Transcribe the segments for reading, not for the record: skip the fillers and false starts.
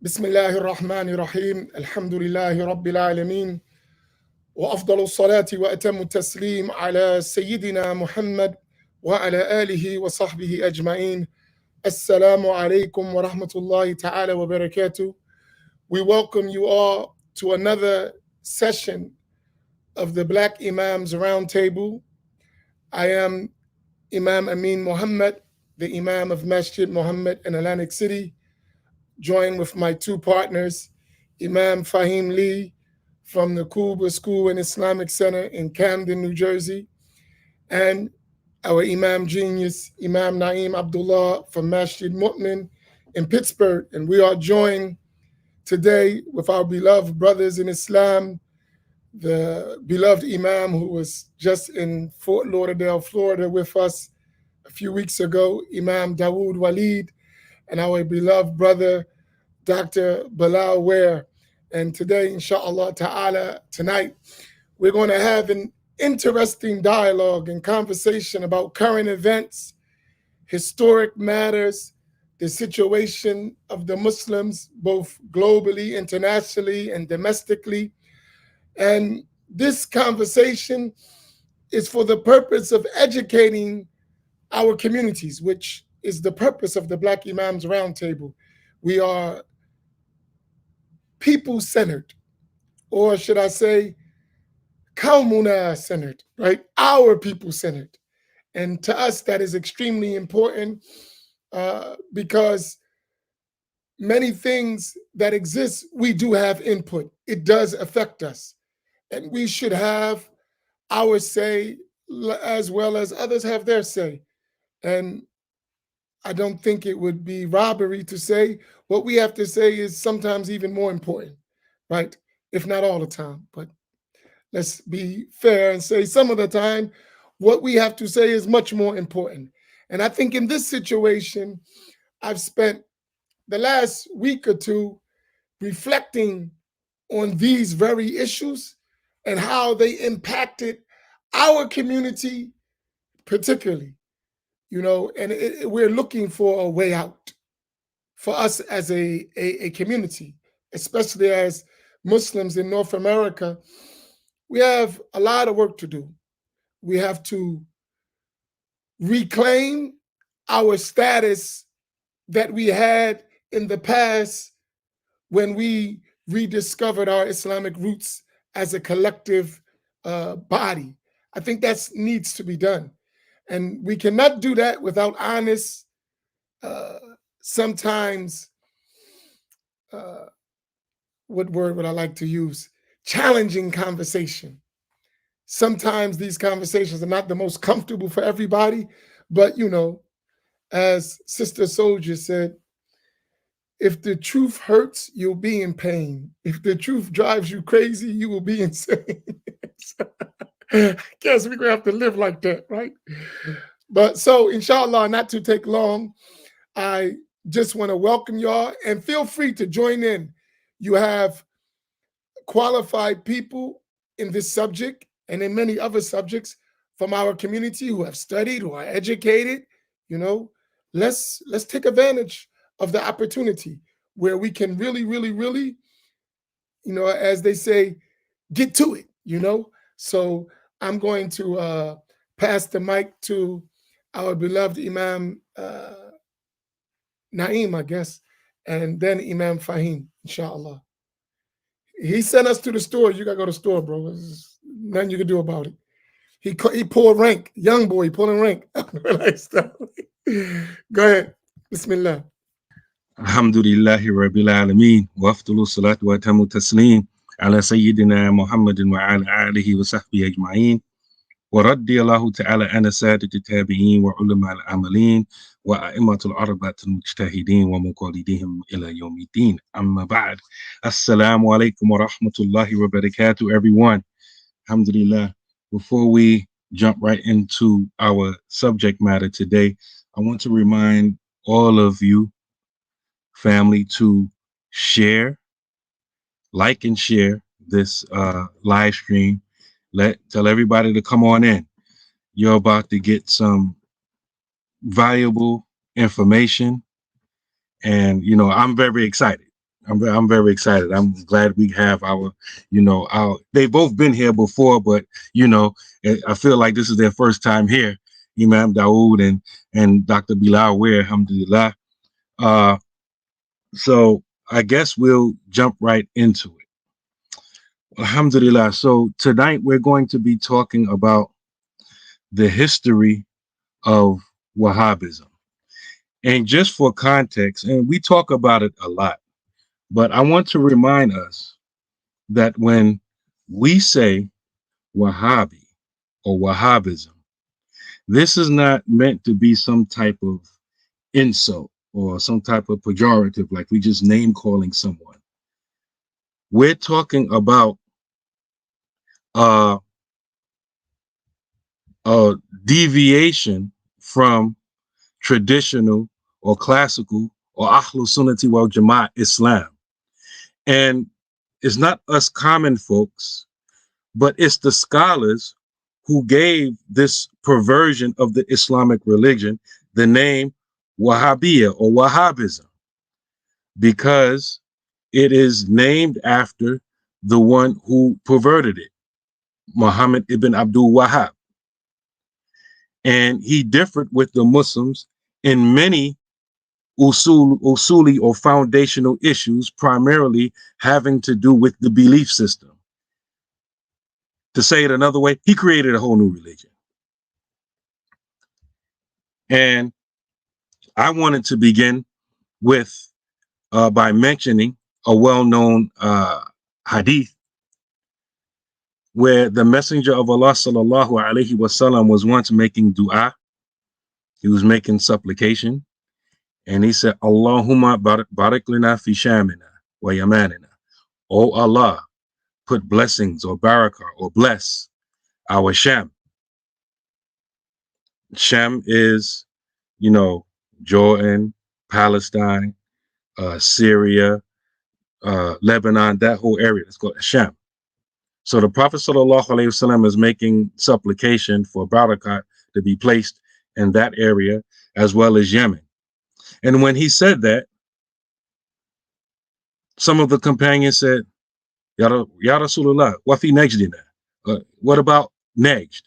بسم الله الرحمن الرحيم الحمد لله رب العالمين وأفضل الصلاة وأتم التسليم على سيدنا محمد وعلى آله وصحبه أجمعين. Assalamu alaikum wa rahmatullahi ta'ala wa barakatuh. We welcome you all to another session of the Black Imams Roundtable. I am Imam Amin Muhammad, the Imam of Masjid Muhammad in Atlantic City, joined with my two partners, Imam Faheem Lee from the Quba School and Islamic Center in Camden, New Jersey, and our Imam Genius, Imam Naeem Abdullah from Masjid Mu'min in Pittsburgh. And we are joined today with our beloved brothers in Islam, the beloved Imam who was just in Fort Lauderdale, Florida with us a few weeks ago, Imam Dawud Walid, and our beloved brother, Dr. Bilal Ware. And today, inshallah ta'ala, tonight, we're going to have an interesting dialogue and conversation about current events, historic matters, the situation of the Muslims, both globally, internationally, and domestically. And this conversation is for the purpose of educating our communities, which is the purpose of the Black Imams Roundtable. We are people-centered, or should I say, Kaumuna-centered, right? Our people-centered. And to us, that is extremely important because many things that exist, we do have input. It does affect us. And we should have our say as well as others have their say. And I don't think it would be robbery to say what we have to say is sometimes even more important, right? If not all the time, but let's be fair and say some of the time, what we have to say is much more important. And I think in this situation, I've spent the last week or two reflecting on these very issues and how they impacted our community particularly, you know, and we're looking for a way out for us as a community, especially as Muslims in North America. We have a lot of work to do. We have to reclaim our status that we had in the past when we rediscovered our Islamic roots as a collective body. I think that needs to be done. And we cannot do that without honest, sometimes, what word would I like to use? Challenging conversation. Sometimes these conversations are not the most comfortable for everybody, but you know, as Sister Soldier said, if the truth hurts, you'll be in pain. If the truth drives you crazy, you will be insane. I guess we're gonna have to live like that, right? But so, inshallah, not to take long, I just want to welcome y'all and feel free to join in. You have qualified people in this subject and in many other subjects from our community who have studied, who are educated. You know, let's take advantage of the opportunity where we can really, you know, as they say, get to it, you know. So I'm going to pass the mic to our beloved Imam Naeem, I guess, and then Imam Faheem, inshallah. He sent us to the store. You gotta go to the store, bro. There's nothing you can do about it. He pulled rank, young boy pulling rank. Go ahead. Bismillah. Alhamdulillahi Rabbil Alameen. Wa afdalu salatu wa tamu taslim ala Sayyidina Muhammadin wa ala alihi wa sahbihi ajma'in. Wa radiyallahu ta'ala ana sadati tabi'in wa ulama al-amalin wa a'immatul arba'atul mujtahidin wa muqallidihim ila yawmiddin. Amma ba'd. Assalamu alaikum wa rahmatullahi wa barakatuh, everyone. Alhamdulillah. Before we jump right into our subject matter today, I want to remind all of you, family, to share, like and share this live stream. Tell everybody to come on in. You're about to get some valuable information. And, you know, I'm very excited. I'm very excited. I'm glad we have our, they've both been here before, but I feel like this is their first time here. Imam Dawud and Dr. Bilal Ware, alhamdulillah. So I guess we'll jump right into it. Alhamdulillah. So tonight we're going to be talking about the history of Wahhabism. And just for context, and we talk about it a lot, but I want to remind us that when we say Wahhabi or Wahhabism, this is not meant to be some type of insult or some type of pejorative, like we just name calling someone. We're talking about a deviation from traditional or classical or Ahlul Sunnati wal Jamaat Islam. And it's not us common folks, but it's the scholars who gave this perversion of the Islamic religion the name Wahhabiyya or Wahhabism, because it is named after the one who perverted it, Muhammad ibn Abdul Wahhab. And he differed with the Muslims in many usuli or foundational issues, primarily having to do with the belief system. To say it another way, he created a whole new religion. And I wanted to begin with by mentioning a well-known hadith where the Messenger of Allah sallallahu alaihi wasallam was once making dua. He was making supplication, and he said, Allahumma barik lana fi shamina wa yamanina. Oh Allah, put blessings or barakah or bless our Sham. Sham is, Jordan, Palestine, Syria, Lebanon, that whole area. It's called Sham. So the Prophet sallallahu alaihi wasallam is making supplication for barakah to be placed in that area as well as Yemen. And when he said that, some of the companions said, Ya Rasulullah, wa fi Najdina? What about Najd?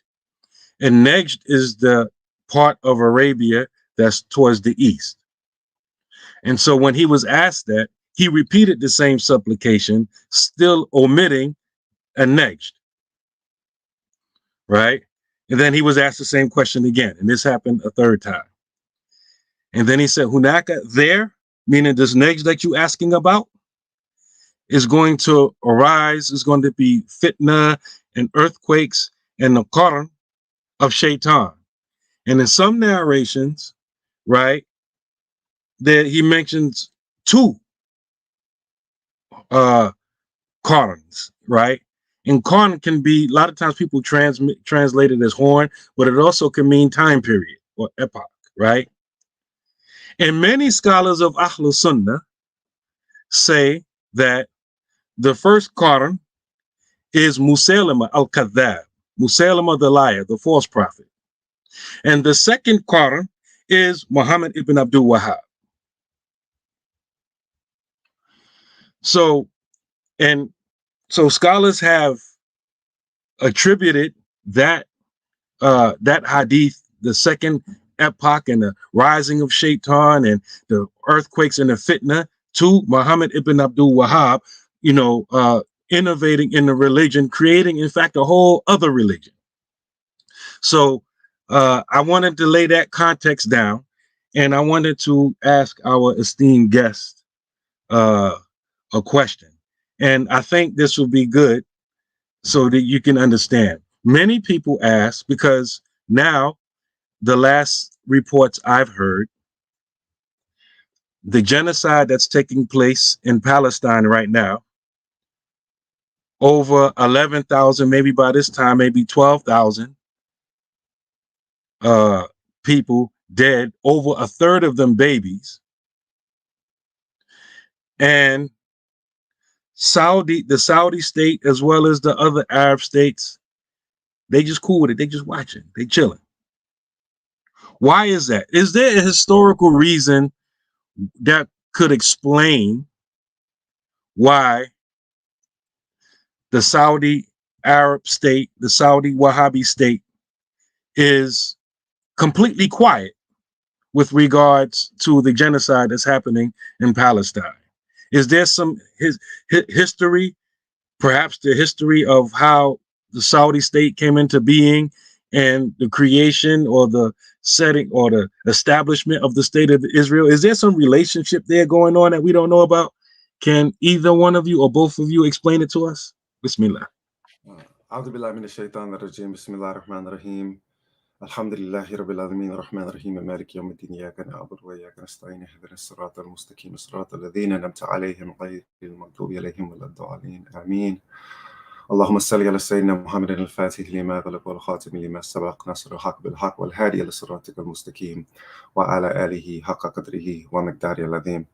And Najd is the part of Arabia that's towards the east. And so when he was asked that, he repeated the same supplication, still omitting a Najd, right? And then he was asked the same question again, and this happened a third time. And then he said, Hunaka, there, meaning this Najd that you asking about, is going to arise, is going to be fitna and earthquakes and the Quran of Shaitan. And in some narrations, right, that he mentions two Qurans, right? And Quran can be, a lot of times people translate it as horn, but it also can mean time period or epoch, right? And many scholars of Ahlul Sunnah say that the first Quran is Musaylima al-Kadhab, Musaylima the liar, the false prophet. And the second Quran is Muhammad ibn Abdul Wahhab. So scholars have attributed that that hadith, the second epoch and the rising of Shaitan and the earthquakes and the fitna, to Muhammad ibn Abdul Wahhab, innovating in the religion, creating, in fact, a whole other religion. So I wanted to lay that context down, and I wanted to ask our esteemed guest a question. And I think this will be good so that you can understand. Many people ask, because now the last reports I've heard, the genocide that's taking place in Palestine right now, over 11,000, maybe by this time, maybe 12,000 people dead, over a third of them babies. And the Saudi state, as well as the other Arab states, they just cool with it. They just watching. They chilling. Why is that? Is there a historical reason that could explain why the Saudi Arab state, the Saudi Wahhabi state, is completely quiet with regards to the genocide that's happening in Palestine. Is there some history, perhaps the history of how the Saudi state came into being and the creation or the setting or the establishment of the state of Israel? Is there some relationship there going on that we don't know about? Can either one of you or both of you explain it to us? Bismillah. أعوذ بالله من الشيطان الرجيم بسم الله الرحمن الرحيم الحمد لله رب العالمين الرحمن الرحيم مالك يوم الدين إياك نعبد وإياك نستعين اهدنا الصراط المستقيم صراط الذين أنعمت عليهم غير المغضوب عليهم ولا الضالين آمين اللهم صل على سيدنا محمد الفاتح لما غلق والخاتم لما سبق ناصر الحق بالحق والهادي إلى صراطك المستقيم وعلى آله حق قدره ومقداره العظيم.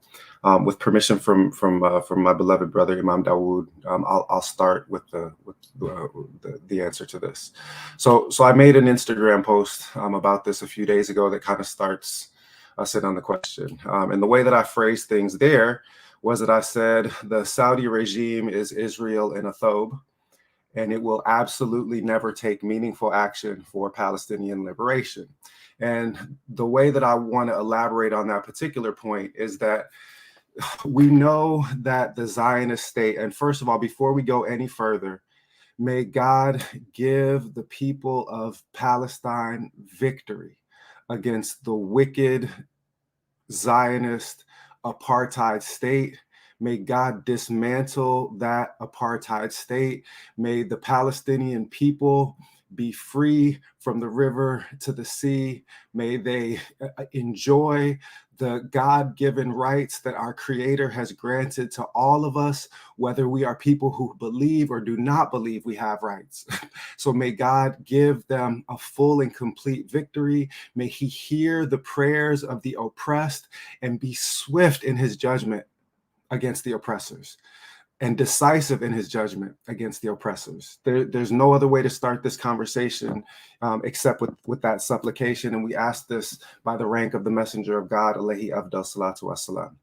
With permission from my beloved brother Imam Dawud, I'll start with the answer to this. So I made an Instagram post about this a few days ago that kind of starts us in on the question. And the way that I phrased things there was that I said the Saudi regime is Israel in a thobe, and it will absolutely never take meaningful action for Palestinian liberation. And the way that I want to elaborate on that particular point is that we know that the Zionist state, and first of all, before we go any further, may God give the people of Palestine victory against the wicked Zionist apartheid state. May God dismantle that apartheid state. May the Palestinian people be free from the river to the sea. May they enjoy the God-given rights that our Creator has granted to all of us, whether we are people who believe or do not believe we have rights. So may God give them a full and complete victory. May He hear the prayers of the oppressed and be swift in His judgment against the oppressors and decisive in His judgment against the oppressors. There's no other way to start this conversation except with that supplication. And we ask this by the rank of the messenger of God, alayhi afdal salatu wassalam.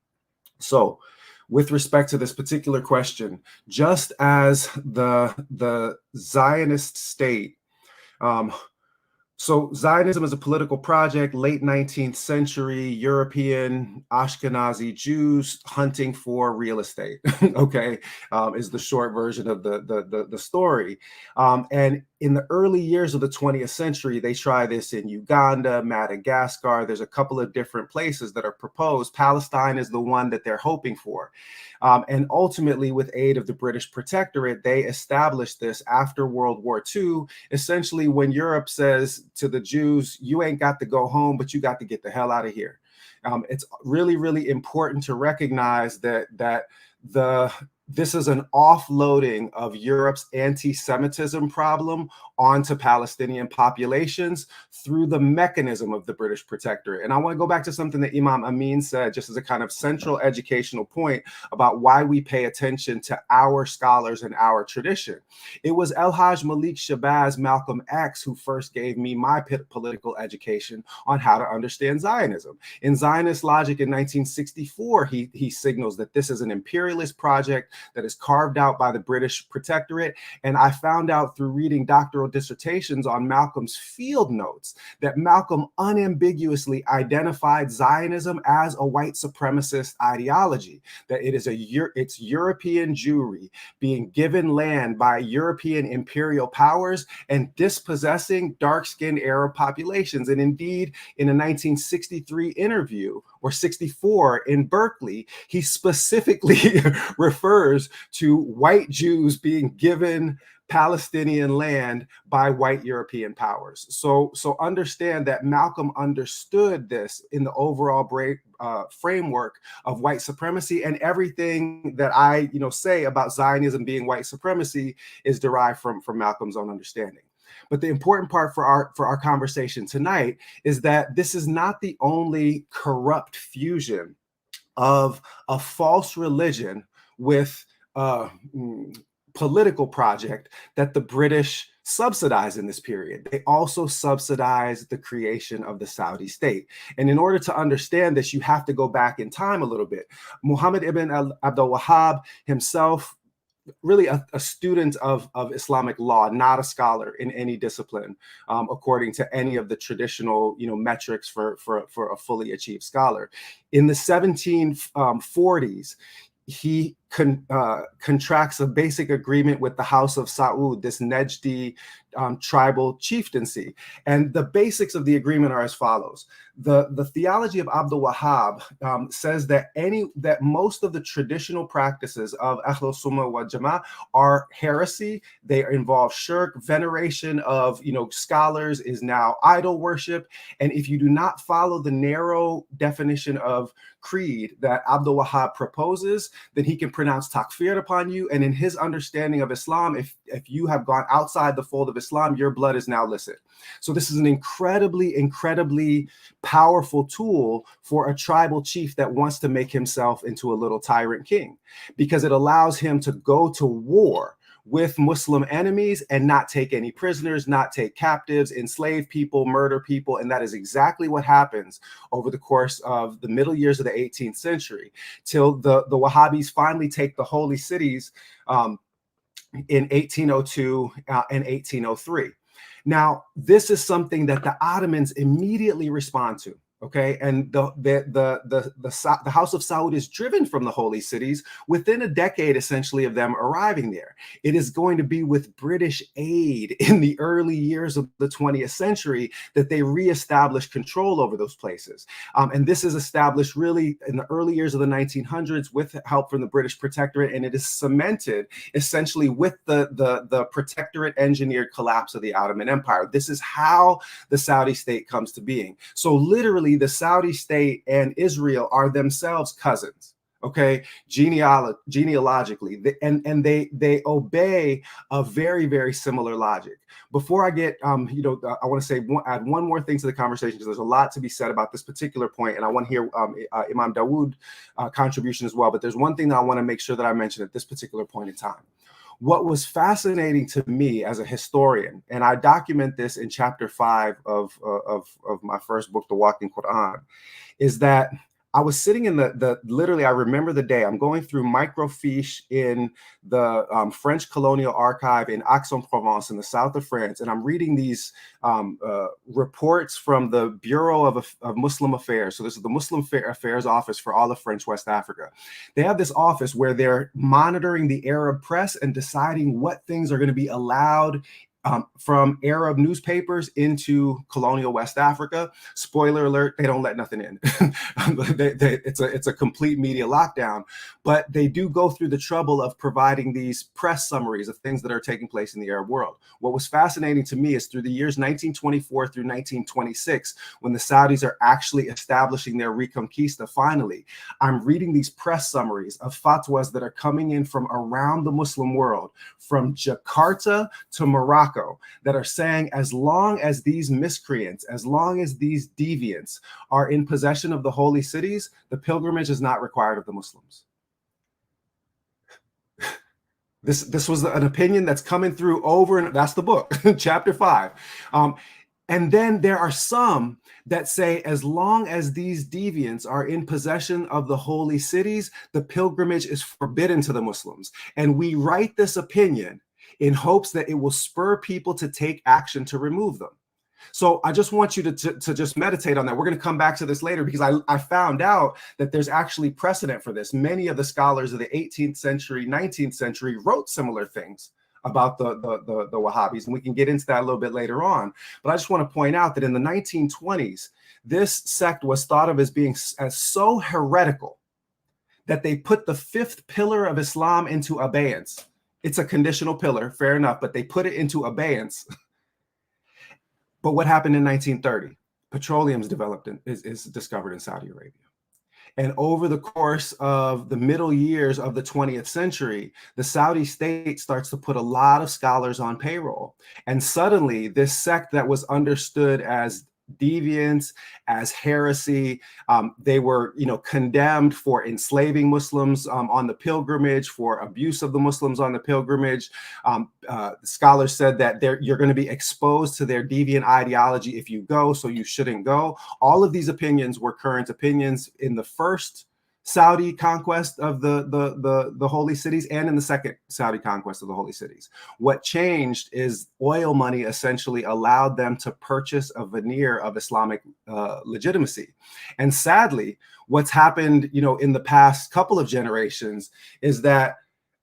So with respect to this particular question, just as the Zionist state, so Zionism is a political project, late 19th century, European Ashkenazi Jews hunting for real estate, okay, is the short version of the story. And in the early years of the 20th century, they try this in Uganda, Madagascar. There's a couple of different places that are proposed. Palestine is the one that they're hoping for. And ultimately, with aid of the British Protectorate, they established this after World War II, essentially when Europe says to the Jews, you ain't got to go home, but you got to get the hell out of here. It's really, really important to recognize that this is an offloading of Europe's anti-Semitism problem onto Palestinian populations through the mechanism of the British Protectorate. And I want to go back to something that Imam Amin said, just as a kind of central educational point about why we pay attention to our scholars and our tradition. It was El-Hajj Malik Shabazz Malcolm X who first gave me my political education on how to understand Zionism. In Zionist Logic in 1964, he signals that this is an imperialist project that is carved out by the British Protectorate. And I found out through reading doctoral dissertations on Malcolm's field notes that Malcolm unambiguously identified Zionism as a white supremacist ideology, that it is it's European Jewry being given land by European imperial powers and dispossessing dark-skinned Arab populations. And indeed, in a 1963 interview, or 64 in Berkeley, he specifically refers to white Jews being given Palestinian land by white European powers. So understand that Malcolm understood this in the overall framework of white supremacy, and everything that I say about Zionism being white supremacy is derived from Malcolm's own understanding. But the important part for our conversation tonight is that this is not the only corrupt fusion of a false religion with political project that the British subsidized in this period. They also subsidized the creation of the Saudi state. And in order to understand this, you have to go back in time a little bit. Muhammad ibn Abdul Wahhab himself, really a student of Islamic law, not a scholar in any discipline, according to any of the traditional, metrics for a fully achieved scholar. In the 1740s, he contracts a basic agreement with the House of Saud, this Nejdi tribal chieftaincy. And the basics of the agreement are as follows. The theology of Abdul Wahhab says that most of the traditional practices of Ahlul Sunnah wal Jama'ah are heresy. They involve shirk. Veneration of scholars is now idol worship. And if you do not follow the narrow definition of creed that Abdul Wahhab proposes, then he can pronounce takfir upon you. And in his understanding of Islam, if you have gone outside the fold of Islam, your blood is now licit. So this is an incredibly, incredibly powerful tool for a tribal chief that wants to make himself into a little tyrant king, because it allows him to go to war with Muslim enemies and not take any prisoners, not take captives, enslave people, murder people. And that is exactly what happens over the course of the middle years of the 18th century, till the Wahhabis finally take the holy cities in 1802 and 1803. Now, this is something that the Ottomans immediately respond to. Okay, and the House of Saud is driven from the holy cities within a decade, essentially, of them arriving there. It is going to be with British aid in the early years of the 20th century that they reestablish control over those places. And this is established really in the early years of the 1900s with help from the British Protectorate, and it is cemented essentially with the Protectorate engineered collapse of the Ottoman Empire. This is how the Saudi state comes to being. So literally, the Saudi state and Israel are themselves cousins, okay, genealogically, and they obey a very, very similar logic. Before I get, I want to say add one more thing to the conversation, because there's a lot to be said about this particular point, and I want to hear Imam Dawud contribution as well. But there's one thing that I want to make sure that I mention at this particular point in time. What was fascinating to me as a historian, and I document this in chapter 5 of my first book, The Walking Quran, is that I was sitting in literally, I remember the day, I'm going through microfiche in the French colonial archive in Aix-en-Provence in the south of France. And I'm reading these reports from the Bureau of Muslim Affairs. So this is the Muslim Affairs Office for all of French West Africa. They have this office where they're monitoring the Arab press and deciding what things are going to be allowed from Arab newspapers into colonial West Africa. Spoiler alert, they don't let nothing in. It's a complete media lockdown, but they do go through the trouble of providing these press summaries of things that are taking place in the Arab world. What was fascinating to me is through the years 1924 through 1926, when the Saudis are actually establishing their Reconquista finally, I'm reading these press summaries of fatwas that are coming in from around the Muslim world, from Jakarta to Morocco, that are saying as long as these miscreants, as long as these deviants are in possession of the holy cities, the pilgrimage is not required of the Muslims. This was an opinion that's coming through over, and that's the book, chapter 5. And then there are some that say, as long as these deviants are in possession of the holy cities, the pilgrimage is forbidden to the Muslims. And we write this opinion in hopes that it will spur people to take action to remove them. So I just want you to just meditate on that. We're going to come back to this later, because I found out that there's actually precedent for this. Many of the scholars of the 18th century, 19th century wrote similar things about the Wahhabis, and we can get into that a little bit later on. But I just want to point out that in the 1920s, this sect was thought of as being as so heretical that they put the 5th pillar of Islam into abeyance. It's a conditional pillar, fair enough, but they put it into abeyance. But what happened in 1930? Petroleum is discovered in Saudi Arabia. And over the course of the middle years of the 20th century, the Saudi state starts to put a lot of scholars on payroll. And suddenly this sect that was understood as deviance, as heresy. They were, condemned for enslaving Muslims on the pilgrimage, for abuse of the Muslims on the pilgrimage. Scholars said that you're going to be exposed to their deviant ideology if you go, so you shouldn't go. All of these opinions were current opinions in the first Saudi conquest of the holy cities and in the second Saudi conquest of the holy cities. What changed is oil money essentially allowed them to purchase a veneer of Islamic legitimacy. And sadly, what's happened, in the past couple of generations is that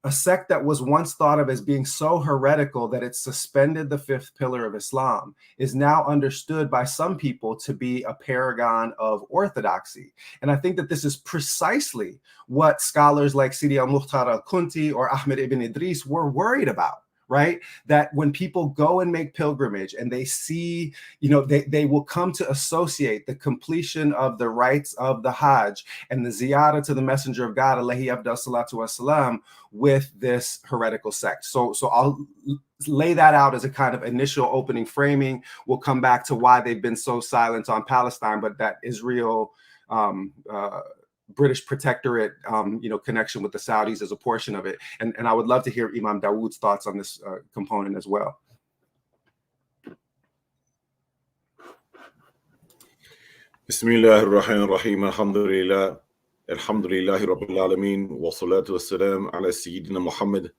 a sect that was once thought of as being so heretical that it suspended the fifth pillar of Islam is now understood by some people to be a paragon of orthodoxy. And I think that this is precisely what scholars like Sidi al-Mukhtar al-Kunti or Ahmed ibn Idris were worried about. Right? That when people go and make pilgrimage and they see, they will come to associate the completion of the rites of the Hajj and the ziyarah to the Messenger of God, alayhi afdal salatu wassalam, with this heretical sect. So I'll lay that out as a kind of initial opening framing. We'll come back to why they've been so silent on Palestine, but that Israel, British protectorate, connection with the Saudis as a portion of it. And I would love to hear Imam Dawud's thoughts on this component as well. Bismillah ar-Rahman ar-Rahim. Alhamdulillah. Alhamdulillahi Rabbil Alameen. Wa salatu wa salam ala Sayyidina Muhammad.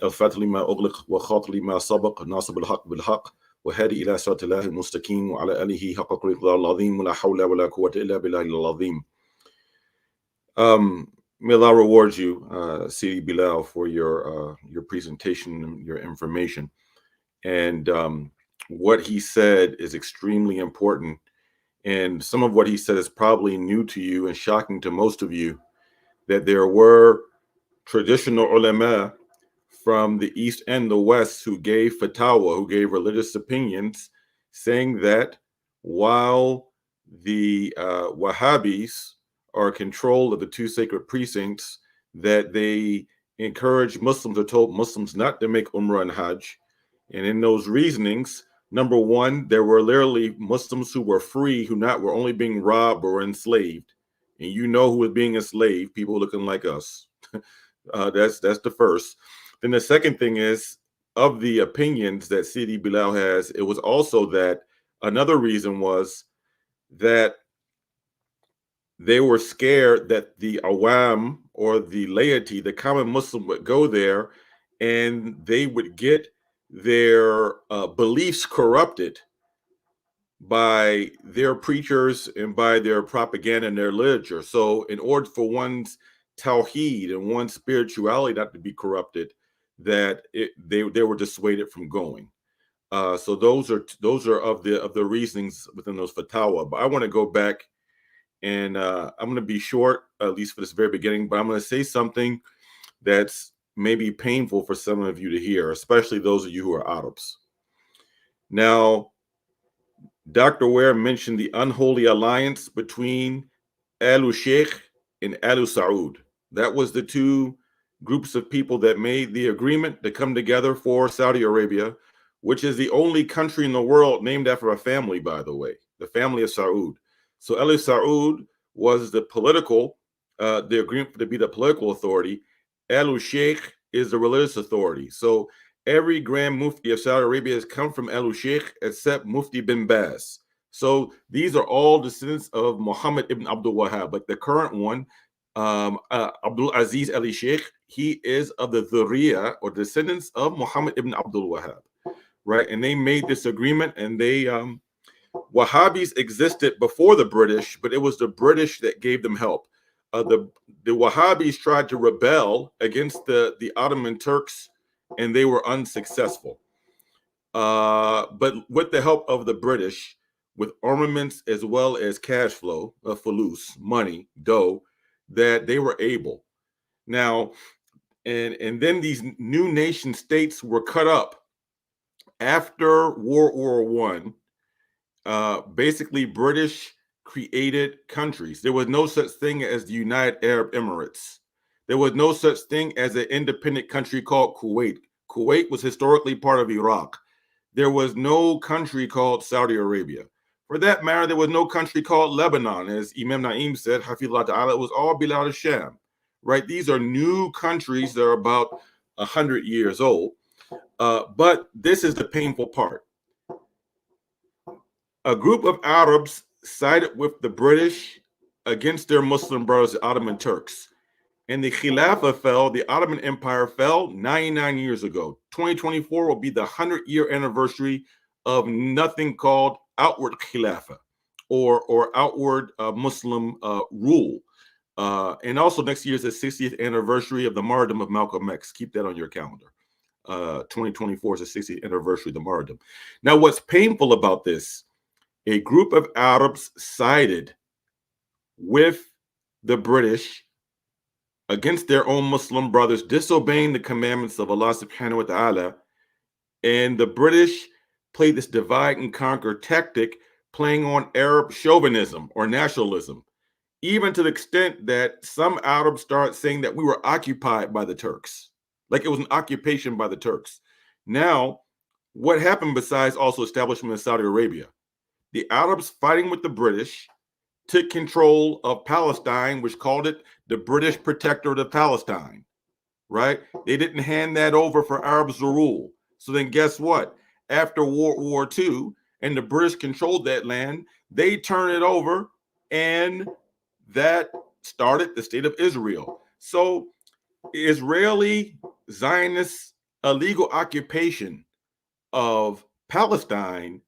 Al-Fatih lima ughliq wa khatir lima sabaq. Nasib al-haq bil-haq. Wa hadi ila siratillahi al-mustaqim. Wa ala alihi haqqa qadrihi al-azim. Wa la hawla wa la quwwata illa billahi al-azim. May Allah reward you, Sidi Bilal, for your presentation and your information. And what he said is extremely important. And some of what he said is probably new to you and shocking to most of you, that there were traditional ulama from the East and the West who gave fatwa, who gave religious opinions, saying that while the Wahhabis are control of the two sacred precincts, that they encourage Muslims or told Muslims not to make Umrah and Hajj. And in those reasonings, number one, there were literally Muslims who were free, who were only being robbed or enslaved. And you know who was being enslaved, people looking like us. That's the first. Then the second thing is, of the opinions that Sidi Bilal has, it was also that another reason was that they were scared that the awam, or the laity, the common Muslim, would go there and they would get their beliefs corrupted by their preachers and by their propaganda and their literature. So in order for one's tawheed and one's spirituality not to be corrupted, that they were dissuaded from going. So those are of the reasonings within those fatwa. But I want to go back, and I'm going to be short, at least for this very beginning, but I'm going to say something that's maybe painful for some of you to hear, especially those of you who are Arabs. Now, Dr. Ware mentioned the Unholy Alliance between Al-Sheikh and Al-Saud. That was the two groups of people that made the agreement to come together for Saudi Arabia, which is the only country in the world named after a family, by the way, the family of Saud. So Al-Saud was the political, the agreement to be the political authority. Al-Sheikh is the religious authority. So every Grand Mufti of Saudi Arabia has come from Al-Sheikh except Mufti bin Baz. So these are all descendants of Muhammad ibn Abdul Wahhab. Like the current one, Abdul Aziz Ali Sheikh, he is of the Dhurriya, or descendants of Muhammad ibn Abdul Wahhab, right? And they made this agreement, and they Wahhabis existed before the British, but it was the British that gave them help. The Wahhabis tried to rebel against the Ottoman Turks, and they were unsuccessful. But with the help of the British, with armaments as well as cash flow, fulus, money, dough, that they were able. Now, and then these new nation states were cut up after World War I. Basically, British created countries. There was no such thing as the United Arab Emirates. There was no such thing as an independent country called Kuwait. Kuwait was historically part of Iraq. There was no country called Saudi Arabia. For that matter, there was no country called Lebanon. As Imam Naim said, Hafizullah Ta'ala, it was all Bilal al-Sham, right? These are new countries that are about 100 years old. But this is the painful part. A group of Arabs sided with the British against their Muslim brothers, the Ottoman Turks. And the Khilafah fell, the Ottoman Empire fell 99 years ago. 2024 will be the 100-year anniversary of nothing called outward Khilafah or outward Muslim rule. And also next year is the 60th anniversary of the martyrdom of Malcolm X. Keep that on your calendar. 2024 is the 60th anniversary of the martyrdom. Now, what's painful about this, a group of Arabs sided with the British against their own Muslim brothers, disobeying the commandments of Allah subhanahu wa ta'ala. And the British played this divide and conquer tactic, playing on Arab chauvinism or nationalism, even to the extent that some Arabs started saying that we were occupied by the Turks, like it was an occupation by the Turks. Now, what happened besides also establishment in Saudi Arabia? The Arabs fighting with the British took control of Palestine, which called it the British Protectorate of Palestine, right? They didn't hand that over for Arabs to rule. So then guess what? After World War II, and the British controlled that land, they turned it over, and that started the state of Israel. So Israeli Zionist illegal occupation of Palestine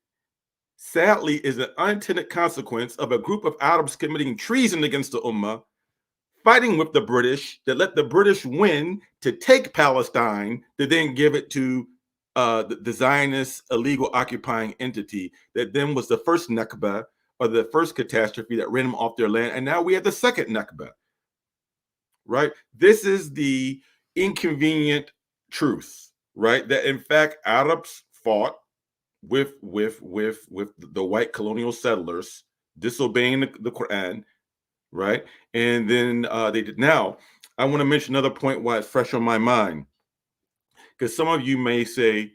sadly is an unintended consequence of a group of Arabs committing treason against the Ummah, fighting with the British that let the British win to take Palestine, to then give it to the Zionist illegal occupying entity that then was the first Nakba, or the first catastrophe that ran them off their land. And now we have the second Nakba, right? This is the inconvenient truth, right? That in fact, Arabs fought with the white colonial settlers, disobeying the Quran, right? And then they did. Now, I want to mention another point why it's fresh on my mind, because some of you may say,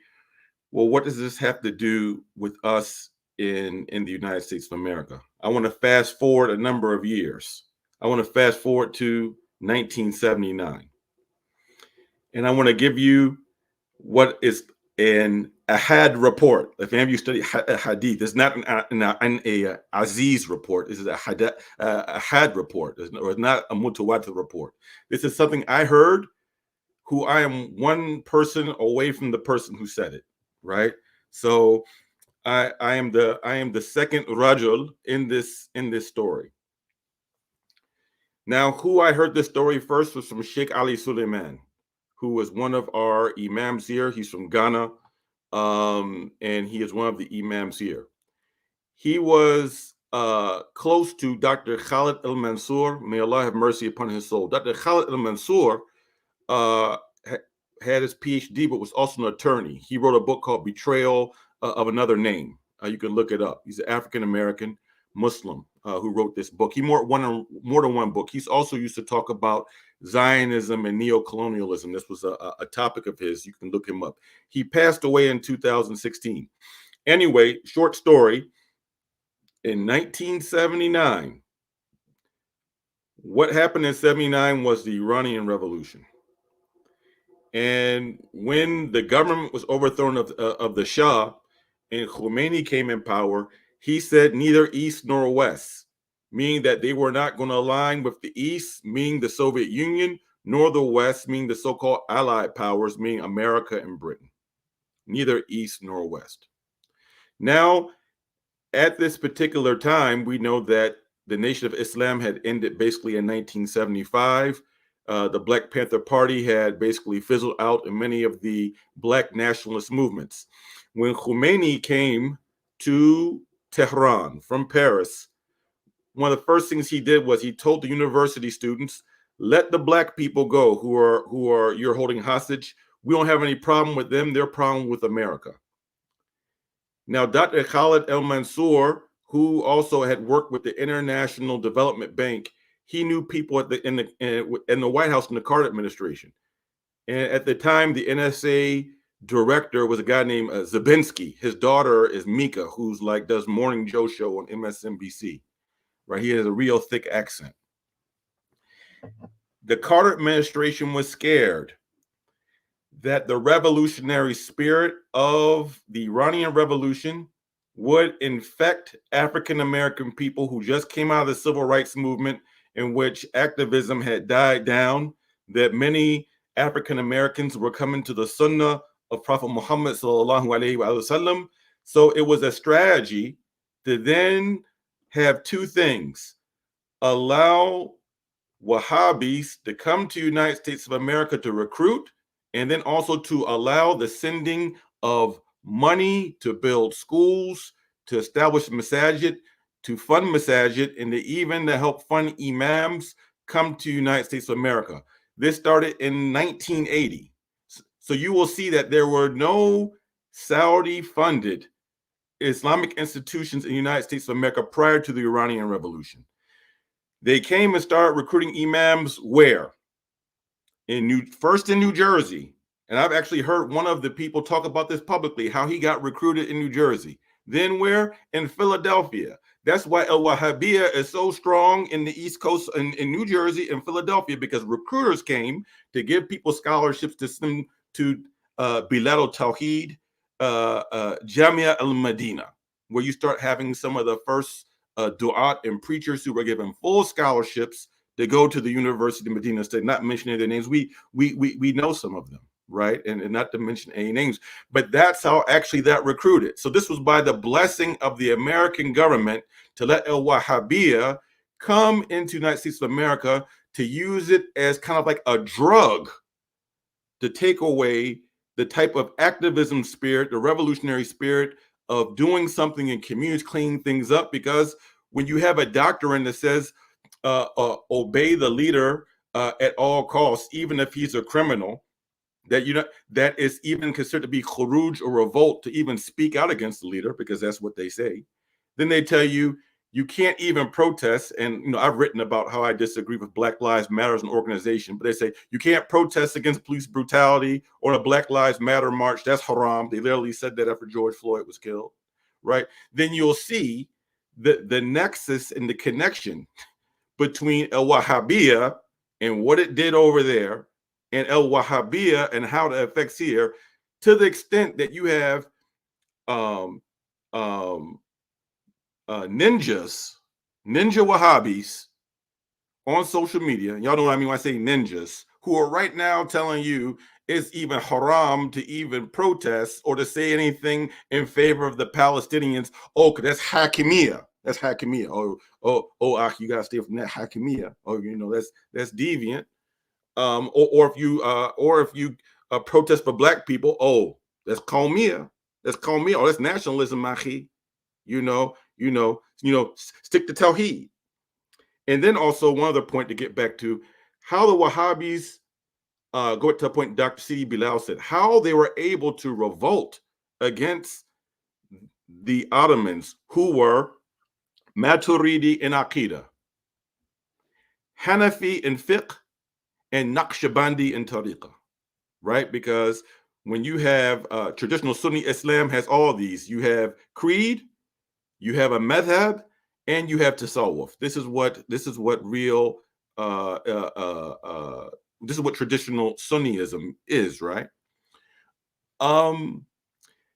well, what does this have to do with us in the United States of America? I want to fast forward a number of years. I want to fast forward to 1979. And I want to give you what is an Ahad report. If any of you study Hadith, it's not an Aziz report. This is a Ahad report. It's not a Mutawatir report. This is something I heard, who I am one person away from the person who said it, right? So I am the second Rajul in this story. Now, who I heard this story first was from Sheikh Ali Suleiman, who was one of our imams here. He's from Ghana, and he is one of the imams here. He was close to Dr. Khalid al-Mansour. May Allah have mercy upon his soul. Dr. Khalid al-Mansour had his PhD, but was also an attorney. He wrote a book called Betrayal of Another Name. You can look it up. He's an African-American Muslim who wrote this book. He more than one book. He's also used to talk about Zionism and neo-colonialism. This was a topic of his. You can look him up. He passed away in 2016. Anyway, short story. In 1979, what happened in 79 was the Iranian Revolution. And when the government was overthrown of the Shah and Khomeini came in power, he said neither East nor West, meaning that they were not going to align with the East, meaning the Soviet Union, nor the West, meaning the so-called Allied powers, meaning America and Britain. Neither East nor West. Now, at this particular time, we know that the Nation of Islam had ended basically in 1975. The Black Panther Party had basically fizzled out in many of the Black nationalist movements. When Khomeini came to Tehran from Paris, one of the first things he did was he told the university students, let the Black people go who are you're holding hostage. We don't have any problem with them. Their problem with America. Now, Dr. Khalid al-Mansour, who also had worked with the International Development Bank, he knew people in the White House in the Carter administration. And at the time, the NSA director was a guy named Zabinski. His daughter is Mika, who's like does Morning Joe show on MSNBC, right? He has a real thick accent. The Carter administration was scared that the revolutionary spirit of the Iranian Revolution would infect African-American people who just came out of the civil rights movement, in which activism had died down, that many African-Americans were coming to the Sunnah of Prophet Muhammad sallallahu alaihi wasallam. So it was a strategy to then have two things: allow Wahhabis to come to the United States of America to recruit, and then also to allow the sending of money to build schools, to establish Masjid, to fund Masjid, and even to help fund imams come to the United States of America. This started in 1980. So you will see that there were no Saudi-funded Islamic institutions in the United States of America prior to the Iranian Revolution. They came and started recruiting imams where? First in New Jersey. And I've actually heard one of the people talk about this publicly, how he got recruited in New Jersey. Then where? In Philadelphia. That's why Al-Wahhabiyya is so strong in the East Coast, in New Jersey and Philadelphia, because recruiters came to give people scholarships to send to Bilal al-Tawheed, Jamia al-Madina, where you start having some of the first du'at and preachers who were given full scholarships to go to the University of Medina State, not mentioning their names. We know some of them, right? And not to mention any names, but that's how actually that recruited. So this was by the blessing of the American government to let Al-Wahhabiyya come into the United States of America, to use it as kind of like a drug to take away the type of activism spirit, the revolutionary spirit of doing something in communities, cleaning things up. Because when you have a doctrine that says obey the leader at all costs, even if he's a criminal, that is even considered to be khuruj or revolt to even speak out against the leader, because that's what they say. Then they tell you you can't even protest. And I've written about how I disagree with Black Lives Matter as an organization, but they say you can't protest against police brutality or a Black Lives Matter march. That's haram. They literally said that after George Floyd was killed, right? Then you'll see the nexus and the connection between Al-Wahhabiyya and what it did over there, and Al-Wahhabiyya and how it affects here, to the extent that you have ninja Wahhabis on social media. Y'all know what I mean when I say ninjas, who are right now telling you it's even haram to even protest or to say anything in favor of the Palestinians. Oh, because that's Hakimiyya. That's Hakimiyya. Oh, you gotta stay from that Hakimiyya. Oh, that's deviant. Or if you protest for Black people, oh, that's Qawmiyya. That's Qawmiyya. Oh, that's nationalism, mahi. Stick to Tawheed. And then also one other point to get back to how the Wahhabis, go to a point Dr. C.D. Bilal said, how they were able to revolt against the Ottomans, who were Maturidi in Aqidah, Hanafi in fiqh, and Naqshbandi in tariqah, right? Because when you have traditional Sunni Islam has all these, you have creed, you have a madhab, and you have tasawwuf. This is what real this is what traditional Sunniism is, right?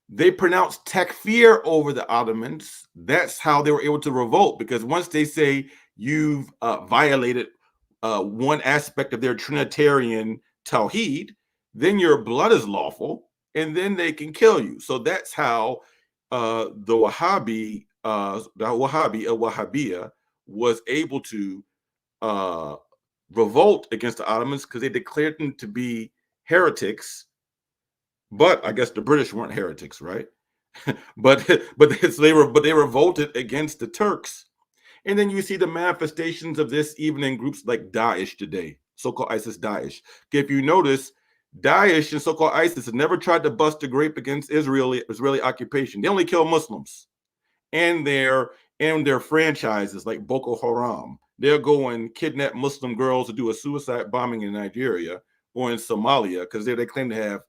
They pronounced takfir over the Ottomans. That's how they were able to revolt, because once they say you've violated one aspect of their Trinitarian Tawheed, then your blood is lawful, and then they can kill you. So that's how the Wahhabiyya was able to revolt against the Ottomans, because they declared them to be heretics. But I guess the British weren't heretics, right? but they revolted against the Turks. And then you see the manifestations of this even in groups like Daesh today, so-called ISIS Daesh. If you notice, Daesh and so-called ISIS have never tried to bust a grape against Israeli occupation. They only kill Muslims. And their franchises like Boko Haram, they'll go and kidnap Muslim girls to do a suicide bombing in Nigeria or in Somalia, because they claim to have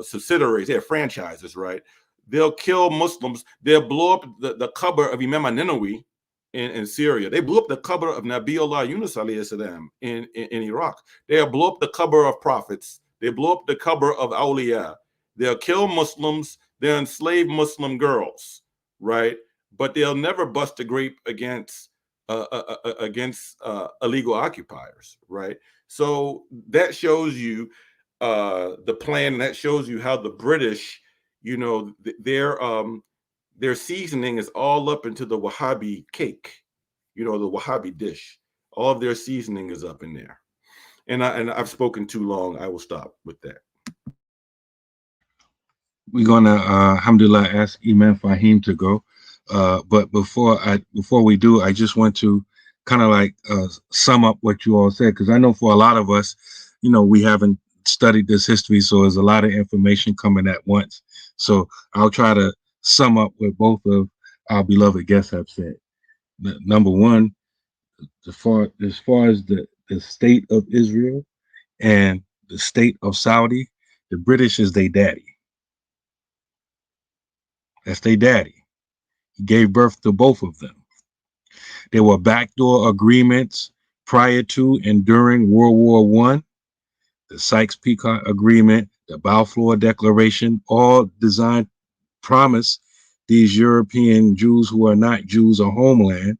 subsidiaries, they're franchises, right? They'll kill Muslims. They'll blow up the qabr of Imam Ninawi in Syria. They blew up the qabr of Nabiullah Yunus alayhi salam in Iraq. They'll blow up the qabr of prophets. They blow up the qabr of awliya. They'll kill Muslims. They'll enslave Muslim girls, right? But they'll never bust a grape against illegal occupiers, right? So that shows you the plan. That shows you how the British, you know, their seasoning is all up into the Wahhabi cake, you know, the Wahhabi dish. All of their seasoning is up in there. And I've spoken too long. I will stop with that. We're gonna alhamdulillah ask Imam Faheem to go. But before we do, I just want to kind of like sum up what you all said, because I know for a lot of us, you know, we haven't studied this history, so there's a lot of information coming at once. So I'll try to sum up what both of our beloved guests have said. Number one, as far as the state of Israel and the state of Saudi, the British is their daddy. That's their daddy. He gave birth to both of them. There were backdoor agreements prior to and during World War I. The Sykes-Picot Agreement, the Balfour Declaration, all designed promise these European Jews who are not Jews a homeland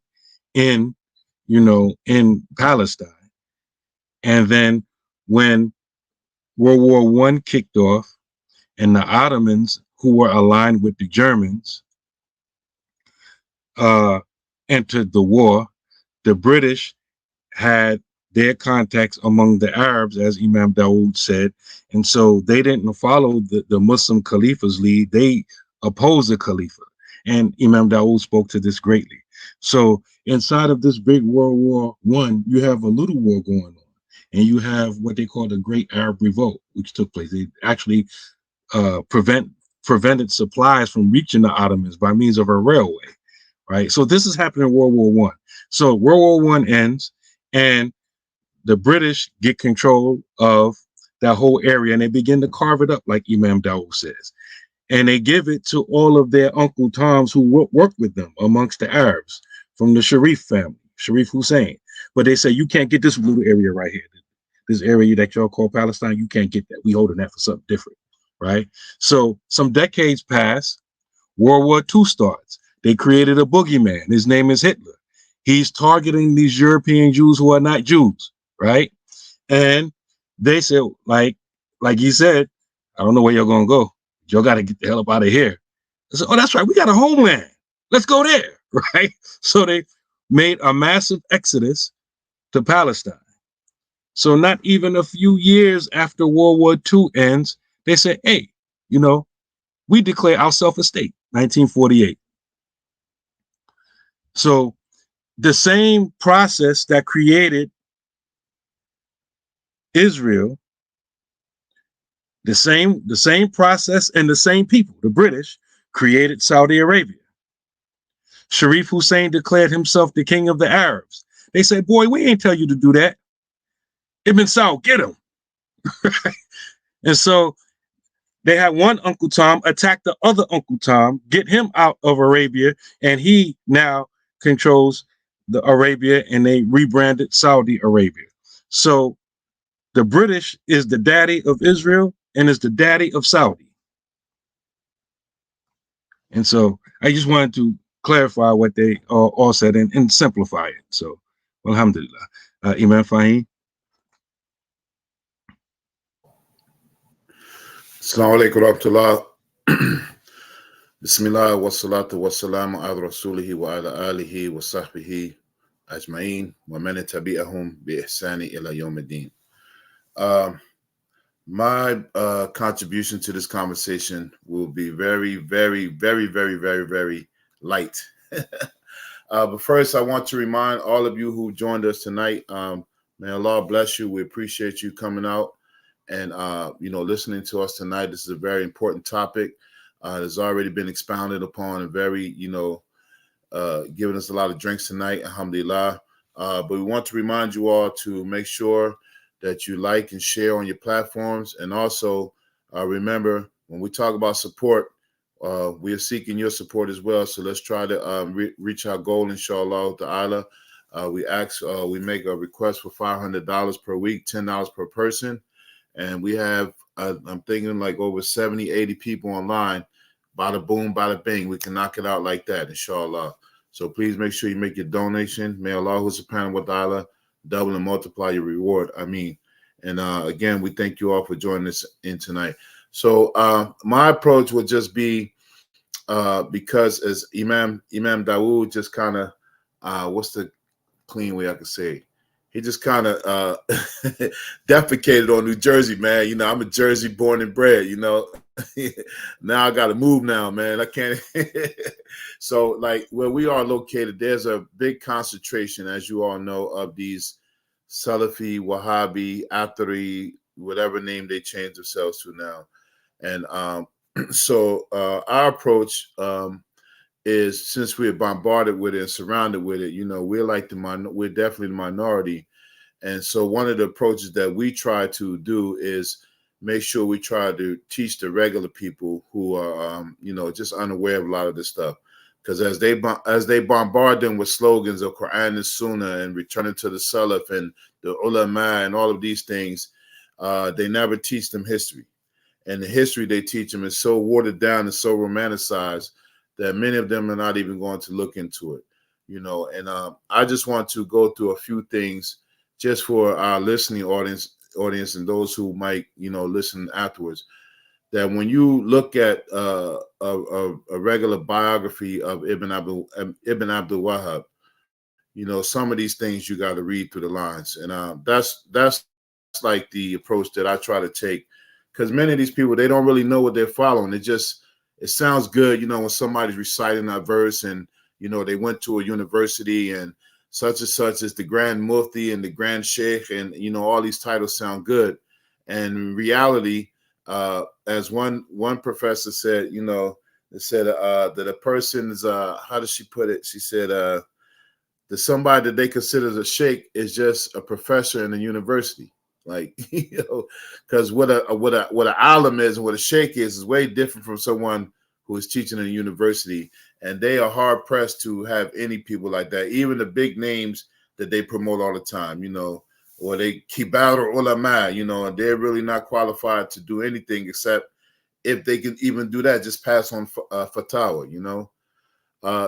in, you know, in Palestine. And then when World War I kicked off and the Ottomans, who were aligned with the Germans, entered the war, the British had their contacts among the Arabs, as Imam Dawud said, and so they didn't follow the Muslim Khalifa's lead. They opposed the Khalifa, and Imam Dawud spoke to this greatly. So inside of this big World War I, you have a little war going on, and you have what they call the Great Arab Revolt, which took place. They actually prevented supplies from reaching the Ottomans by means of a railway, right? So this is happening in World War I. So World War I ends, and the British get control of that whole area, and they begin to carve it up, like Imam Dawud says. And they give it to all of their Uncle Toms who worked with them amongst the Arabs from the Sharif family, Sharif Hussein. But they say, you can't get this little area right here. This area that y'all call Palestine, you can't get that. We holding that for something different, right? So some decades pass, World War II starts. They created a boogeyman. His name is Hitler. He's targeting these European Jews who are not Jews, right? And they said, like he said, I don't know where you're going to go. Y'all got to get the hell up out of here. I said, oh, that's right. We got a homeland. Let's go there, right? So they made a massive exodus to Palestine. So not even a few years after World War II ends, they said, hey, you know, we declare ourselves a state, 1948. So the same process that created Israel, the same process and the same people, the British, created Saudi Arabia. Sharif Hussein declared himself the king of the Arabs. They said, boy, we ain't tell you to do that. Ibn Saud, get him. And so they had one Uncle Tom attack the other Uncle Tom, get him out of Arabia, and he now controls the Arabia, and they rebranded Saudi Arabia. So the British is the daddy of Israel and is the daddy of Saudi. And so I just wanted to clarify what they all said and simplify it. So, alhamdulillah. Imam Faheem. Assalamu alaikum wa rahmatullah. Bismillah wa salatu wa salamu ala rasulihi wa ala alihi wa sahbihi ajma'in wa man tabi'ahum bi ihsani ila yawm ad-din. My contribution to this conversation will be very, very, very, very, very, very light. But first, I want to remind all of you who joined us tonight, may Allah bless you. We appreciate you coming out and listening to us tonight. This is a very important topic. It's already been expounded upon and very, giving us a lot of drinks tonight, alhamdulillah. But we want to remind you all to make sure that you like and share on your platforms, and also Remember, when we talk about support, we are seeking your support as well. So let's try to reach our goal, inshallah ta'ala. We make a request for $500 per week, $10 per person. And we have, I'm thinking like over 70, 80 people online. Bada boom, bada bing. We can knock it out like that, inshallah. So please make sure you make your donation. May Allah subhanahu wa ta'ala double and multiply your reward. Amin. And again, we thank you all for joining us in tonight. So my approach would just be, because as Imam Dawud just kind of, what's the clean way I could say? He just kind of defecated on New Jersey, man. You know, I'm a Jersey born and bred, you know. Now I got to move now, man. I can't. So like where we are located, there's a big concentration, as you all know, of these Salafi, Wahhabi, Athari, whatever name they change themselves to now. And so our approach is, since we're bombarded with it and surrounded with it, you know, we're like we're definitely the minority. And so one of the approaches that we try to do is make sure we try to teach the regular people who are, you know, just unaware of a lot of this stuff. Because as they bombard them with slogans of Quran and Sunnah and returning to the Salaf and the ulama and all of these things, they never teach them history. And the history they teach them is so watered down and so romanticized that many of them are not even going to look into it, you know. And I just want to go through a few things just for our listening audience and those who might, you know, listen afterwards. That when you look at a regular biography of Ibn Abdul Wahhab, you know, some of these things you got to read through the lines, and that's like the approach that I try to take, because many of these people, they don't really know what they're following. It sounds good, you know, when somebody's reciting that verse, and you know they went to a university and such is the Grand Mufti and the Grand Sheikh, and you know all these titles sound good, and in reality, as one professor said, you know, it said that a person's how does she put it? She said that somebody that they consider a sheikh is just a professor in a university. Like, you know, because what an alim is and what a sheikh is way different from someone who is teaching in a university, and they are hard pressed to have any people like that. Even the big names that they promote all the time, you know, or they kibar or ulama, you know, and they're really not qualified to do anything except, if they can even do that, just pass on fatwa, you know.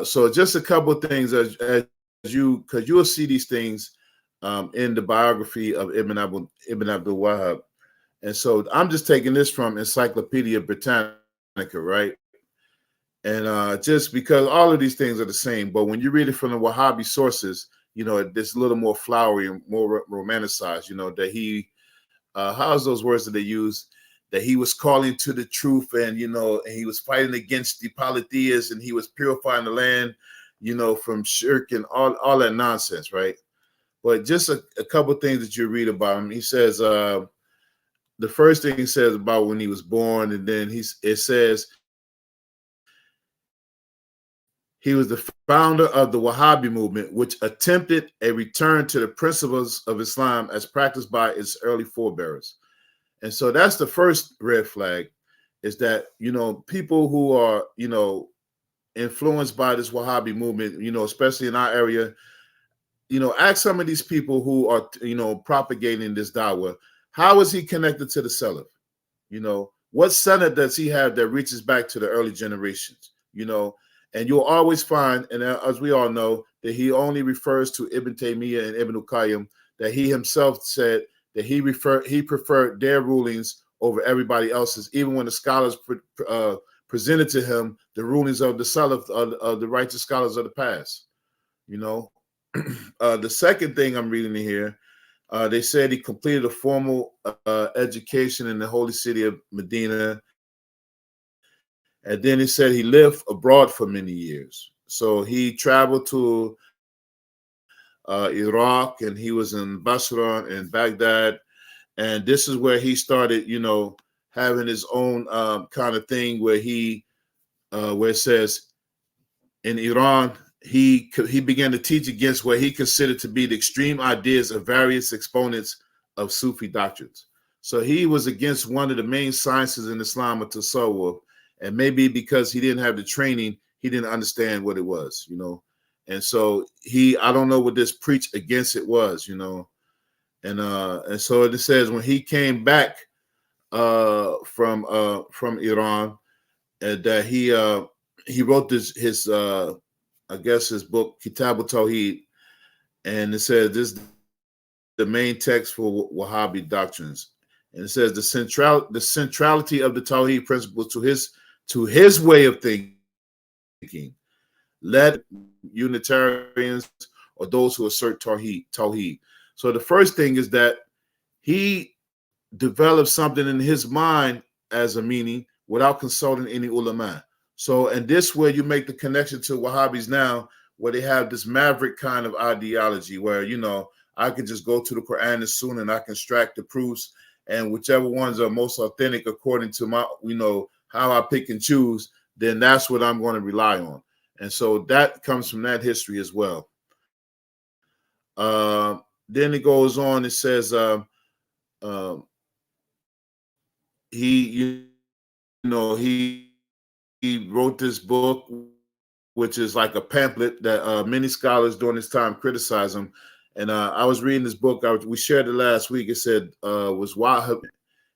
So just a couple of things as you, because you'll see these things in the biography of Ibn Abdul Wahhab. And so I'm just taking this from Encyclopedia Britannica, right? And just because all of these things are the same, but when you read it from the Wahhabi sources, you know, it's a little more flowery and more romanticized, you know, that he, how's those words that they use? That he was calling to the truth, and, you know, and he was fighting against the polytheists, and he was purifying the land, you know, from shirk and all that nonsense, right? But just a couple of things that you read about him. He says, the first thing he says about when he was born, and then it says, he was the founder of the Wahhabi movement, which attempted a return to the principles of Islam as practiced by its early forebearers. And so that's the first red flag, is that, you know, people who are, you know, influenced by this Wahhabi movement, you know, especially in our area, you know, ask some of these people who are, you know, propagating this dawah, how is he connected to the Salaf? You know, what Sunnah does he have that reaches back to the early generations? You know, and you'll always find, and as we all know, that he only refers to Ibn Taymiyyah and Ibn al-Qayyim, that he himself said that he preferred their rulings over everybody else's, even when the scholars presented to him the rulings of the Salaf, of the righteous scholars of the past. You know, the second thing I'm reading in here, they said he completed a formal education in the holy city of Medina. And then he said he lived abroad for many years. So he traveled to Iraq, and he was in Basra and Baghdad. And this is where he started, you know, having his own kind of thing where where it says in Iran, he began to teach against what he considered to be the extreme ideas of various exponents of Sufi doctrines. So he was against one of the main sciences in Islam, tasawwuf, and maybe because he didn't have the training, he didn't understand what it was, you know. And so I don't know what this preach against it was, you know. And so it says when he came back from Iran, that he wrote his I guess his book Kitab al-Tawhid, and it says this is the main text for Wahhabi doctrines. And it says the centrality of the Tawhid principles to his way of thinking led Unitarians or those who assert Tawhid. So the first thing is that he developed something in his mind as a meaning without consulting any ulama. So, and this way you make the connection to Wahhabis now, where they have this maverick kind of ideology where, you know, I can just go to the Quran and Sunnah and I can extract the proofs, and whichever ones are most authentic according to my, you know, how I pick and choose, then that's what I'm going to rely on. And so that comes from that history as well. Then it goes on, it says he wrote this book, which is like a pamphlet that many scholars during this time criticize him. And I was reading this book, we shared it last week. It said was Wahhabism.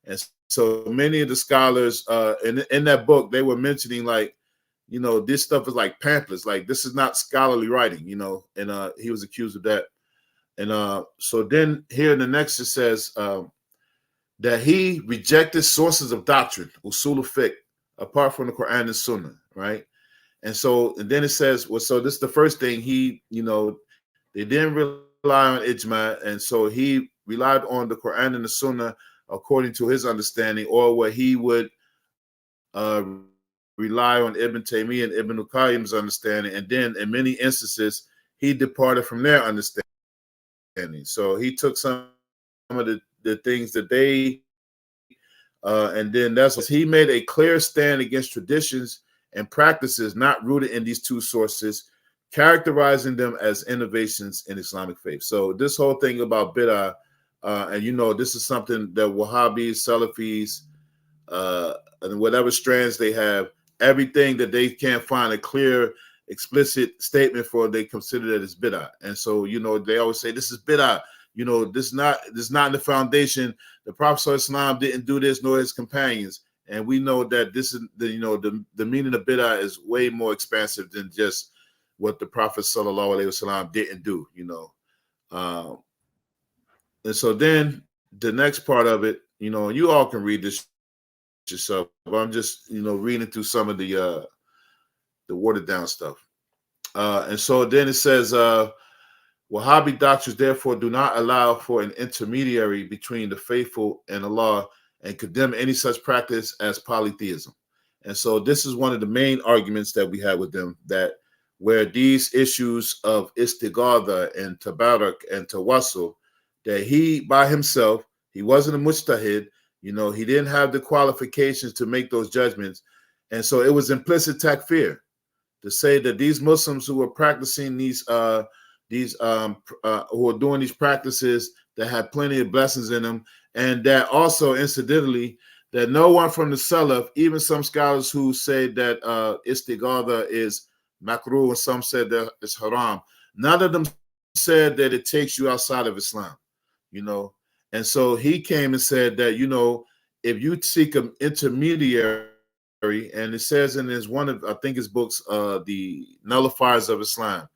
And so many of the scholars in that book, they were mentioning, like, you know, this stuff is like pamphlets, like this is not scholarly writing, you know, and he was accused of that. And so then here in the next it says that he rejected sources of doctrine, usul al-fiqh, apart from the Quran and Sunnah, right? And then it says, well, so this is the first thing he, you know, they didn't rely on ijma, and so he relied on the Quran and the Sunnah according to his understanding, or what he would rely on Ibn Taymiyyah and Ibn al-Qayyim's understanding, and then in many instances he departed from their understanding. So he took some of the things that they and then that's he made a clear stand against traditions and practices not rooted in these two sources, characterizing them as innovations in Islamic faith. So this whole thing about bid'ah, and you know, this is something that Wahhabis, Salafis, and whatever strands they have, everything that they can't find a clear, explicit statement for, they consider that as bid'ah. And so, you know, they always say this is bid'ah. You know, this is not in the foundation. The Prophet Islam didn't do this, nor his companions. And we know that this is the meaning of bid'ah is way more expansive than just what the Prophet Sallallahu Alaihi Wasallam didn't do, you know. And so then the next part of it, you know, you all can read this yourself. I'm just, you know, reading through some of the watered down stuff. And so then it says, Wahhabi doctrines therefore do not allow for an intermediary between the faithful and Allah, and condemn any such practice as polytheism. And so this is one of the main arguments that we have with them, that where these issues of istighatha and tabarak and tawassul, that he by himself, he wasn't a mujtahid, you know, he didn't have the qualifications to make those judgments. And so it was implicit takfir to say that these Muslims who were practicing these who are doing these practices that had plenty of blessings in them, and that also incidentally that no one from the Salaf, even some scholars who say that istighatha is makruh and some said that it's haram, none of them said that it takes you outside of Islam, you know. And so he came and said that, you know, if you seek an intermediary, and it says in his one of, I think his books, the Nullifiers of Islam,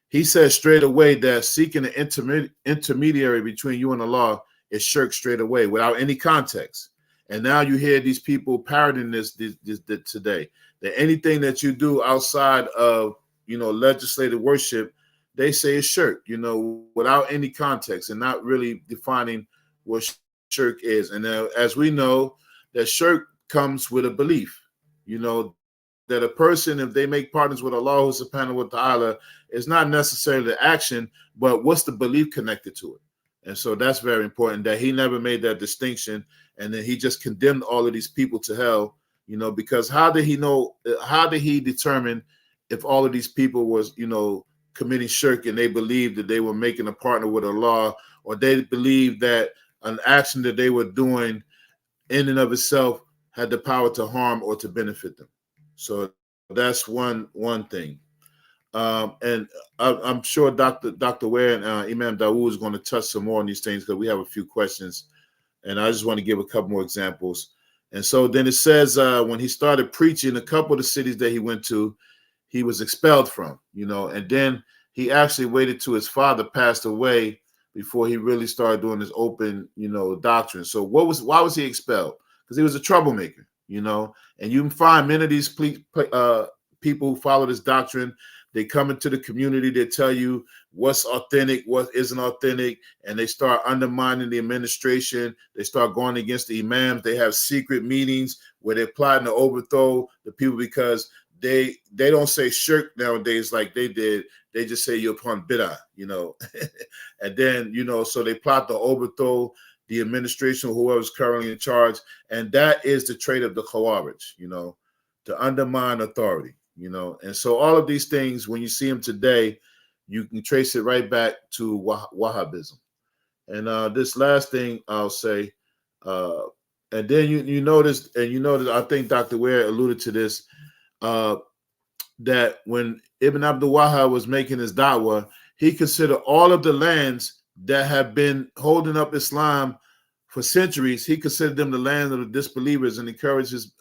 he says straight away that seeking an intermediary between you and Allah is shirk straight away without any context. And now you hear these people parroting this today, that anything that you do outside of, you know, legislative worship, they say is shirk, you know, without any context and not really defining what shirk is. And as we know, that shirk comes with a belief, you know, that a person, if they make partners with Allah subhanahu wa ta'ala, is not necessarily the action, but what's the belief connected to it. And so that's very important, that he never made that distinction. And then he just condemned all of these people to hell, you know, because how did he know, how did he determine if all of these people was, you know, committing shirk and they believed that they were making a partner with Allah, or they believed that an action that they were doing in and of itself had the power to harm or to benefit them. So that's one thing. And I'm sure Dr. Ware and Imam Dawud is going to touch some more on these things because we have a few questions. And I just want to give a couple more examples. And so then it says when he started preaching, a couple of the cities that he went to, he was expelled from, and then he actually waited till his father passed away before he really started doing his open, doctrine. So why was he expelled? Because he was a troublemaker, and you can find many of these people who follow this doctrine. They come into the community, they tell you what's authentic, what isn't authentic, and they start undermining the administration. They start going against the imams. They have secret meetings where they're plotting to overthrow the people because they don't say shirk nowadays like they did. They just say you're upon bid'ah, and then, so they plot to overthrow the administration, whoever's currently in charge. And that is the trait of the Khawarij, to undermine authority. And so all of these things, when you see them today, you can trace it right back to Wahhabism. And this last thing I'll say, and then you notice, I think Dr. Ware alluded to this, that when Ibn Abdul Wahhab was making his da'wah, he considered all of the lands that have been holding up Islam for centuries, he considered them the land of the disbelievers and encouraged his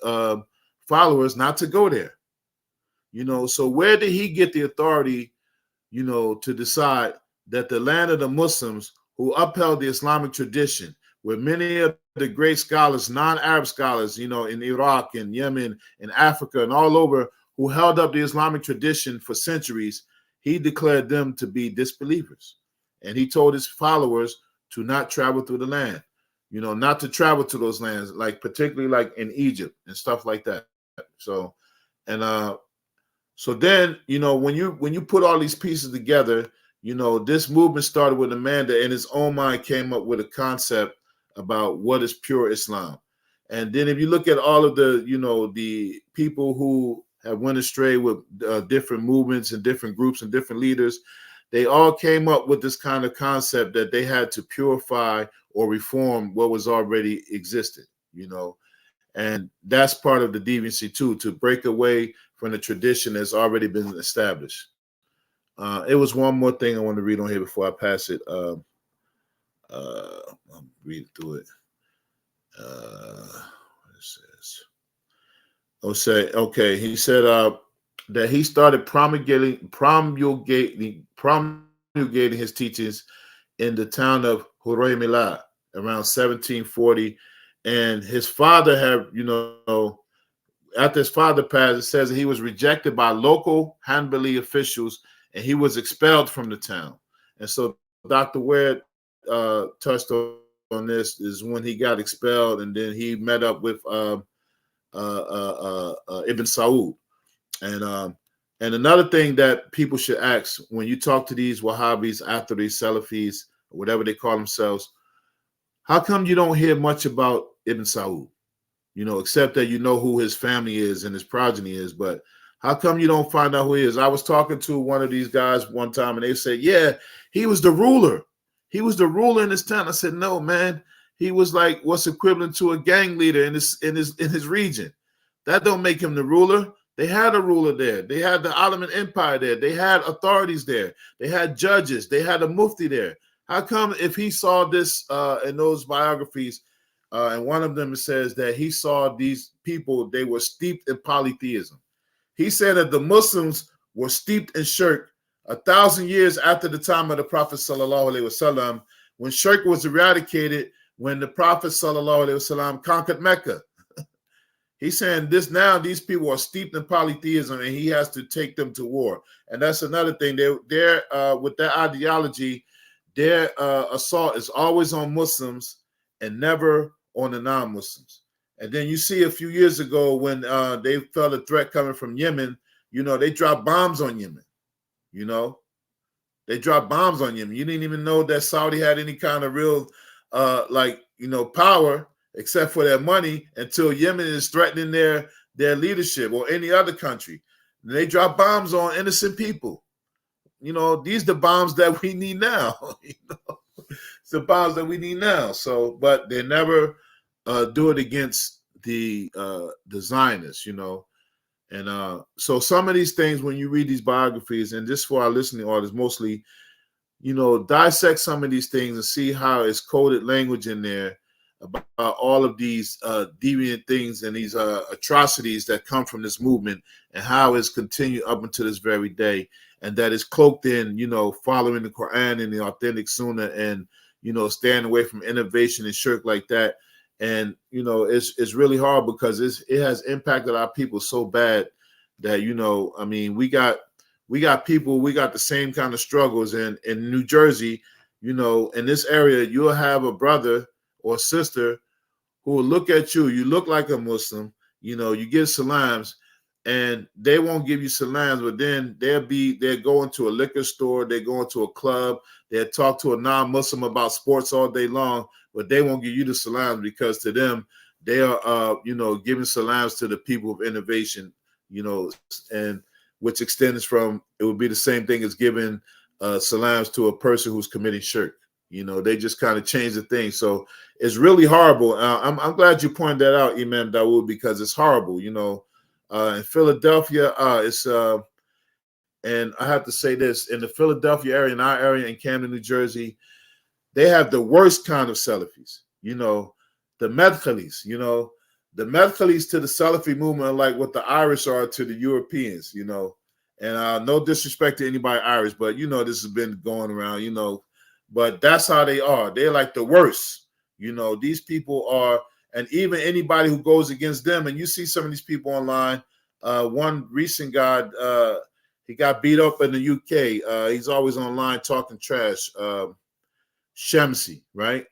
followers not to go there. So where did he get the authority, to decide that the land of the Muslims who upheld the Islamic tradition, where many of the great scholars, non-Arab scholars, in Iraq and Yemen and Africa and all over, who held up the Islamic tradition for centuries, he declared them to be disbelievers. And he told his followers to not travel through the land, not to travel to those lands, like particularly like in Egypt and stuff like that. So, and so then, when you put all these pieces together, this movement started with a man that in his own mind came up with a concept about what is pure Islam. And then if you look at all of the, the people who have went astray with different movements and different groups and different leaders, they all came up with this kind of concept that they had to purify or reform what was already existed, and that's part of the deviancy too, to break away from the tradition that's already been established. It was one more thing I want to read on here before I pass it. I'll read through it. What it says. Okay, he said that he started promulgating his teachings in the town of Huraymilah around 1740, and his father had, after his father passed, it says that he was rejected by local Hanbali officials and he was expelled from the town. And so Dr. Ware touched on this, is when he got expelled, and then he met up with Ibn Saud. And another thing that people should ask when you talk to these Wahhabis, Atharis, Salafis, or whatever they call themselves, how come you don't hear much about Ibn Saud? Except that who his family is and his progeny is, but how come you don't find out who he is? I was talking to one of these guys one time and they said, yeah, he was the ruler. He was the ruler in his town. I said, no, man, he was like what's equivalent to a gang leader in his region. That don't make him the ruler. They had a ruler there. They had the Ottoman Empire there. They had authorities there. They had judges. They had a mufti there. How come if he saw this in those biographies, and one of them says that he saw these people, they were steeped in polytheism. He said that the Muslims were steeped in shirk 1,000 years after the time of the Prophet sallallahu alaihi wasallam, when shirk was eradicated, when the Prophet sallallahu alaihi wasallam conquered Mecca. He's saying this now, these people are steeped in polytheism and he has to take them to war. And that's another thing. They're with that ideology, their assault is always on Muslims and never on the non-Muslims. And then you see a few years ago when they felt a threat coming from Yemen, they dropped bombs on Yemen. They dropped bombs on Yemen. You didn't even know that Saudi had any kind of real power except for their money until Yemen is threatening their leadership or any other country. And they drop bombs on innocent people. These are the bombs that we need now. the bombs that we need now. So, but they never do it against the Zionists, you know. And so some of these things, when you read these biographies, and just for our listening audience, mostly, you know, dissect some of these things and see how it's coded language in there about all of these deviant things and these atrocities that come from this movement, and how it's continued up until this very day, and that is cloaked in, you know, following the Quran and the authentic Sunnah, and, you know, staying away from innovation and shirk like that. And, you know, it's really hard because it has impacted our people so bad that, you know, I mean, we got people, we got the same kind of struggles in New Jersey. You know, in this area, you'll have a brother or sister who will look at you. You look like a Muslim, you know, you give salams, and they won't give you salams, but then they're going to a liquor store, they're going to a club, they'll talk to a non-Muslim about sports all day long, but they won't give you the salams because to them, they are, you know, giving salams to the people of innovation, you know, and which extends from, it would be the same thing as giving salams to a person who's committing shirk. You know, they just kind of change the thing. So it's really horrible. I'm glad you pointed that out, Imam Dawud, because it's horrible. You know, in Philadelphia, and I have to say this, in the Philadelphia area, in our area, in Camden, New Jersey, they have the worst kind of Salafis. You know, the Medkhalis, you know, the Medkhalis to the Salafi movement are like what the Irish are to the Europeans, you know. And no disrespect to anybody Irish, but, you know, this has been going around, you know. But that's how they are. They're like the worst. You know, these people are, and even anybody who goes against them, and you see some of these people online. One recent guy, he got beat up in the UK. He's always online talking trash. Shamsi, right?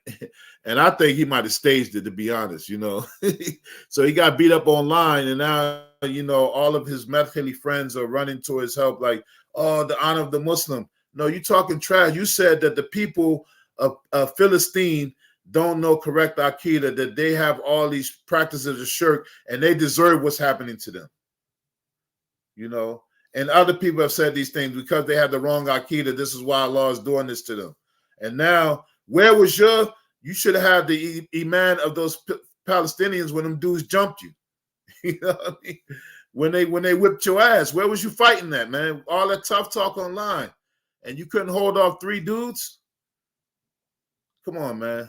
And I think he might have staged it, to be honest, you know. So he got beat up online, and now, you know, all of his Medkhali friends are running to his help, like, oh, the honor of the Muslim. No, you're talking trash. You said that the people of Philistine don't know correct Aqidah, that they have all these practices of shirk, and they deserve what's happening to them. You know, and other people have said these things because they have the wrong Aqidah. This is why Allah is doing this to them. And now, where was you should have had the Iman of those Palestinians when them dudes jumped you. You know what I mean? When they whipped your ass, where was you fighting that, man? All that tough talk online. And you couldn't hold off 3 dudes? Come on, man.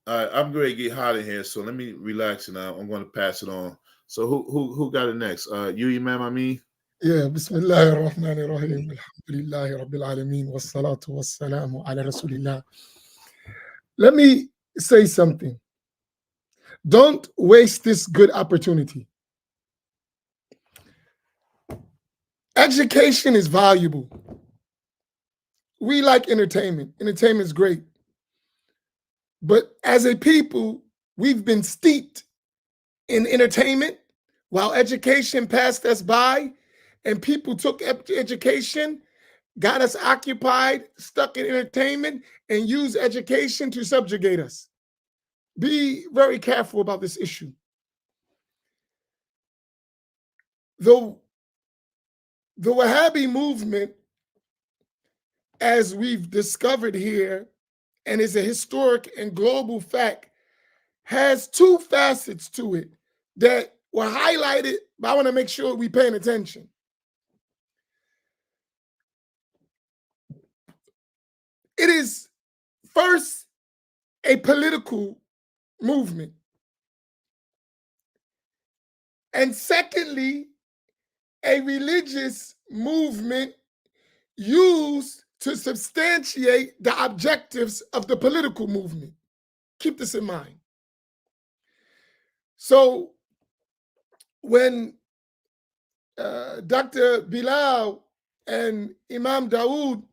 All right, I'm going to get hot in here, so let me relax now. I'm going to pass it on. So who got it next? You, Imam Amin? Yeah, Bismillah ar-Rahman ar-Rahim. Alhamdulillahi Rabbil Alameen. Wassalatu wassalamu ala Rasulillah. Let me say something. Don't waste this good opportunity. Education is valuable. We like entertainment. Entertainment is great. But as a people, we've been steeped in entertainment while education passed us by, and people took education, got us occupied, stuck in entertainment, and used education to subjugate us. Be very careful about this issue. The Wahhabi movement, as we've discovered here, and is a historic and global fact, has 2 facets to it that were highlighted, but I want to make sure we're paying attention. It is first a political movement, and secondly, a religious movement used to substantiate the objectives of the political movement. Keep this in mind. So when Dr. Bilal and Imam Dawud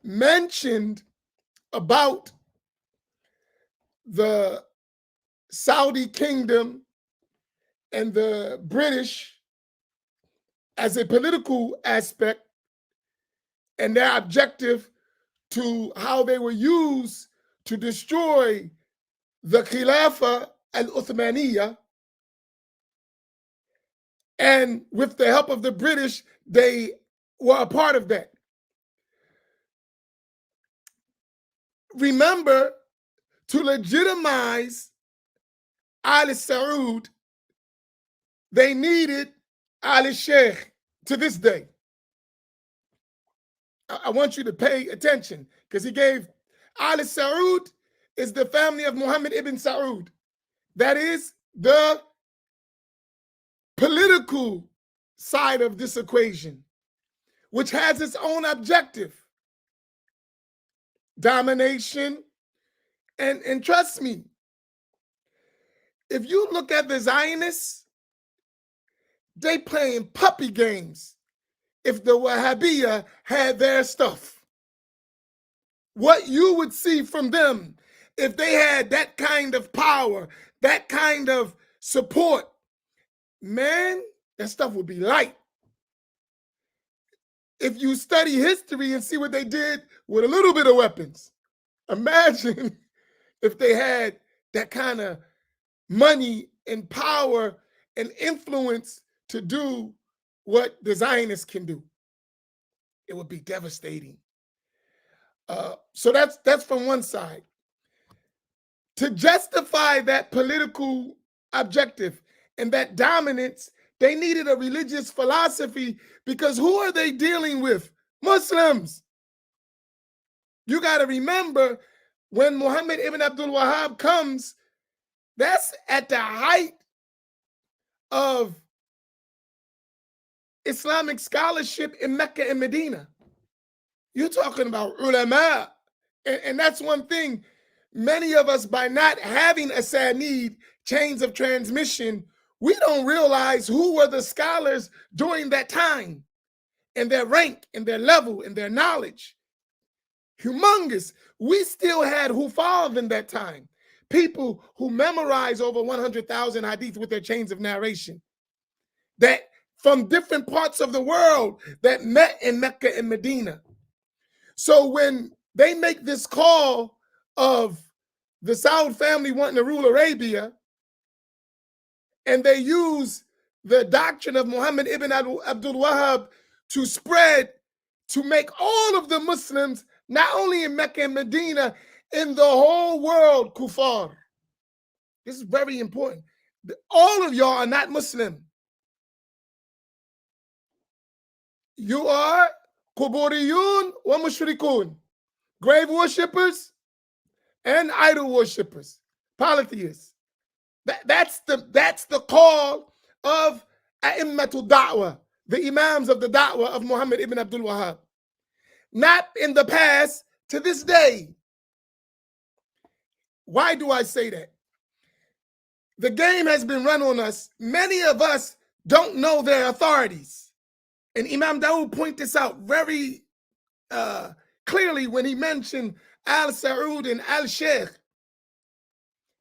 mentioned about the Saudi kingdom and the British as a political aspect and their objective to how they were used to destroy the Khilafah al-Uthmaniyya, and with the help of the British, they were a part of that. remember, to legitimize Al Saud, they needed Al Sheikh to this day. I want you to pay attention because he gave Al Saud is the family of Muhammad ibn Saud. That is the political side of this equation, which has its own objective: domination. And trust me, if you look at the Zionists, they playing puppy games if the Wahhabiyya had their stuff. What you would see from them if they had that kind of power, that kind of support, man, that stuff would be light. If you study history and see what they did with a little bit of weapons, imagine if they had that kind of money and power and influence to do what the Zionists can do. It would be devastating. So that's from one side. To justify that political objective and that dominance, they needed a religious philosophy, because who are they dealing with? Muslims. You got to remember, when Muhammad ibn Abdul Wahhab comes, that's at the height of Islamic scholarship in Mecca and Medina. You're talking about ulama. And that's one thing. Many of us, by not having a sanid, chains of transmission, we don't realize who were the scholars during that time, and their rank and their level and their knowledge. Humongous. We still had Hufaz in that time, people who memorized over 100,000 hadith with their chains of narration, that from different parts of the world that met in Mecca and Medina. So when they make this call of the Saud family wanting to rule Arabia, and they use the doctrine of Muhammad ibn Abdul Wahhab to spread, to make all of the Muslims, not only in Mecca and Medina, in the whole world, kuffar. This is very important. All of y'all are not Muslim. You are Quburiyun wa Mushrikun, grave worshippers and idol worshippers, polytheists. That's the call of A'immatul Da'wah, the Imams of the Da'wah of Muhammad ibn Abdul Wahhab. Not in the past, to this day. Why do I say that? The game has been run on us. Many of us don't know their authorities. And Imam Dawud pointed this out very clearly when he mentioned Al Saud and Al Sheikh.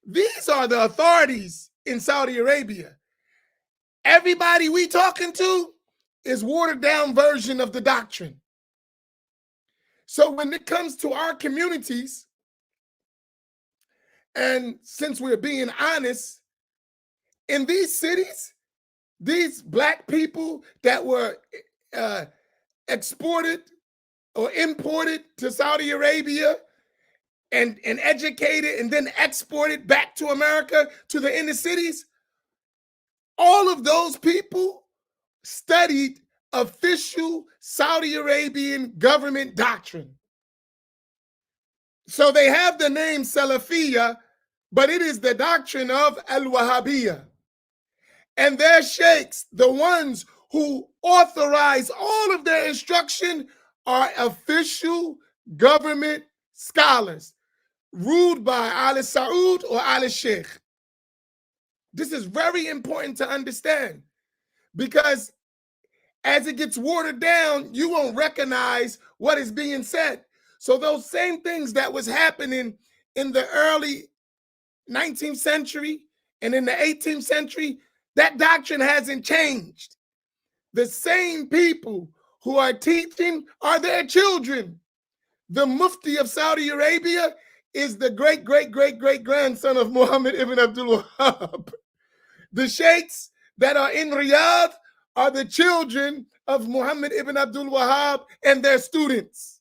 These are the authorities in Saudi Arabia. Everybody we talking to is watered down version of the doctrine. So when it comes to our communities, and since we're being honest, in these cities, these black people that were exported or imported to Saudi Arabia and educated and then exported back to America, to the inner cities, all of those people studied official Saudi Arabian government doctrine. So they have the name Salafiyya, but it is the doctrine of Al-Wahhabiyya. And their sheikhs, the ones who authorize all of their instruction, are official government scholars, ruled by Al Saud or Al Sheikh. This is very important to understand, because as it gets watered down, you won't recognize what is being said. So those same things that was happening in the early 19th century and in the 18th century, that doctrine hasn't changed. The same people who are teaching are their children. The Mufti of Saudi Arabia is the great-great-great-great-grandson of Muhammad ibn Abdul Wahhab. The sheikhs that are in Riyadh are the children of Muhammad ibn Abdul Wahhab and their students.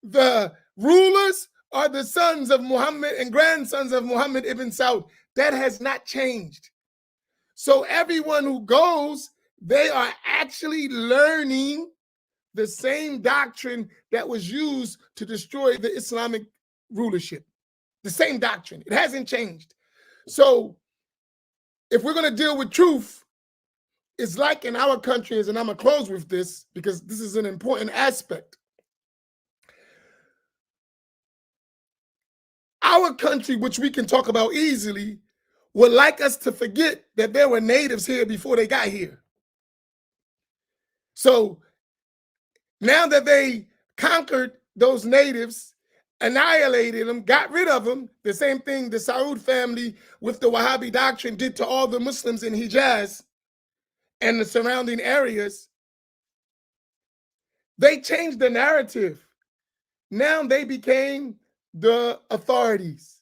The rulers are the sons of Muhammad and grandsons of Muhammad ibn Saud. That has not changed. So everyone who goes, they are actually learning the same doctrine that was used to destroy the Islamic rulership. The same doctrine. It hasn't changed. So if we're going to deal with truth, it's like in our countries, and I'm going to close with this because this is an important aspect. Our country, which we can talk about easily, would like us to forget that there were natives here before they got here. So now that they conquered those natives, annihilated them, got rid of them, the same thing the Saud family with the Wahhabi doctrine did to all the Muslims in Hijaz and the surrounding areas, they changed the narrative. Now they became the authorities,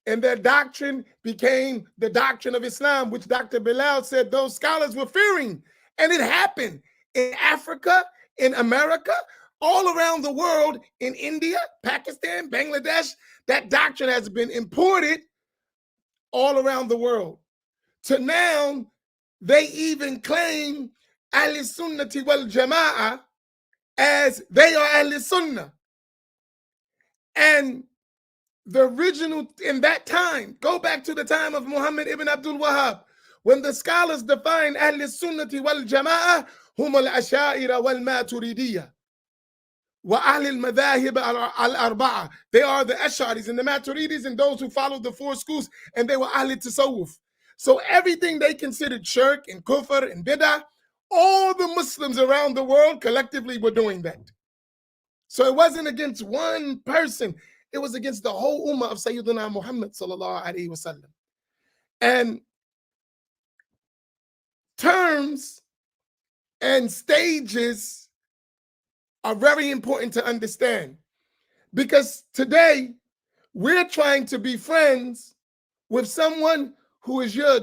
and their doctrine became the doctrine of Islam, which Dr. Bilal said those scholars were fearing. And it happened in Africa, in America, all around the world, in India, Pakistan, Bangladesh. That doctrine has been imported all around the world. To now, they even claim Ahl Sunnati wal Jama'ah as they are Ahl Sunnah. And the original, in that time, go back to the time of Muhammad ibn Abdul Wahhab, when the scholars define Ahl Sunnati wal Jama'ah, hum al-Asha'ira wal Maturidiyya, wa Ahl al-Madhahib al-Arba'a. They are the Ash'aris and the Maturidis and those who followed the four schools, and they were Ahl Tasawwuf. So everything they considered shirk and kufr and bid'ah, all the Muslims around the world collectively were doing that. So it wasn't against one person. It was against the whole ummah of Sayyidina Muhammad sallallahu alaihi wasallam. And terms and stages are very important to understand, because today we're trying to be friends with someone who is your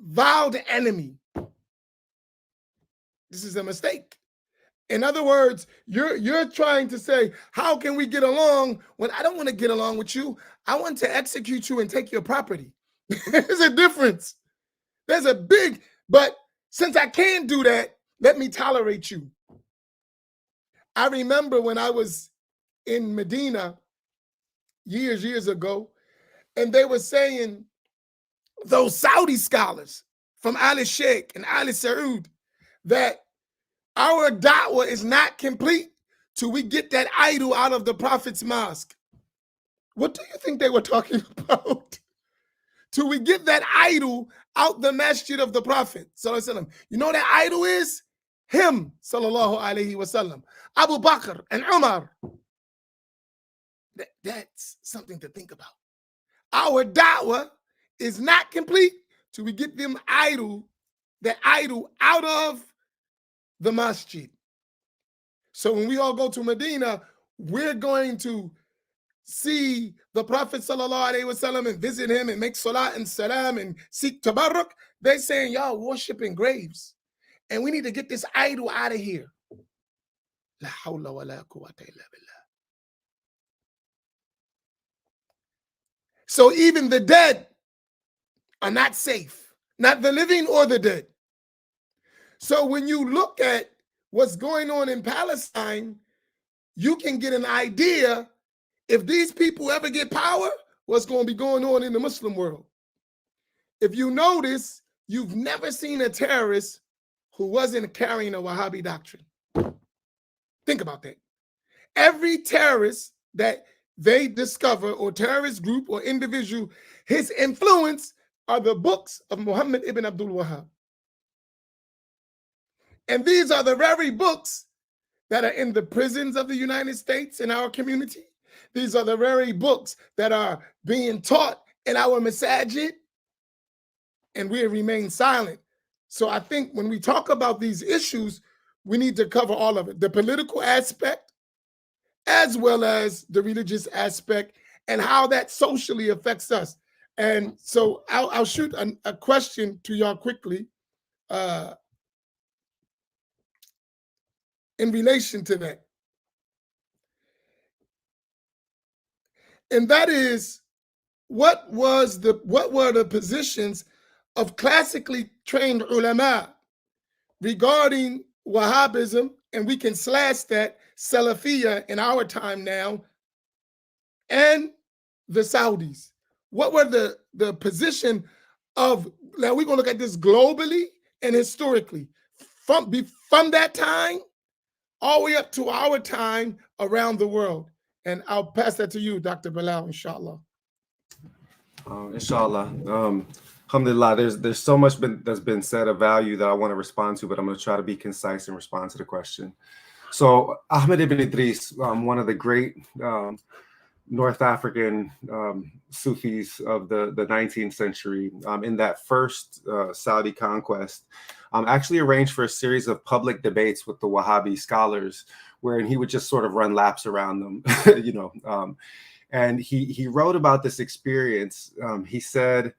vowed enemy. This is a mistake. In other words, you're trying to say, how can we get along when I don't want to get along with you? I want to execute you and take your property. There's a difference. There's a big, but since I can't do that, let me tolerate you. I remember when I was in Medina years ago, and they were saying, those Saudi scholars from Al Sheikh and Al Saud, that our da'wah is not complete till we get that idol out of the Prophet's mosque. What do you think they were talking about? Till we get that idol out the masjid of the Prophet. You know that idol is? Him, sallallahu alaihi wasallam. Abu Bakr and Umar. That's something to think about. Our da'wah is not complete till we get them that idol out of the masjid. So when we all go to Medina, we're going to see the Prophet sallallahu alaihi wasallam and visit him and make salat and salam and seek tabarruk. They're saying, y'all worshiping graves, and we need to get this idol out of here. La hawla wa la quwwata illa billah. So even the dead are not safe, not the living or the dead. So when you look at what's going on in Palestine, you can get an idea, if these people ever get power, what's going to be going on in the Muslim world. If you notice, you've never seen a terrorist who wasn't carrying a Wahhabi doctrine. Think about that. Every terrorist that they discover, or terrorist group or individual, his influence are the books of Muhammad ibn Abdul Wahhab. And these are the very books that are in the prisons of the United States in our community. These are the very books that are being taught in our masajid, and we remain silent. So I think when we talk about these issues, we need to cover all of it, the political aspect, as well as the religious aspect, and how that socially affects us. And so I'll shoot a question to y'all quickly in relation to that. and that is what were the positions of classically trained ulama regarding Wahhabism, and we can slash that Salafiyya in our time now, and the Saudis. What were the position of, now we're going to look at this globally and historically, from that time all the way up to our time around the world. And I'll pass that to you, Dr. Bilal, inshallah. Inshallah. Alhamdulillah, there's so much that's been said of value that I want to respond to, but I'm going to try to be concise and respond to the question. So Ahmed ibn Idris, one of the great North African Sufis of the 19th century, in that first Saudi conquest, actually arranged for a series of public debates with the Wahhabi scholars, wherein he would just sort of run laps around them, you know. And he wrote about this experience. He said,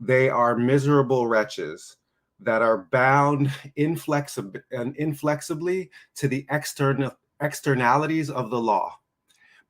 "They are miserable wretches that are bound inflexibly to the externalities of the law.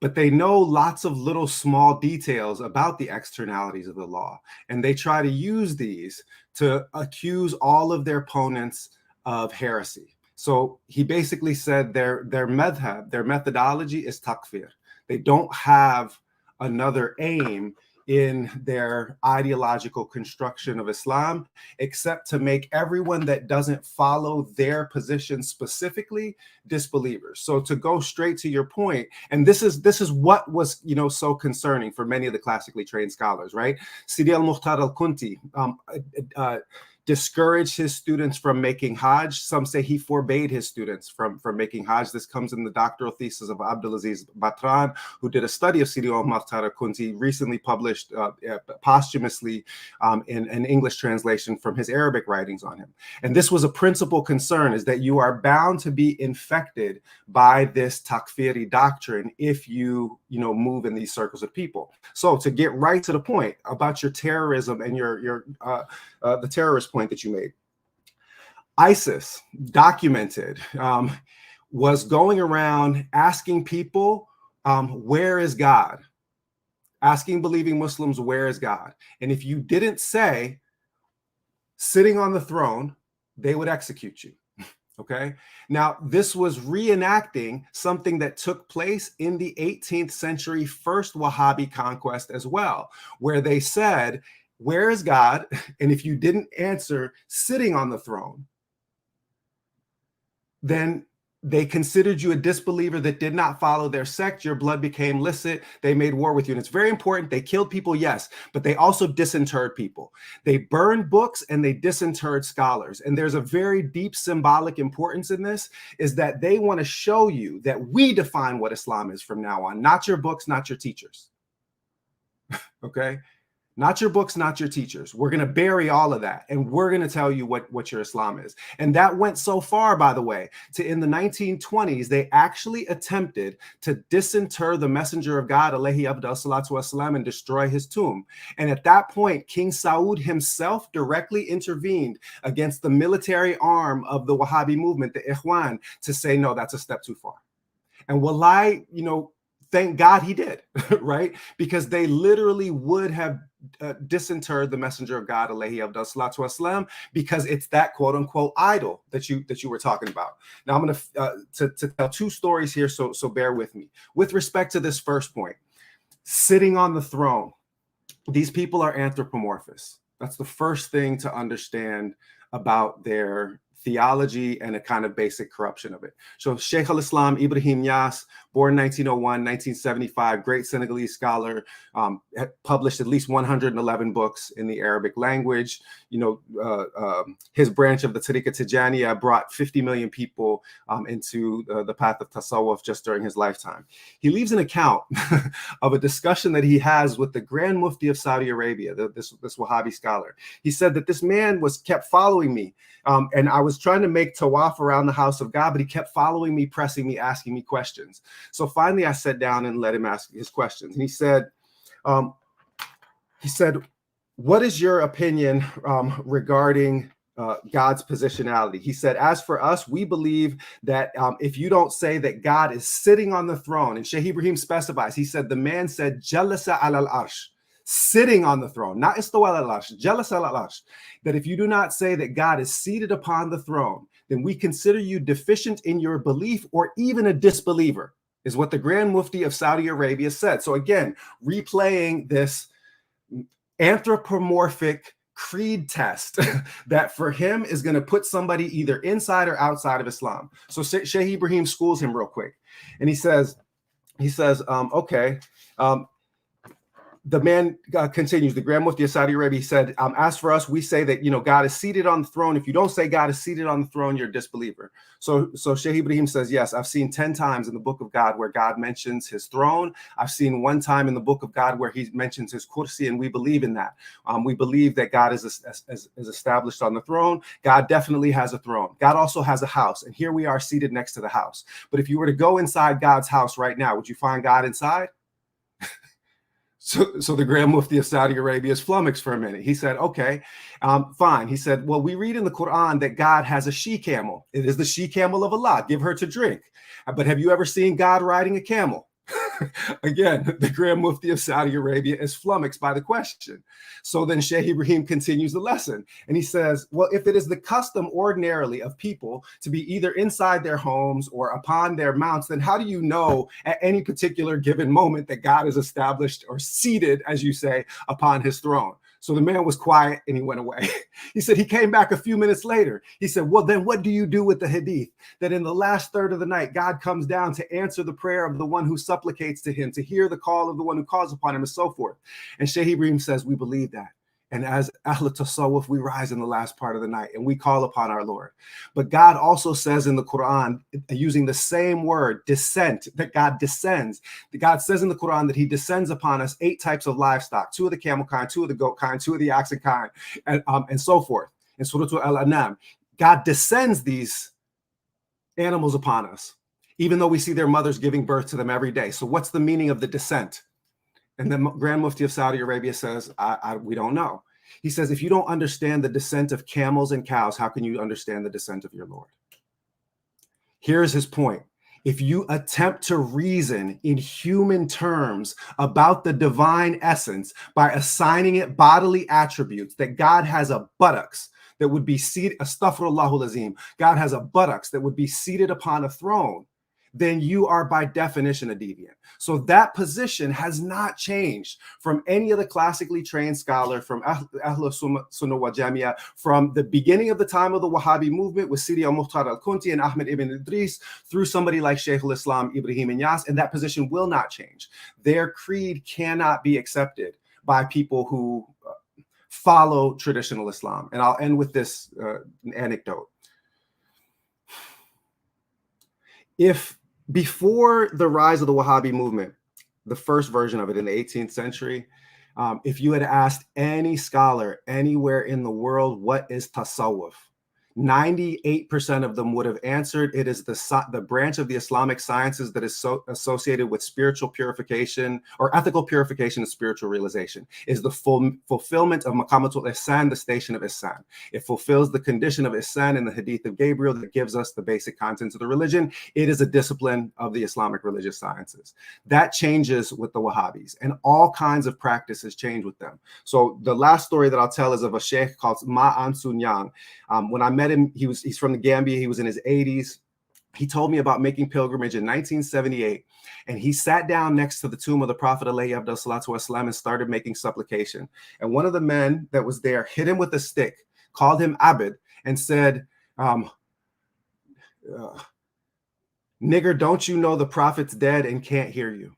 But they know lots of little small details about the externalities of the law, and they try to use these to accuse all of their opponents of heresy." So he basically said their madhab, their methodology is takfir. They don't have another aim in their ideological construction of Islam, except to make everyone that doesn't follow their position specifically disbelievers. So to go straight to your point, and this is what was, you know, so concerning for many of the classically trained scholars, right? Sidi al-Mukhtar al-Kunti discouraged his students from making Hajj. Some say he forbade his students from making Hajj. This comes in the doctoral thesis of Abdulaziz Batran, who did a study of Sidi al-Mukhtar al-Kunti, recently published posthumously in an English translation from his Arabic writings on him. And this was a principal concern, is that you are bound to be infected by this takfiri doctrine if you move in these circles of people. So to get right to the point about your terrorism and the terrorist point that you made, ISIS, documented, was going around asking people, where is God? Asking believing Muslims, where is God? And if you didn't say sitting on the throne, they would execute you. Okay. Now, this was reenacting something that took place in the 18th century first Wahhabi conquest as well, where they said, where is God? And if you didn't answer sitting on the throne, then they considered you a disbeliever that did not follow their sect. Your blood became licit. They made war with you. And it's very important. They killed people, yes, but they also disinterred people. They burned books and they disinterred scholars. And there's a very deep symbolic importance in this, is that they want to show you that we define what Islam is from now on, not your books, not your teachers. Okay? Not your books, not your teachers. We're going to bury all of that, and we're going to tell you what your Islam is. And that went so far, by the way, to in the 1920s, they actually attempted to disinter the messenger of God, alayhi afdal salatu wasalam, and destroy his tomb. And at that point, King Saud himself directly intervened against the military arm of the Wahhabi movement, the Ikhwan, to say, no, that's a step too far. And wallahi, thank God he did, right? Because they literally would have disinterred the messenger of God, alayhi afdal salatu wasalam, because it's that quote unquote idol that you were talking about. Now I'm going to tell two stories here, so bear with me. With respect to this first point, sitting on the throne, these people are anthropomorphists. That's the first thing to understand about their theology and a kind of basic corruption of it. So Sheikh al-Islam Ibrahim Yas, born 1901, 1975, great Senegalese scholar, published at least 111 books in the Arabic language. His branch of the Tariqa Tijaniya brought 50 million people into the path of Tasawwuf just during his lifetime. He leaves an account of a discussion that he has with the Grand Mufti of Saudi Arabia, this Wahhabi scholar. He said that this man kept following me, and I was trying to make tawaf around the house of God, but he kept following me, pressing me, asking me questions. So finally I sat down and let him ask his questions. And he said, what is your opinion regarding God's positionality. He said, as for us, we believe that if you don't say that God is sitting on the throne, and Shaykh Ibrahim specifies, he said, the man said, Jalasa al arsh, sitting on the throne, not istawa al arsh, Jalasa al arsh, that if you do not say that God is seated upon the throne, then we consider you deficient in your belief or even a disbeliever, is what the Grand Mufti of Saudi Arabia said. So again, replaying this anthropomorphic creed test that for him is going to put somebody either inside or outside of Islam. So Shaykh Ibrahim schools him real quick. And he says, okay, the man continues, the Grand Mufti of Saudi Arabia, he said, as for us, we say that, God is seated on the throne. If you don't say God is seated on the throne, you're a disbeliever. So Shaykh Ibrahim says, yes, I've seen 10 times in the book of God where God mentions his throne. I've seen one time in the book of God where he mentions his kursi, and we believe in that. We believe that God is established on the throne. God definitely has a throne. God also has a house, and here we are seated next to the house. But if you were to go inside God's house right now, would you find God inside? So the Grand Mufti of Saudi Arabia is flummoxed for a minute. He said, okay, fine. He said, well, we read in the Quran that God has a she-camel. It is the she-camel of Allah. Give her to drink. But have you ever seen God riding a camel? Again, the Grand Mufti of Saudi Arabia is flummoxed by the question. So then Shaykh Ibrahim continues the lesson. And he says, well, if it is the custom ordinarily of people to be either inside their homes or upon their mounts, then how do you know at any particular given moment that God is established or seated, as you say, upon his throne? So the man was quiet and he went away. He said he came back a few minutes later. He said, well, then what do you do with the hadith that in the last third of the night, God comes down to answer the prayer of the one who supplicates to him, to hear the call of the one who calls upon him, and so forth? And Shaykh Ibrahim says, we believe that. And as Ahl Tasawwuf, we rise in the last part of the night and we call upon our Lord. But God also says in the Quran, using the same word, descent, that God descends. God says in the Quran that he descends upon us 8 types of livestock, 2 of the camel kind, 2 of the goat kind, 2 of the oxen kind, and so forth. In Surah Al-An'am, God descends these animals upon us, even though we see their mothers giving birth to them every day. So what's the meaning of the descent? And the Grand Mufti of Saudi Arabia says, we don't know. He says, if you don't understand the descent of camels and cows, how can you understand the descent of your Lord? Here's his point. If you attempt to reason in human terms about the divine essence by assigning it bodily attributes, that God has a buttocks that would be seated, astaghfirullahul azim, God has a buttocks that would be seated upon a throne, then you are by definition a deviant. So that position has not changed from any of the classically trained scholar, from Ahl Sunnah wa Jamia, from the beginning of the time of the Wahhabi movement with Sidi al-Mukhtar al-Kunti and Ahmed ibn Idris, through somebody like Shaykh al-Islam Ibrahim Inyas, and that position will not change. Their creed cannot be accepted by people who follow traditional Islam. And I'll end with this anecdote. If before the rise of the Wahhabi movement, the first version of it in the 18th century, if you had asked any scholar anywhere in the world, what is tasawwuf? 98% of them would have answered it is the branch of the Islamic sciences that is so associated with spiritual purification or ethical purification and spiritual realization. Is the fulfillment of Maqamatul Ihsan, the station of Ihsan. It fulfills the condition of Ihsan in the Hadith of Gabriel that gives us the basic contents of the religion. It is a discipline of the Islamic religious sciences. That changes with the Wahhabis, and all kinds of practices change with them. So the last story that I'll tell is of a sheikh called Ma'an Sunyang. When I met him, he's from the Gambia. He was in his 80s. He told me about making pilgrimage in 1978, and he sat down next to the tomb of the Prophet alayhi abdul salatu wasalam and started making supplication. And one of the men that was there hit him with a stick, called him Abid, and said, nigger, don't you know the Prophet's dead and can't hear you?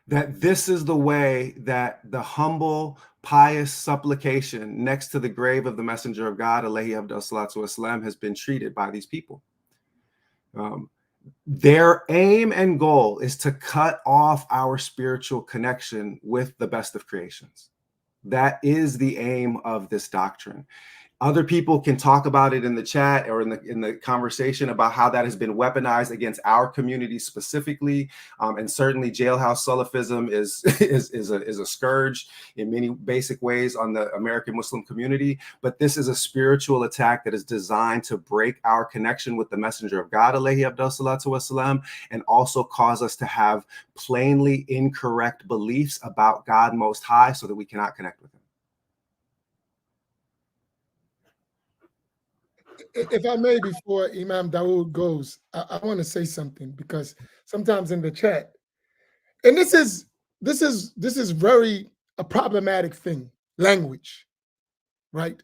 That this is the way that the humble, pious supplication next to the grave of the Messenger of God, alayhi abdul salatu wasalam, has been treated by these people. Their aim and goal is to cut off our spiritual connection with the best of creations. That is the aim of this doctrine. Other people can talk about it in the chat or in the conversation about how that has been weaponized against our community specifically, and certainly jailhouse Salafism is a scourge in many basic ways on the American Muslim community. But this is a spiritual attack that is designed to break our connection with the Messenger of God, alayhi abdul salatu wasalam, and also cause us to have plainly incorrect beliefs about God Most High, so that we cannot connect with Him. If I may, before Imam Dawud goes, I want to say something, because sometimes in the chat, and this is very a problematic thing, language, right?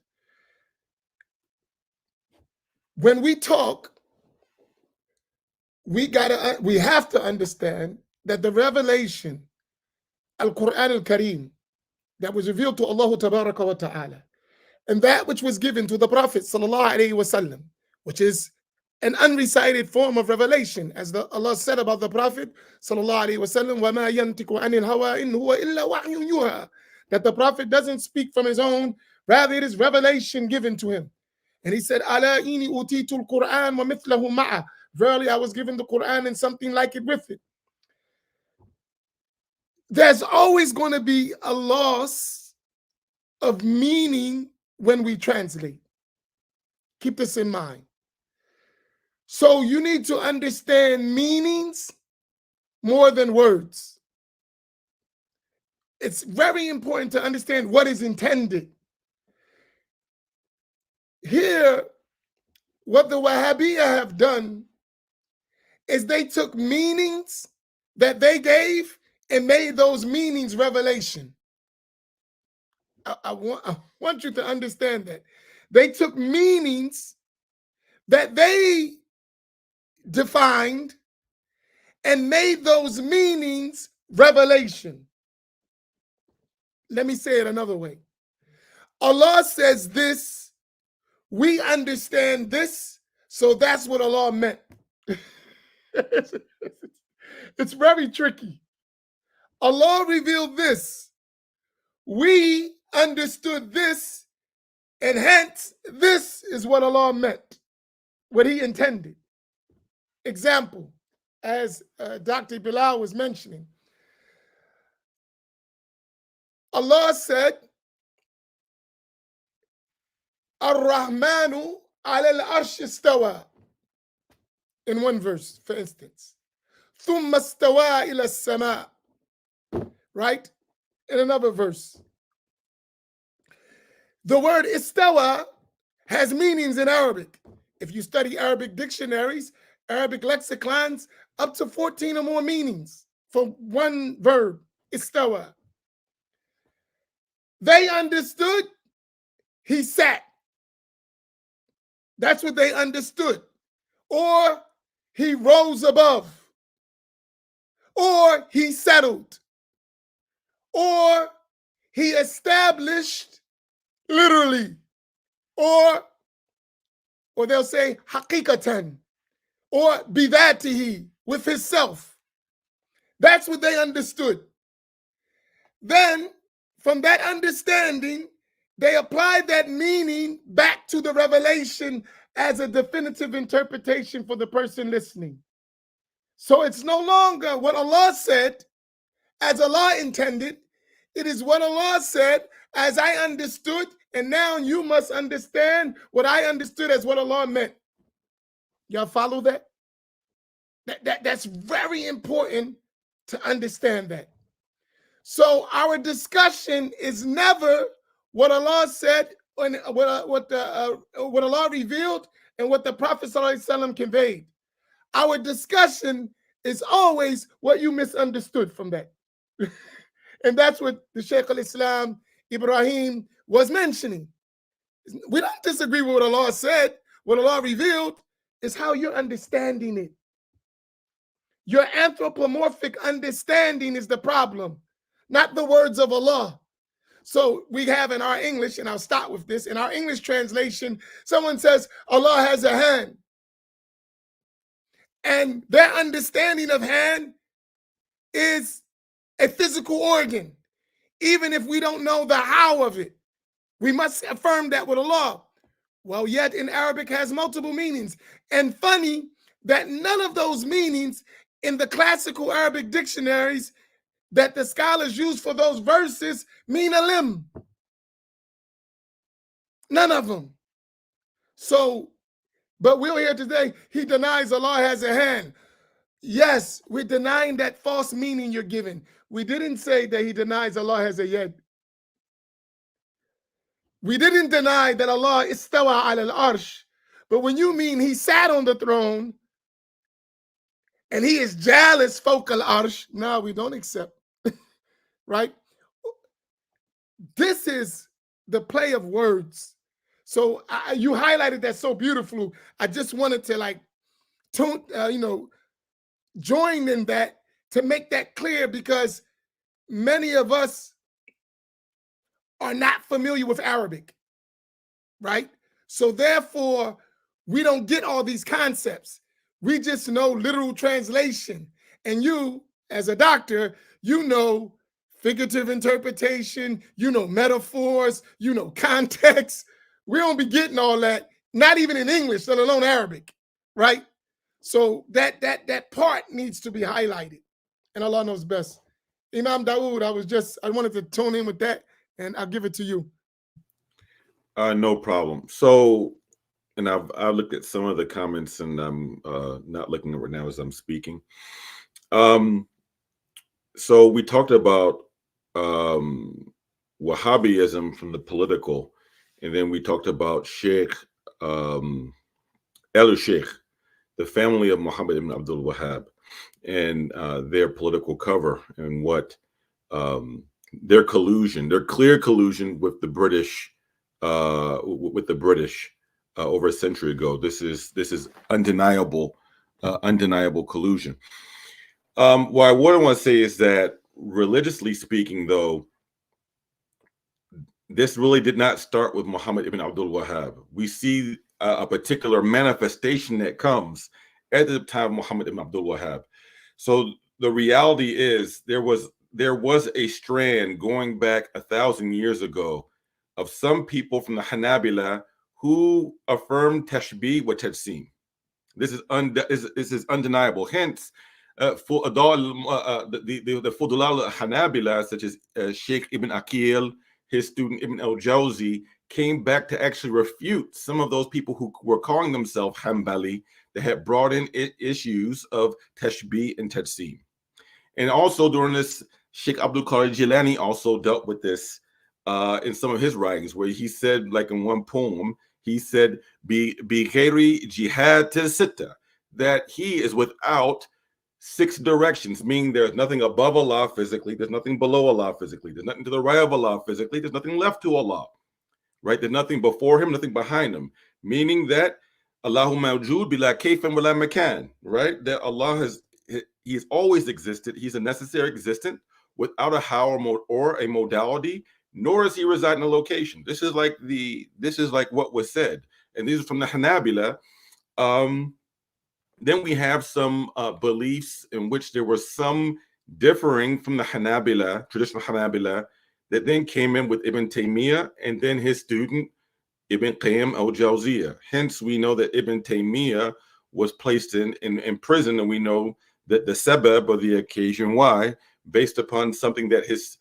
When we talk, we have to understand that the revelation, Al-Quran al-Kareem, that was revealed to Allah Tabaraka wa Ta'ala, and that which was given to the Prophet Sallallahu Alaihi Wasallam, which is an unrecited form of revelation, as Allah said about the Prophet Sallallahu Alaihi Wasallam, وَمَا يَنْتِقُ عَنِ الْهَوَىٰ إِنْ هُوَ إِلَّا وَحْيٌ يُوحَىٰ, that the Prophet doesn't speak from his own, rather it is revelation given to him. And he said, أَلَا إِنِي أُوتِيتُ الْقُرْآنَ وَمِثْلَهُ مَعَهُ, verily I was given the Quran and something like it with it. There's always going to be a loss of meaning when we translate. Keep this in mind. So you need to understand meanings more than words. It's very important to understand what is intended. Here, what the Wahhabiyya have done is they took meanings that they gave and made those meanings revelation. I want you to understand that. They took meanings that they defined and made those meanings revelation. Let me say it another way. Allah says this, we understand this, so that's what Allah meant. It's very tricky. Allah revealed this, we understood this, and hence this is what Allah meant, what He intended. Example, as Dr. Bilal was mentioning, Allah said, Ar-Rahmanu ala al-arsh istawa, in one verse, for instance. Thumma istawa ila as-sama, right? In another verse. The word istawa has meanings in Arabic. If you study Arabic dictionaries, Arabic lexicons, up to 14 or more meanings for one verb, istawa. They understood he sat. That's what they understood. Or he rose above. Or he settled. Or he established literally. Or they'll say haqiqatan. Or bidatihi, with himself. That's what they understood. Then, from that understanding, they applied that meaning back to the revelation as a definitive interpretation for the person listening. So it's no longer what Allah said as Allah intended. It is what Allah said as I understood, and now you must understand what I understood as what Allah meant. Y'all follow that? That's very important to understand that. So our discussion is never what Allah said, and what Allah revealed, and what the Prophet ﷺ conveyed. Our discussion is always what you misunderstood from that. And that's what the Shaykh al-Islam, Ibrahim, was mentioning. We don't disagree with what Allah said. What Allah revealed is how you're understanding it. Your anthropomorphic understanding is the problem, not the words of Allah. So we have in our English, and I'll start with this, in our English translation, someone says Allah has a hand. And their understanding of hand is a physical organ. Even if we don't know the how of it, we must affirm that with Allah. Well, yet in Arabic has multiple meanings. And funny that none of those meanings in the classical Arabic dictionaries that the scholars use for those verses mean a limb. None of them. So, but we'll hear today, he denies Allah has a hand. Yes, we're denying that false meaning you're giving. We didn't say that he denies Allah has a yad. We didn't deny that Allah istawa ala al-arsh. But when you mean he sat on the throne and he is jalis fawqa al-arsh, no, we don't accept. Right? This is the play of words. So you highlighted that so beautifully. I just wanted to join in that to make that clear, because many of us are not familiar with Arabic, right? So therefore, we don't get all these concepts. We just know literal translation. And you, as a doctor, you know figurative interpretation, you know metaphors, you know context. We don't be getting all that, not even in English, let alone Arabic, right? So that part needs to be highlighted, and Allah knows best. Imam Dawud, I wanted to tune in with that, and I'll give it to you. No problem. So, and I've looked at some of the comments, and I'm not looking at it right now as I'm speaking. So we talked about Wahhabism from the political, and then we talked about Sheikh El-Sheikh, the family of Muhammad ibn Abdul Wahhab, and their political cover, and what their collusion, their clear collusion with the British, over a century ago. This is undeniable, undeniable collusion. What I want to say is that, religiously speaking, though, this really did not start with Muhammad ibn Abdul Wahhab. We see a particular manifestation that comes at the time of Muhammad ibn Abdul Wahhab. So the reality is there was a strand going back 1,000 years ago of some people from the Hanabila who affirmed tashbih wa tajsim. This is undeniable. Hence, the Fudulal Hanabila, such as Sheikh Ibn Aqil, his student Ibn al-Jawzi, came back to actually refute some of those people who were calling themselves Hanbali, that had brought in issues of tashbih and tajsim. And also during this, Sheikh Abdul Qadir Jilani also dealt with this in some of his writings, where he said, like in one poem, he said, Bi ghairi jihad sitta, that he is without 6 directions, meaning there's nothing above Allah physically, there's nothing below Allah physically, there's nothing to the right of Allah physically, there's nothing left to Allah, right? There's nothing before him, nothing behind him, meaning that Allahu mawjood bila kayfan wala makan, right? That Allah he has always existed. He's a necessary existent without a how or a modality, nor does he reside in a location. This is like what was said, and these are from the Hanabila. Then we have some beliefs in which there was some differing from the Hanabila, traditional Hanabila, that then came in with Ibn Taymiyyah and then his student Ibn Qayyim al-Jawziyah. Hence, we know that Ibn Taymiyyah was placed in prison, and we know that the sabab, or the occasion why, based upon something that his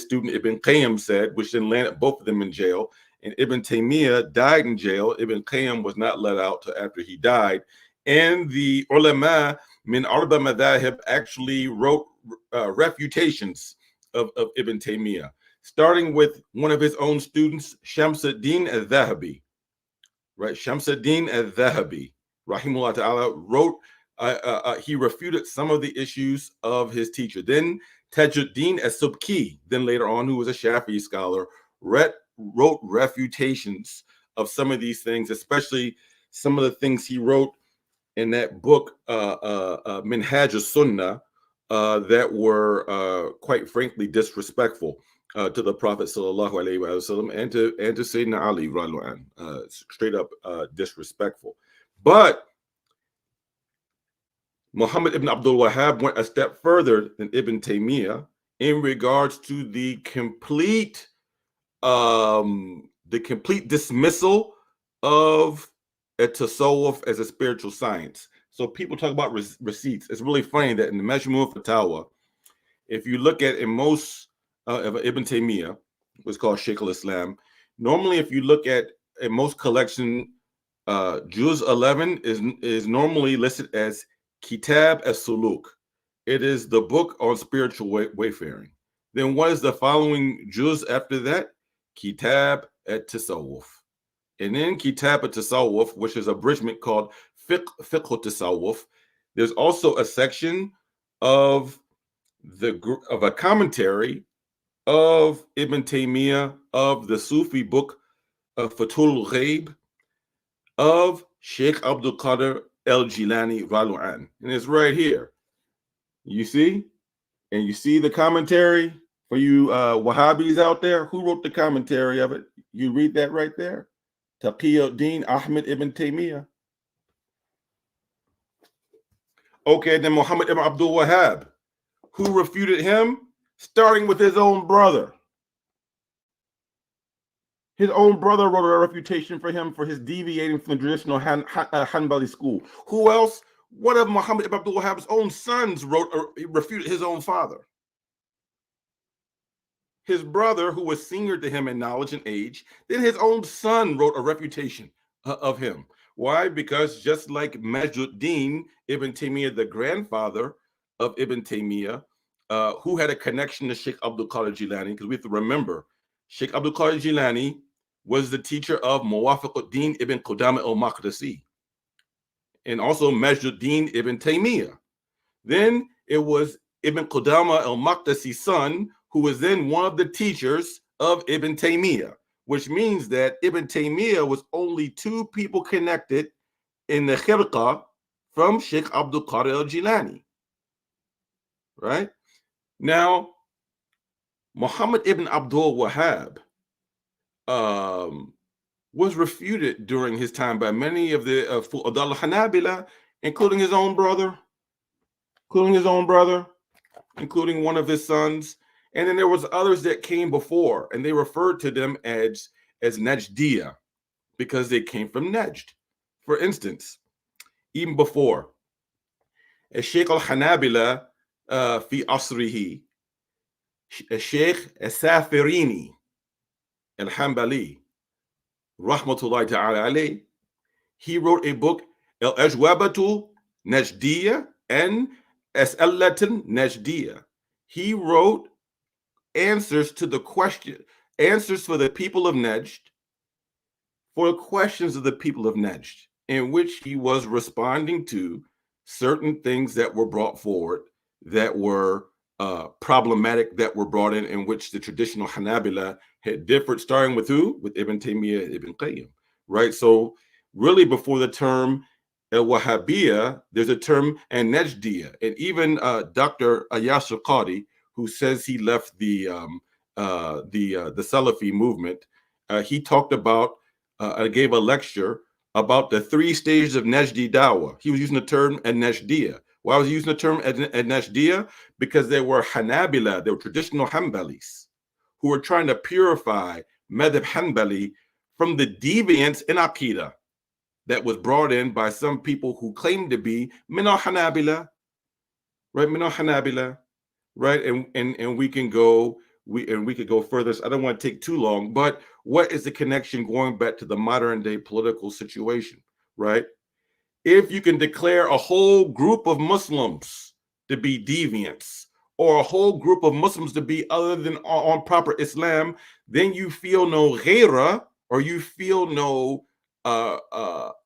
student Ibn Qayyim said, which then landed both of them in jail. And Ibn Taymiyyah died in jail. Ibn Qayyim was not let out till after he died. And the ulama min arba madhahib actually wrote refutations of Ibn Taymiyyah, starting with one of his own students, Shamsuddin al-Dhahabi, right? Shamsuddin al-Dhahabi, rahimahullah ta'ala, wrote, he refuted some of the issues of his teacher. Then Tajuddin as-Subki, then later on, who was a Shafi'i scholar, wrote refutations of some of these things, especially some of the things he wrote in that book, Minhaj as-Sunnah, that were quite frankly disrespectful to the Prophet sallallahu alaihi wasallam and to Sayyidina Ali, straight up disrespectful. But Muhammad ibn Abdul Wahhab went a step further than Ibn Taymiyyah in regards to the complete dismissal of a tasawwuf as a spiritual science. So people talk about receipts. It's really funny that in the Majmu' Fatawa, if you look at in most of Ibn Taymiyyah, what's called Sheikh al-Islam, normally if you look at in most collection, Juz 11 is normally listed as Kitab as-Suluk. It is the book on spiritual wayfaring. Then what is the following Juz after that? Kitab at-Tasawwuf. And then Kitab at-Tasawwuf, which is an abridgment called Fiqh at-Tasawwuf. There's also a section of a commentary of Ibn Taymiyyah of the Sufi book of Fathul Ghaib of Sheikh Abdul Qadir al-Jilani Ralu'an. And it's right here. You see? And you see the commentary for you Wahhabis out there? Who wrote the commentary of it? You read that right there. Taqiyuddin Ahmed ibn Taymiyyah. Okay, then Muhammad ibn Abdul Wahhab. Who refuted him? Starting with his own brother. His own brother wrote a refutation for him for his deviating from the traditional Hanbali school. Who else? One of Muhammad ibn Abdul Wahhab's own sons refuted his own father. His brother, who was senior to him in knowledge and age, then his own son wrote a refutation of him. Why? Because just like Majduddin ibn Taymiyyah, the grandfather of Ibn Taymiyyah, who had a connection to Sheikh Abdul Qadir Jilani, because we have to remember, Sheikh Abdul Qadir Jilani was the teacher of Muwafiquddin ibn Qudama al-Maqdisi, and also Majduddin ibn Taymiyyah. Then it was Ibn Qudama al-Maqdisi's son, who was then one of the teachers of Ibn Taymiyyah, which means that Ibn Taymiyyah was only two people connected in the khirqa from Sheikh Abdul Qadir al-Jilani. Right? Now, Muhammad ibn Abdul Wahhab was refuted during his time by many of the Fu'adal Hanabila, including his own brother, including one of his sons. And then there was others that came before, and they referred to them as Najdiyah because they came from Najd. For instance, even before, Sheikh al-Hanabila fi asrihi, Sheikh al-Safirini al-Hanbali, rahmatullahi ta'ala alayh, he wrote a book, Al-Ajwabatu Najdiyah and As'alatin Najdiyah. He wrote answers to the question, answers for the people of Najd, for questions of the people of Najd, in which he was responding to certain things that were brought forward that were problematic, that were brought in which the traditional Hanabila had differed, starting with who? With Ibn Taymiyyah, Ibn Qayyim, right? So really before the term Wahhabiyya, there's a term Najdiyya, and even Dr. Yasir Qadi, who says he left the Salafi movement, he talked about, gave a lecture about the 3 stages of Najdi Dawah. He was using the term Najdiyya. Why was he using the term Najdiyya? Because they were Hanabila, they were traditional Hanbalis, who were trying to purify Madhab Hanbali from the deviance in Aqidah that was brought in by some people who claimed to be Minal Hanabila, right? Minal Hanabila. Right, and we can go, we could go further. So I don't want to take too long, but what is the connection going back to the modern day political situation, right? If you can declare a whole group of Muslims to be deviants, or a whole group of Muslims to be other than on proper Islam, then you feel no ghaira, or you feel no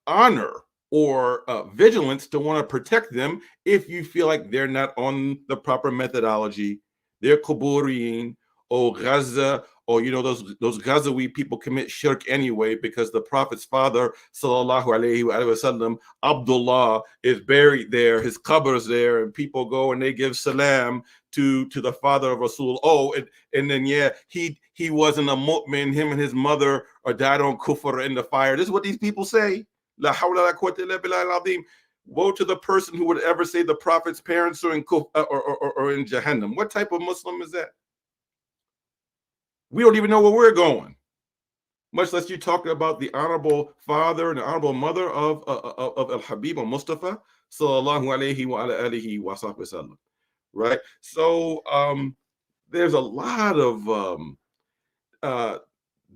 honor or vigilance to want to protect them if you feel like they're not on the proper methodology. They're Quburiyin or Gaza, or those Ghazawi people commit shirk anyway, because the Prophet's father, sallallahu alaihi wasallam, Abdullah, is buried there, his qabr is there, and people go and they give salam to the father of Rasul. Oh, and then he wasn't a mu'min, him and his mother died on kufr in the fire. This is what these people say. La hawla la quwwata illa billahi al-azim. Woe to the person who would ever say the Prophet's parents are in or in Jahannam. What type of Muslim is that? We don't even know where we're going. much less you talking about the honorable father and the honorable mother of Al-Habib al-Mustafa, sallallahu alayhi wa ala alihi wa sahbihi sallam, right? So there's a lot of,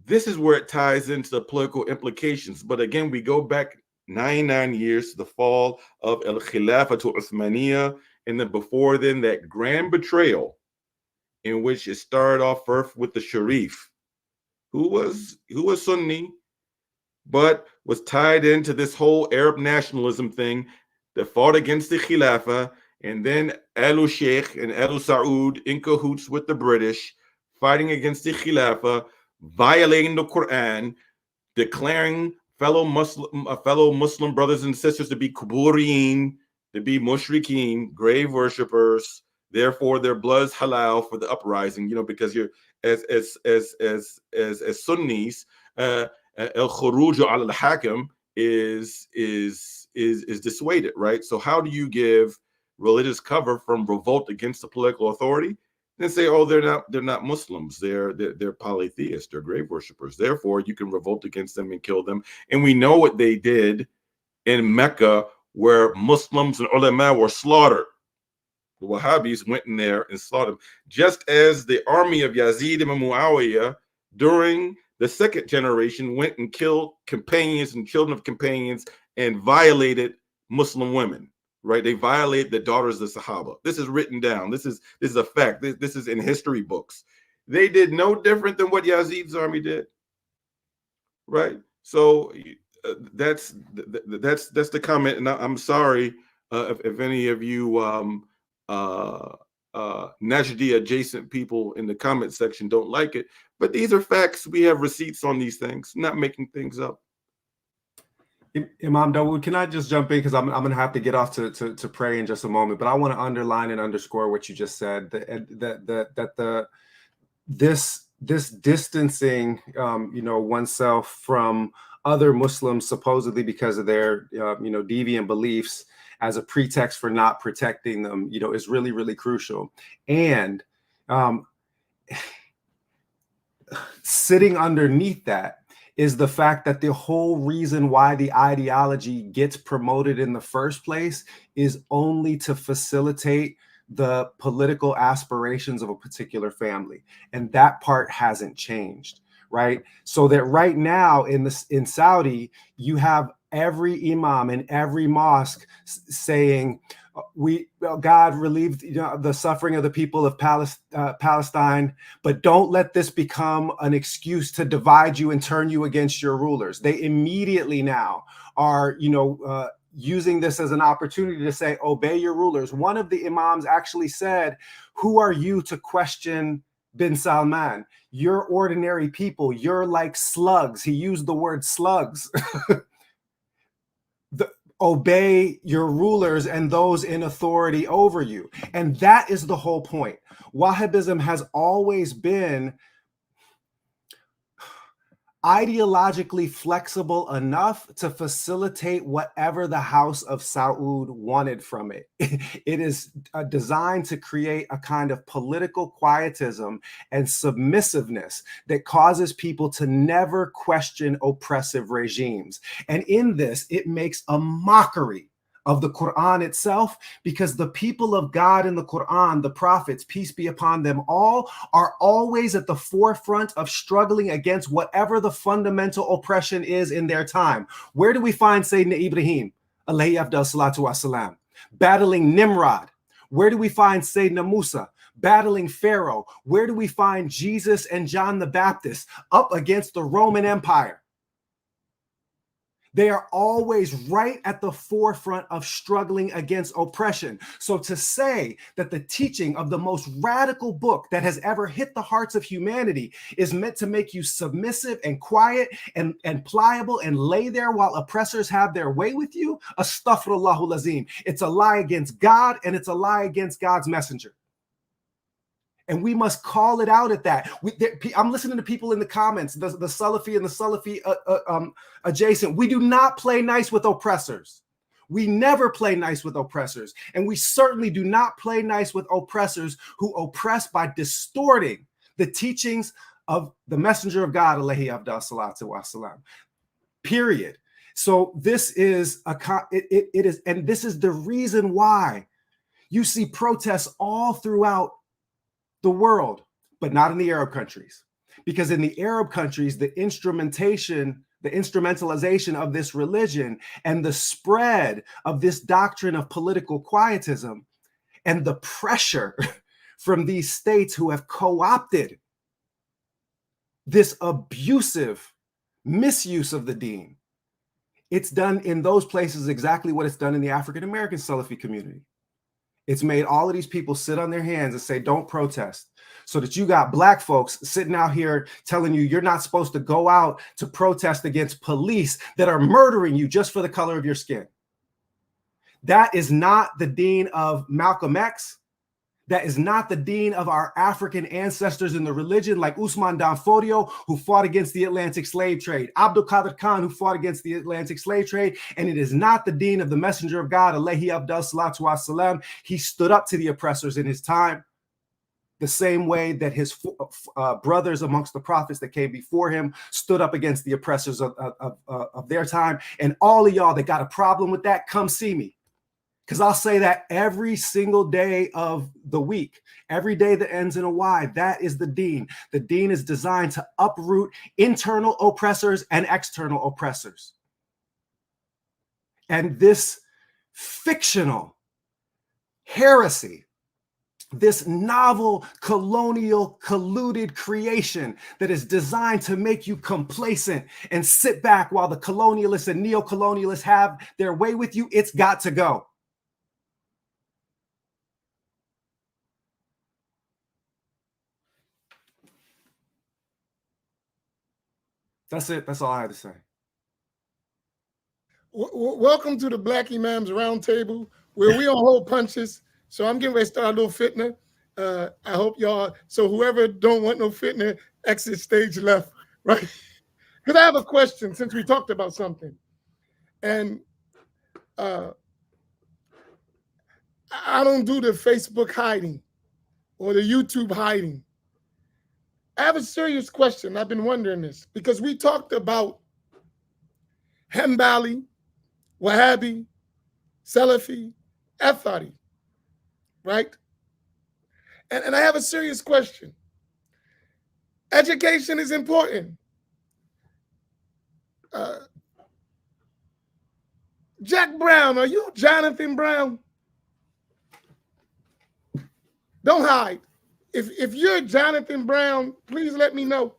this is where it ties into the political implications. But again, we go back 99 years to the fall of Al-Khilafatu Uthmaniyya, and then before then, that grand betrayal in which it started off first with the Sharif, who was Sunni, but was tied into this whole Arab nationalism thing that fought against the Khilafah, and then Alu Sheikh and Alu Saud in cahoots with the British, fighting against the Khilafah, violating the Quran, declaring fellow Muslim brothers and sisters to be Kuburiyin, to be Mushrikeen, grave worshippers. Therefore, their blood's halal for the uprising. You know, because you're as Sunnis, al-khuruj al-hakim is dissuaded, right? So how do you give religious cover from revolt against the political authority? And say, oh, they're not Muslims, they're polytheists, they're grave worshippers. Therefore, you can revolt against them and kill them. And we know what they did in Mecca, where Muslims and ulama were slaughtered. The Wahhabis went in there and slaughtered them, just as the army of Yazid and Muawiyah during the second generation went and killed companions and children of companions and violated Muslim women. Right, they violate the daughters of the Sahaba. This is written down. This is a fact. This is in history books. They did no different than what Yazid's army did. Right. So that's the comment. And I'm sorry if any of you Najdi adjacent people in the comment section don't like it. But these are facts. We have receipts on these things. Not making things up. Imam Dawud, can I just jump in, because I'm going to have to get off to pray in just a moment, but I want to underline and underscore what you just said, that this distancing oneself from other Muslims supposedly because of their deviant beliefs as a pretext for not protecting them is really, really crucial. And sitting underneath that is the fact that the whole reason why the ideology gets promoted in the first place is only to facilitate the political aspirations of a particular family. And that part hasn't changed, right? So that right now in Saudi, you have every imam in every mosque saying, God relieved the suffering of the people of Palestine, but don't let this become an excuse to divide you and turn you against your rulers. They immediately now are, using this as an opportunity to say, obey your rulers. One of the imams actually said, who are you to question bin Salman? You're ordinary people. You're like slugs. He used the word slugs. Obey your rulers and those in authority over you. And that is the whole point. Wahhabism has always been ideologically flexible enough to facilitate whatever the House of Saud wanted from it. It is designed to create a kind of political quietism and submissiveness that causes people to never question oppressive regimes. And in this, it makes a mockery of the Quran itself, because the people of God in the Quran, the prophets, peace be upon them all, are always at the forefront of struggling against whatever the fundamental oppression is in their time. Where do we find Sayyidina Ibrahim, alayhi afdal salatu wassalam, battling Nimrod? Where do we find Sayyidina Musa battling Pharaoh? Where do we find Jesus and John the Baptist up against the Roman Empire? They are always right at the forefront of struggling against oppression. So to say that the teaching of the most radical book that has ever hit the hearts of humanity is meant to make you submissive and quiet and pliable and lay there while oppressors have their way with you, astaghfirullahul azim. It's a lie against God, and it's a lie against God's messenger. And we must call it out at that. I'm listening to people in the comments, the Salafi and the Salafi adjacent. We do not play nice with oppressors. We never play nice with oppressors. And we certainly do not play nice with oppressors who oppress by distorting the teachings of the messenger of God, alayhi afdal salatu wassalam. Period. So this is it is, and this is the reason why you see protests all throughout the world, but not in the Arab countries. Because in the Arab countries, the instrumentalization of this religion and the spread of this doctrine of political quietism and the pressure from these states who have co-opted this abusive misuse of the deen, it's done in those places exactly what it's done in the African-American Salafi community. It's made all of these people sit on their hands and say, don't protest. So that you got black folks sitting out here telling you you're not supposed to go out to protest against police that are murdering you just for the color of your skin. That is not the deen of Malcolm X. That is not the deen of our African ancestors in the religion, like Usman Danfodio, who fought against the Atlantic slave trade, Abdul Qadir Khan, who fought against the Atlantic slave trade, and it is not the deen of the messenger of God, alayhi afdal salatu wassalam. He stood up to the oppressors in his time, the same way that his brothers amongst the prophets that came before him stood up against the oppressors of their time. And all of y'all that got a problem with that, come see me. Because I'll say that every single day of the week, every day that ends in a Y, that is the deen. The deen is designed to uproot internal oppressors and external oppressors. And this fictional heresy, this novel, colonial, colluded creation that is designed to make you complacent and sit back while the colonialists and neo-colonialists have their way with you, it's got to go. That's it. That's all I had to say. Welcome to the Black Imams Roundtable, where we don't hold punches. So I'm getting ready to start a little fitna. I hope y'all, so whoever don't want no fitna, exit stage left, right? Because I have a question since we talked about something. And I don't do the Facebook hiding or the YouTube hiding. I have a serious question. I've been wondering this because we talked about Hanbali, Wahhabi, Salafi, Athari, right? And I have a serious question. Education is important. Jack Brown, are you Jonathan Brown? Don't hide. If you're Jonathan Brown, please let me know.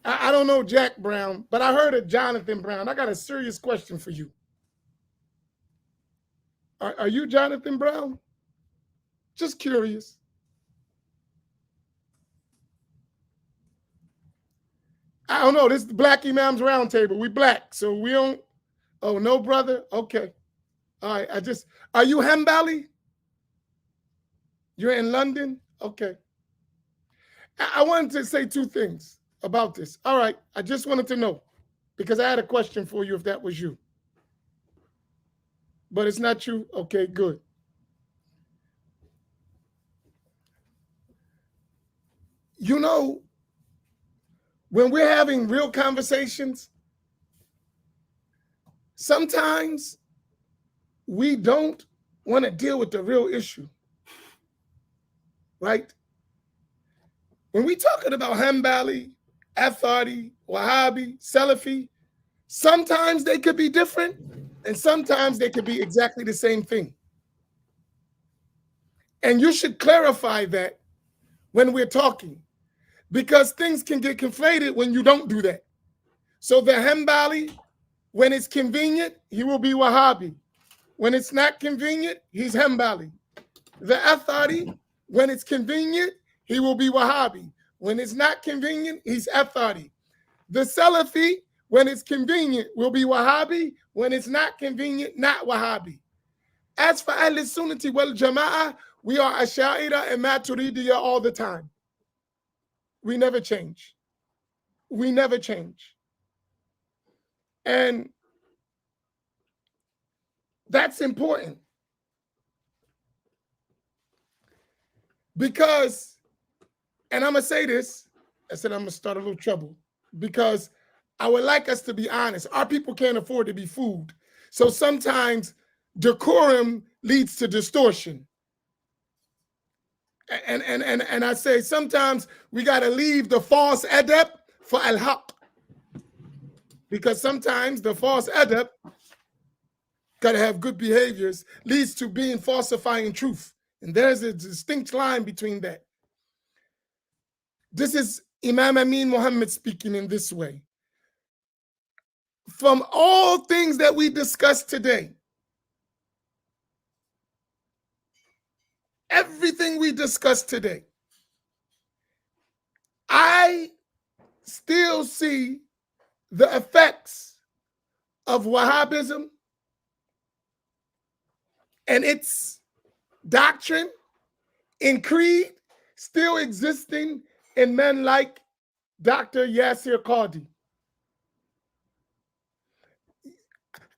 I don't know Jack Brown, but I heard of Jonathan Brown. I got a serious question for you. Are you Jonathan Brown? Just curious. I don't know. This is the Black Imams Roundtable. We black, so we don't. Oh, no, brother? Okay. All right. Are you Hanbali? You're in London? Okay. I wanted to say two things about this. All right. I just wanted to know because I had a question for you if that was you. But it's not you? Okay, good. You know, when we're having real conversations, sometimes we don't want to deal with the real issue, right? When we're talking about Hanbali, Athari, Wahhabi, Salafi, sometimes they could be different and sometimes they could be exactly the same thing. And you should clarify that when we're talking because things can get conflated when you don't do that. So the Hanbali, when it's convenient, he will be Wahhabi. When it's not convenient, he's Hanbali. The Athari, when it's convenient, he will be Wahhabi. When it's not convenient, he's Athari. The Salafi, when it's convenient, will be Wahhabi. When it's not convenient, not Wahhabi. As for Ahl Sunnati wal Jama'ah, we are Ash'ariyya and Maturidiyya all the time. We never change. We never change. And that's important. Because And I'm going to say this. I said I'm going to start a little trouble because I would like us to be honest. Our people can't afford to be fooled. So sometimes decorum leads to distortion. And I say sometimes we got to leave the false adab for al-haq. Because sometimes the false adab, got to have good behaviors, leads to being falsifying truth. And there's a distinct line between that. This is Imam Amin Muhammad speaking in this way. From all things that we discussed today, everything we discussed today, I still see the effects of Wahhabism and its doctrine in creed still existing in men like Dr. Yasir Qadhi.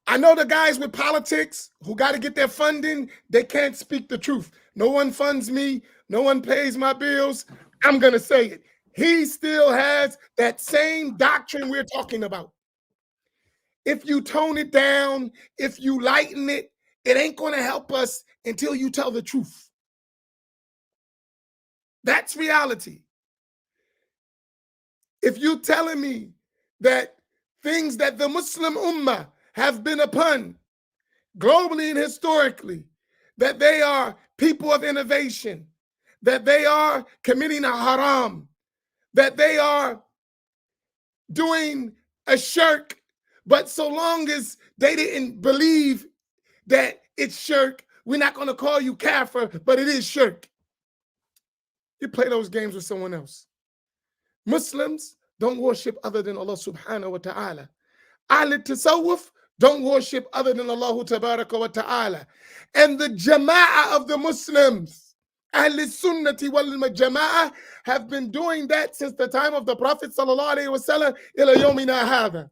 I know the guys with politics who got to get their funding, they can't speak the truth. No one funds me, no one pays my bills. I'm going to say it. He still has that same doctrine we're talking about. If you tone it down, if you lighten it, it ain't going to help us until you tell the truth. That's reality. If you're telling me that things that the Muslim Ummah have been upon globally and historically, that they are people of innovation, that they are committing a haram, that they are doing a shirk, but so long as they didn't believe that it's shirk, we're not going to call you kafir, but it is shirk. You play those games with someone else. Muslims don't worship other than Allah subhanahu wa ta'ala. Ahl tasawwuf don't worship other than Allah tabaraka wa ta'ala. And the jama'ah of the Muslims, Ahl sunnati wal jama'ah, have been doing that since the time of the Prophet sallallahu alayhi wa sallam ila yawmina hadha.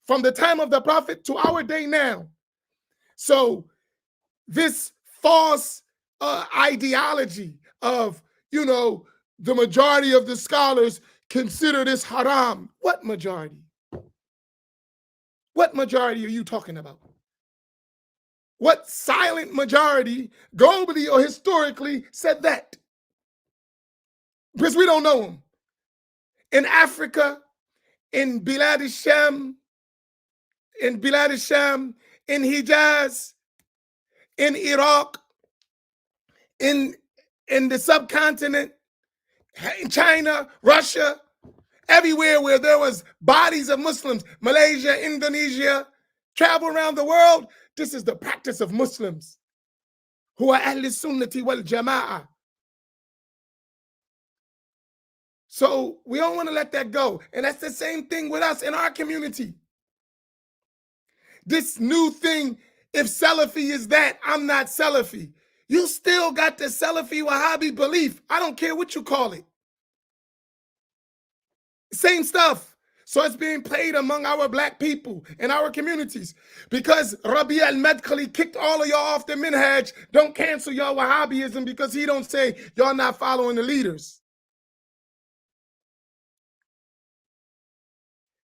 From the time of the Prophet to our day now. So this false ideology of, the majority of the scholars consider this haram. What majority? What majority are you talking about? What silent majority, globally or historically, said that? Because we don't know them. In Africa, in Bilad al-Sham, in Hijaz, in Iraq, in the subcontinent, in China, Russia, everywhere where there was bodies of Muslims, Malaysia, Indonesia, travel around the world, this is the practice of Muslims who are Ahl Sunnati wal Jama'ah. So we don't want to let that go. And that's the same thing with us in our community. This new thing, if Salafi is that, I'm not Salafi. You still got the Salafi Wahhabi belief. I don't care what you call it. Same stuff. So it's being played among our black people in our communities. Because Rabi al-Madkhali kicked all of y'all off the minhaj, don't cancel y'all Wahhabism because he don't say y'all not following the leaders.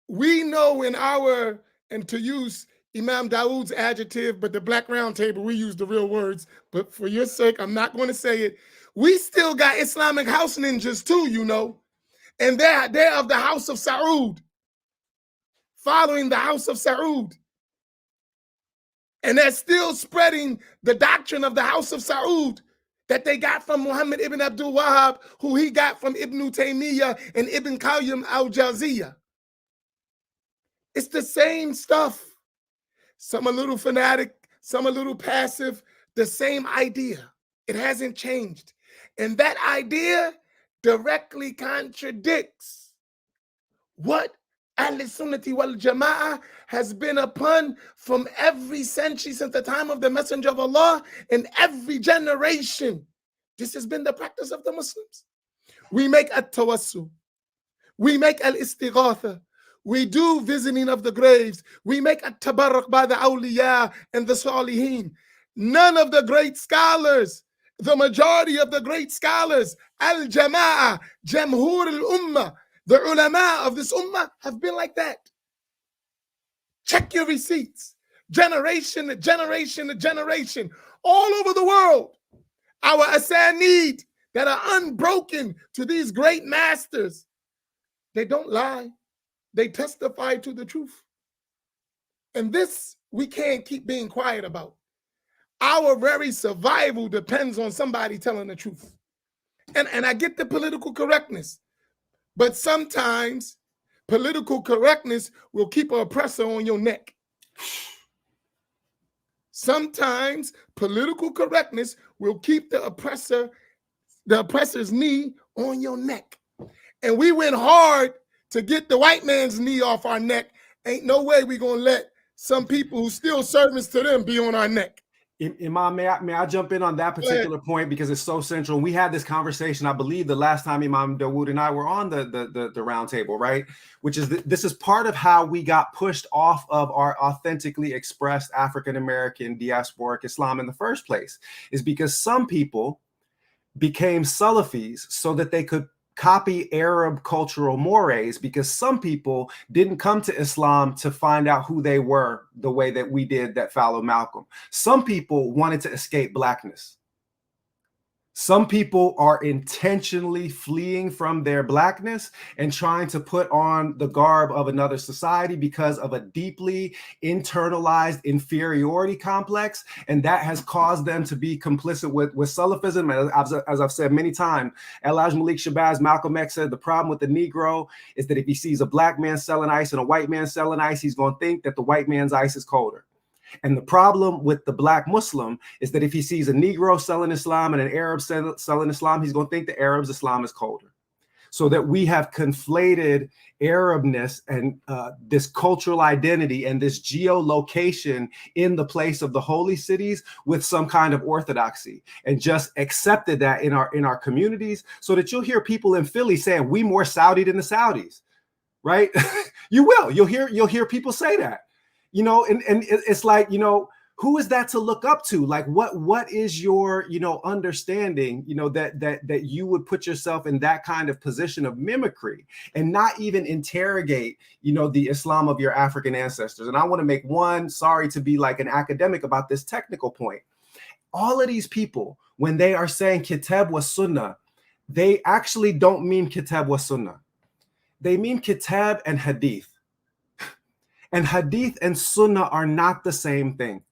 We know and to use Imam Dawud's adjective, but the Black Roundtable, we use the real words. But for your sake, I'm not going to say it. We still got Islamic house ninjas too, And they're of the House of Saud, following the House of Saud. And they're still spreading the doctrine of the House of Saud that they got from Muhammad ibn Abdul Wahhab, who he got from Ibn Taymiyyah and Ibn Qayyim al-Jawziyah. It's the same stuff. Some a little fanatic, some a little passive, the same idea. It hasn't changed. And that idea directly contradicts what Ahl-Sunnati wal Jama'ah has been upon from every century since the time of the Messenger of Allah in every generation. This has been the practice of the Muslims. We make at-tawassul. We make al-istighatha. We do visiting of the graves. We make at-tabarruk by the awliya and the salihin. None of the great scholars The majority of the great scholars, al-Jama'ah, Jamhur al-Ummah, the ulama of this ummah have been like that. Check your receipts. Generation to generation to generation, all over the world. Our asanid that are unbroken to these great masters, they don't lie. They testify to the truth. And this we can't keep being quiet about. Our very survival depends on somebody telling the truth. And I get the political correctness, but sometimes political correctness will keep an oppressor on your neck. Sometimes political correctness will keep the oppressor's knee on your neck. And we went hard to get the white man's knee off our neck. Ain't no way we gonna let some people who still servants to them be on our neck. Imam, may I jump in on that particular point because it's so central? We had this conversation, I believe, the last time Imam Dawud and I were on the roundtable, right? Which is this is part of how we got pushed off of our authentically expressed African-American diasporic Islam in the first place, is because some people became Salafis so that they could copy Arab cultural mores, because some people didn't come to Islam to find out who they were the way that we did that followed Malcolm. Some people wanted to escape blackness. Some people are intentionally fleeing from their blackness and trying to put on the garb of another society because of a deeply internalized inferiority complex. And that has caused them to be complicit with Salafism. As I've said many times, Elhaj Malik Shabazz, Malcolm X said the problem with the Negro is that if he sees a black man selling ice and a white man selling ice, he's going to think that the white man's ice is colder. And the problem with the black Muslim is that if he sees a Negro selling Islam and an Arab selling Islam, he's going to think the Arab's Islam is colder. So that we have conflated Arabness and this cultural identity and this geolocation in the place of the holy cities with some kind of orthodoxy, and just accepted that in our communities, so that you'll hear people in Philly saying we more Saudi than the Saudis, right? You'll hear people say that. You know, and it's like, you know, who is that to look up to? Like, what is your, you know, understanding, you know, that you would put yourself in that kind of position of mimicry and not even interrogate, you know, the Islam of your African ancestors. And I want to make one, sorry to be like an academic about this technical point. All of these people, when they are saying kitab wa sunnah, they actually don't mean kitab wa sunnah. They mean kitab and hadith. And hadith and sunnah are not the same thing.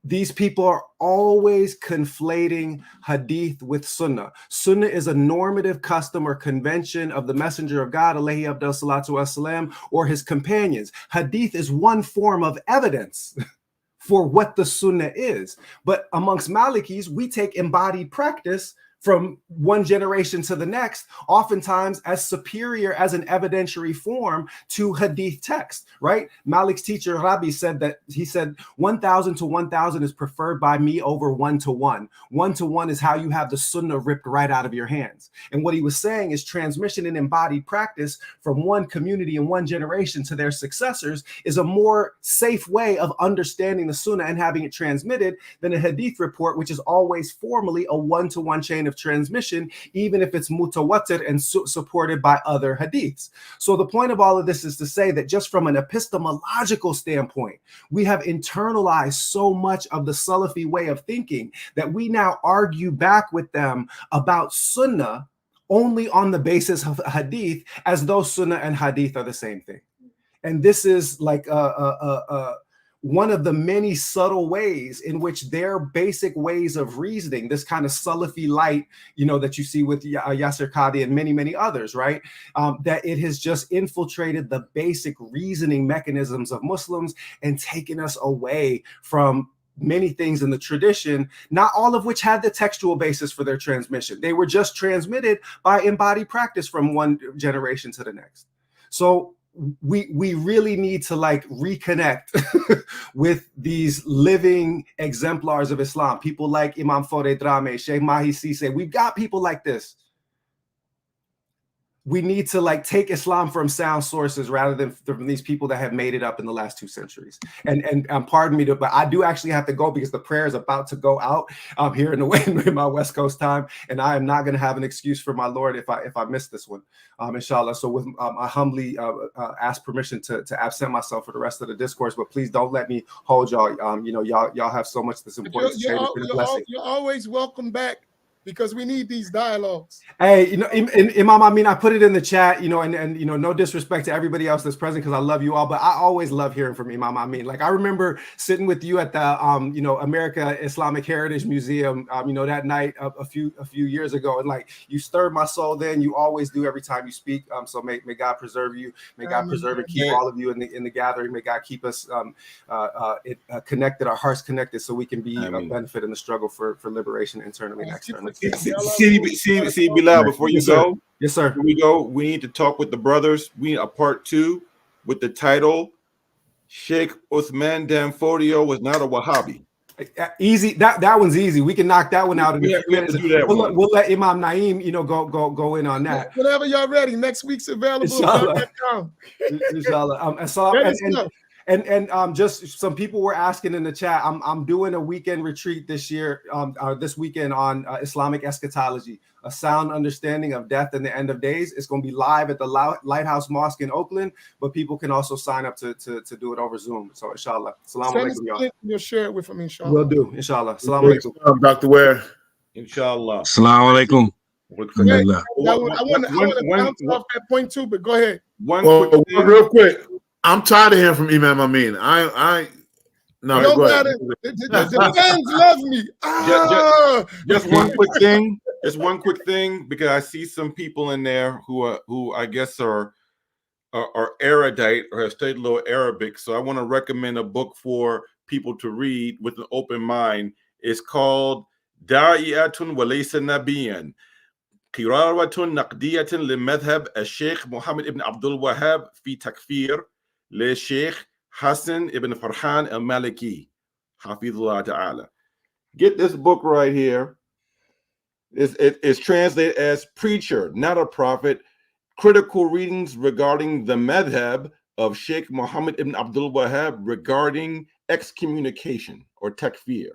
These people are always conflating hadith with sunnah. Sunnah is a normative custom or convention of the messenger of God, alayhi abdul salatu wasalam, or his companions. Hadith is one form of evidence for what the sunnah is. But amongst Malikis, we take embodied practice from one generation to the next, oftentimes as superior as an evidentiary form to hadith text, right? Malik's teacher, Rabi, said that, he said, 1,000 to 1,000 is preferred by me over 1 to 1. 1 to 1 is how you have the sunnah ripped right out of your hands. And what he was saying is transmission and embodied practice from one community and one generation to their successors is a more safe way of understanding the sunnah and having it transmitted than a hadith report, which is always formally a one-to-one chain of transmission, even if it's mutawatir and supported by other hadiths. So the point of all of this is to say that just from an epistemological standpoint, we have internalized so much of the Salafi way of thinking that we now argue back with them about sunnah only on the basis of hadith, as though sunnah and hadith are the same thing. And this is like one of the many subtle ways in which their basic ways of reasoning, this kind of Salafi light, you know, that you see with Yasser Qadhi and many, many others, right? That it has just infiltrated the basic reasoning mechanisms of Muslims and taken us away from many things in the tradition, not all of which had the textual basis for their transmission. They were just transmitted by embodied practice from one generation to the next. So we really need to like reconnect with these living exemplars of Islam, people like Imam Fode Drame, Sheikh Mahi Sise. We've got people like this. we need to like take Islam from sound sources rather than from these people that have made it up in the last 2 centuries. And pardon me, but I do actually have to go because the prayer is about to go out here in my West Coast time, and I am not going to have an excuse for my Lord if I miss this one, inshallah. So with I humbly ask permission to absent myself for the rest of the discourse, but please don't let me hold y'all. Y'all have so much that's important to say. It's been a blessing. You're always welcome back, because we need these dialogues. Hey, Imam, I mean, I put it in the chat, and no disrespect to everybody else that's present, because I love you all, but I always love hearing from Imam. I mean, like, I remember sitting with you at the, America Islamic Heritage Museum, that night a few years ago, and like, you stirred my soul then. You always do every time you speak. So may God preserve you. May God preserve and keep all of you in the gathering. May God keep us connected, our hearts connected, so we can be a benefit in the struggle for liberation internally and externally. See, Bilal, before you go, yes, sir. Before we go, we need to talk with the brothers. We need a part 2 with the title Sheikh Uthman Danfodio was not a Wahhabi. Easy. That one's easy. We can knock that one out in a few minutes. We'll let Imam Naeem, go in on that. Whenever y'all ready, next week's available. Inshallah. And just some people were asking in the chat. I'm doing a weekend retreat this year, this weekend on Islamic eschatology, a sound understanding of death and the end of days. It's going to be live at the Lighthouse Mosque in Oakland, but people can also sign up to do it over Zoom. So inshallah, assalamu alaikum, y'all. You'll share it with them, inshallah. Will do, inshallah. Assalamu alaikum, Dr. Ware. Inshallah. Assalamu alaikum. I want to bounce off that point too, but go ahead. Real quick. I'm tired of hearing from Imam Amin. No, go ahead. The fans love me. Just one quick thing. Just one quick thing, because I see some people in there who I guess are erudite or have studied a little Arabic. So I want to recommend a book for people to read with an open mind. It's called Da'iyatun wa laysa nabiyan. Qiraratun naqdiyatun limadhhab al-Sheikh Muhammad ibn Abdul Wahhab fi takfir le Sheikh Hassan ibn Farhan al-Maliki, Hafizullah Ta'ala. Get this book right here. It's translated as Preacher, Not a Prophet, Critical Readings Regarding the Madhab of Sheikh Muhammad ibn Abdul Wahhab Regarding Excommunication or Takfir.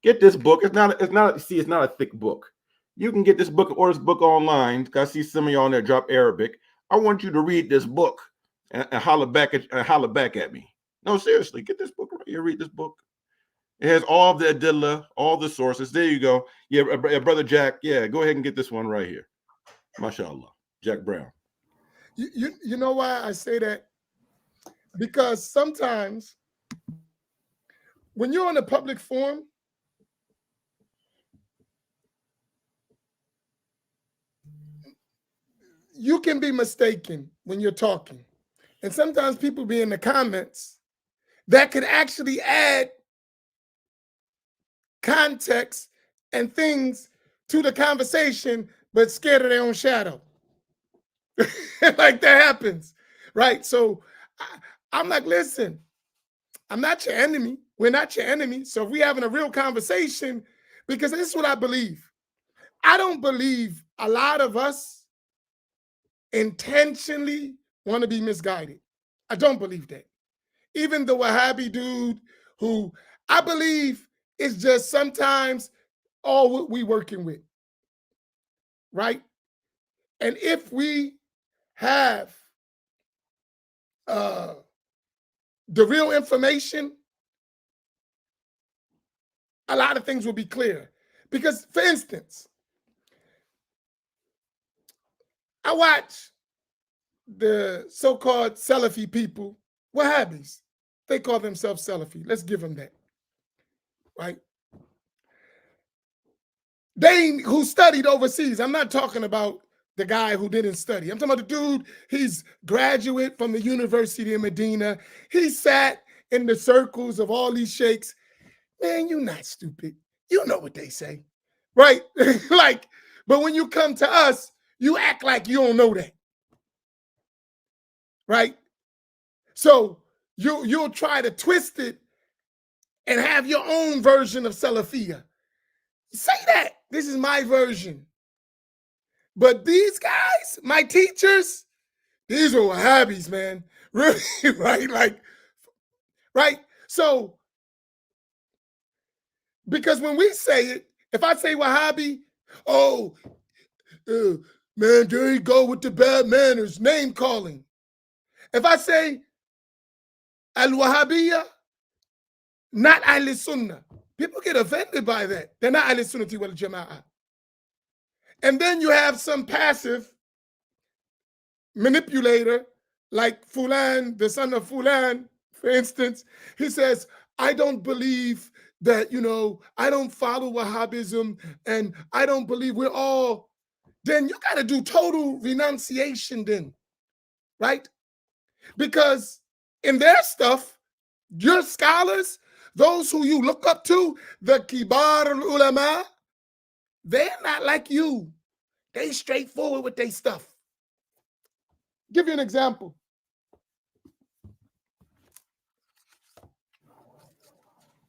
Get this book. It's not a thick book. You can get this book or this book online. I see some of y'all on there drop Arabic. I want you to read this book and holler back at me. No, seriously, get this book right here. Read this book. It has all the adillah, all the sources. There you go. Yeah, brother Jack. Yeah, go ahead and get this one right here. MashaAllah, Jack Brown. You know why I say that? Because sometimes when you're in a public forum, you can be mistaken when you're talking. And sometimes people be in the comments that could actually add context and things to the conversation, but scared of their own shadow. Like that happens, right? So I'm like, listen, I'm not your enemy. We're not your enemy. So if we're having a real conversation, because this is what I believe. I don't believe a lot of us intentionally want to be misguided. I don't believe that. Even the Wahhabi dude who I believe is just sometimes all what we working with, right? And if we have the real information, a lot of things will be clear. Because, for instance, I watch the so-called Salafi people, Wahhabis. They call themselves Salafi. Let's give them that, right? They who studied overseas. I'm not talking about the guy who didn't study. I'm talking about the dude, he's graduate from the University of Medina. He sat in the circles of all these sheikhs. Man, you're not stupid. You know what they say, right? Like, but when you come to us, you act like you don't know that, right? So you'll try to twist it and have your own version of Salafiyah. Say that. This is my version. But these guys, my teachers, these are Wahhabis, man. Really, right? Like, right? So, because when we say it, if I say Wahhabi, oh, man, there you go with the bad manners, name calling. If I say Al-Wahhabiyya, not Ahl-Sunnah, people get offended by that. They're not Ahl-Sunnati wal Jama'ah. And then you have some passive manipulator like Fulan, the son of Fulan, for instance. He says, I don't believe that, I don't follow Wahhabism, and I don't believe we're all. Then you got to do total renunciation then, right? Because in their stuff, your scholars, those who you look up to, the kibar ulama, they're not like you. They straightforward with their stuff. Give you an example.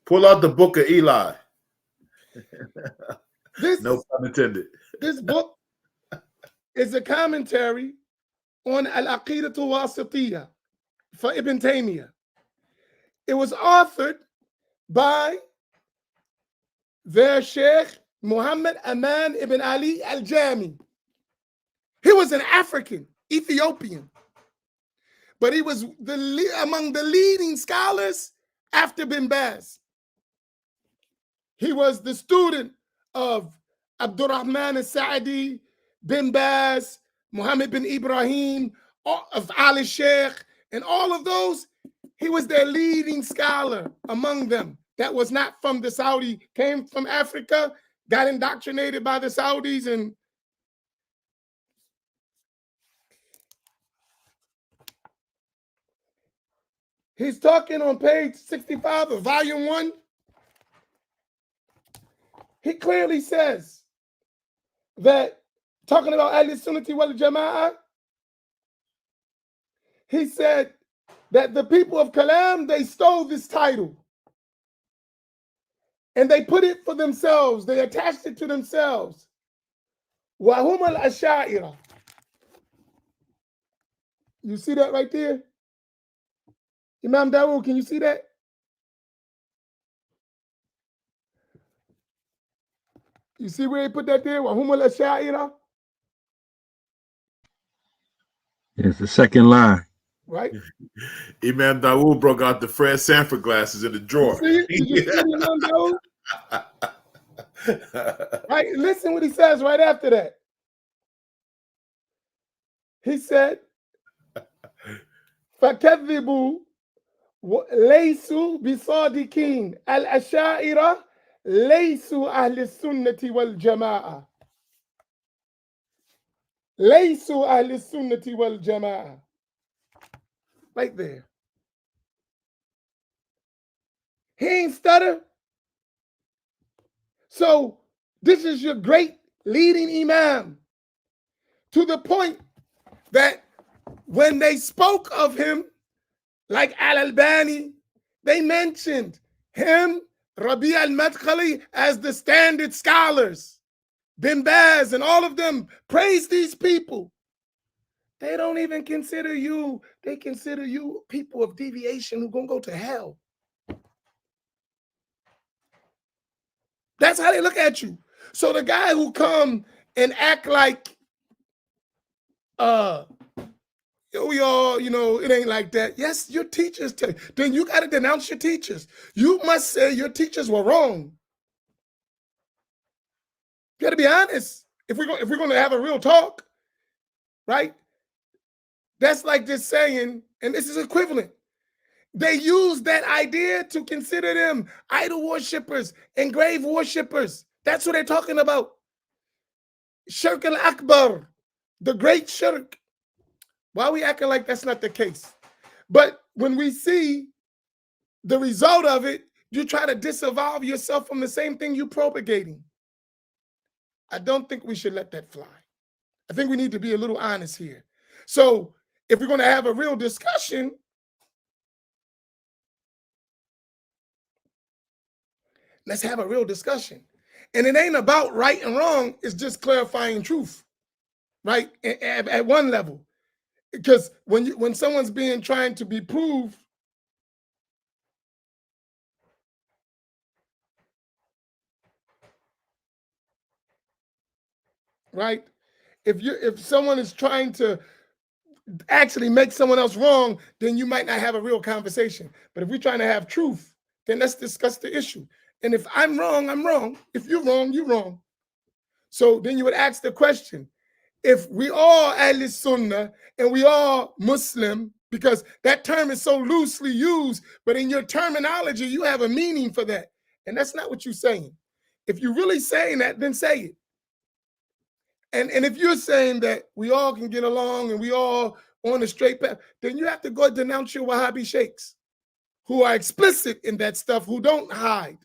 Pull out the book of Eli. No pun intended. This book is a commentary on Al-Aqidah al-Wasitiyya for Ibn Taymiyyah. It was authored by their Sheikh Muhammad Amin ibn Ali al-Jami. He was an African, Ethiopian, but he was among the leading scholars after Bin Baz. He was the student of Abdurrahman al-Sa'di, Bin Baz, Muhammad bin Ibrahim, of Ali Sheikh, and all of those. He was their leading scholar among them. That was not from the Saudi, came from Africa, got indoctrinated by the Saudis, and he's talking on page 65 of volume 1. He clearly says that, talking about Ahl-Sunnati wal Jama'ah, he said that the people of Kalam, they stole this title. And they put it for themselves. They attached it to themselves. Wahum al-Asha'ira. You see that right there? Imam Dawud, can you see that? You see where he put that there? Wahum al-Asha'ira? It's the second line. Right? Imam Dawud broke out the Fred Sanford glasses in the drawer. Did you see Imam Dawud? Right? Listen what he says right after that. He said, فَكَذِّبُوا لَيْسُوا بِصَادِقِينَ الْأَشَاعِرَةِ لَيْسُوا أَهْلِ السُّنَّةِ وَالْجَمَاعَةِ لَيْسُوا أَهْلِ السُّنَّةِ وَالْجَمَاعَةِ. Right there. He ain't stutter. So this is your great leading imam, to the point that when they spoke of him, like Al-Albani, they mentioned him, Rabi al-Madkhali, as the standard scholars. Bin Baz and all of them praise these people. They don't even consider you. They consider you people of deviation who gonna go to hell. That's how they look at you. So the guy who come and act like, we all, it ain't like that. Yes, your teachers tell you. Then you got to denounce your teachers. You must say your teachers were wrong. You got to be honest. If we're going to have a real talk, right? That's like just saying, and this is equivalent. They use that idea to consider them idol worshippers and grave worshippers. That's what they're talking about. Shirk al-Akbar, the great shirk. Why are we acting like that's not the case? But when we see the result of it, you try to disavow yourself from the same thing you're propagating. I don't think we should let that fly. I think we need to be a little honest here. So if we're going to have a real discussion, let's have a real discussion. And it ain't about right and wrong, it's just clarifying truth. right? At one level, because when someone's trying to be proved, right? If someone is trying to actually make someone else wrong, then you might not have a real conversation. But if we're trying to have truth, then let's discuss the issue. And if I'm wrong, I'm wrong. If you're wrong, you're wrong. So then you would ask the question, if we all Ahl Sunnah and we all Muslim, because that term is so loosely used, but in your terminology, you have a meaning for that. And that's not what you're saying. If you're really saying that, then say it. And if you're saying that we all can get along and we all on the straight path, then you have to go denounce your Wahhabi sheikhs who are explicit in that stuff, who don't hide,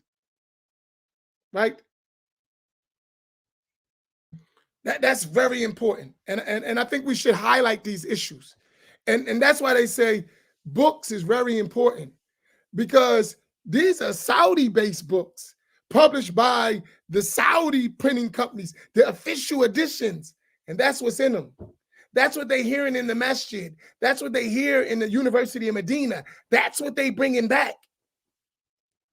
right? That's very important. And I think we should highlight these issues. And that's why they say books is very important, because these are Saudi-based books published by the Saudi printing companies, the official editions, and that's what's in them. That's what they're hearing in the Masjid. That's what they hear in the University of Medina. That's what they bringing back.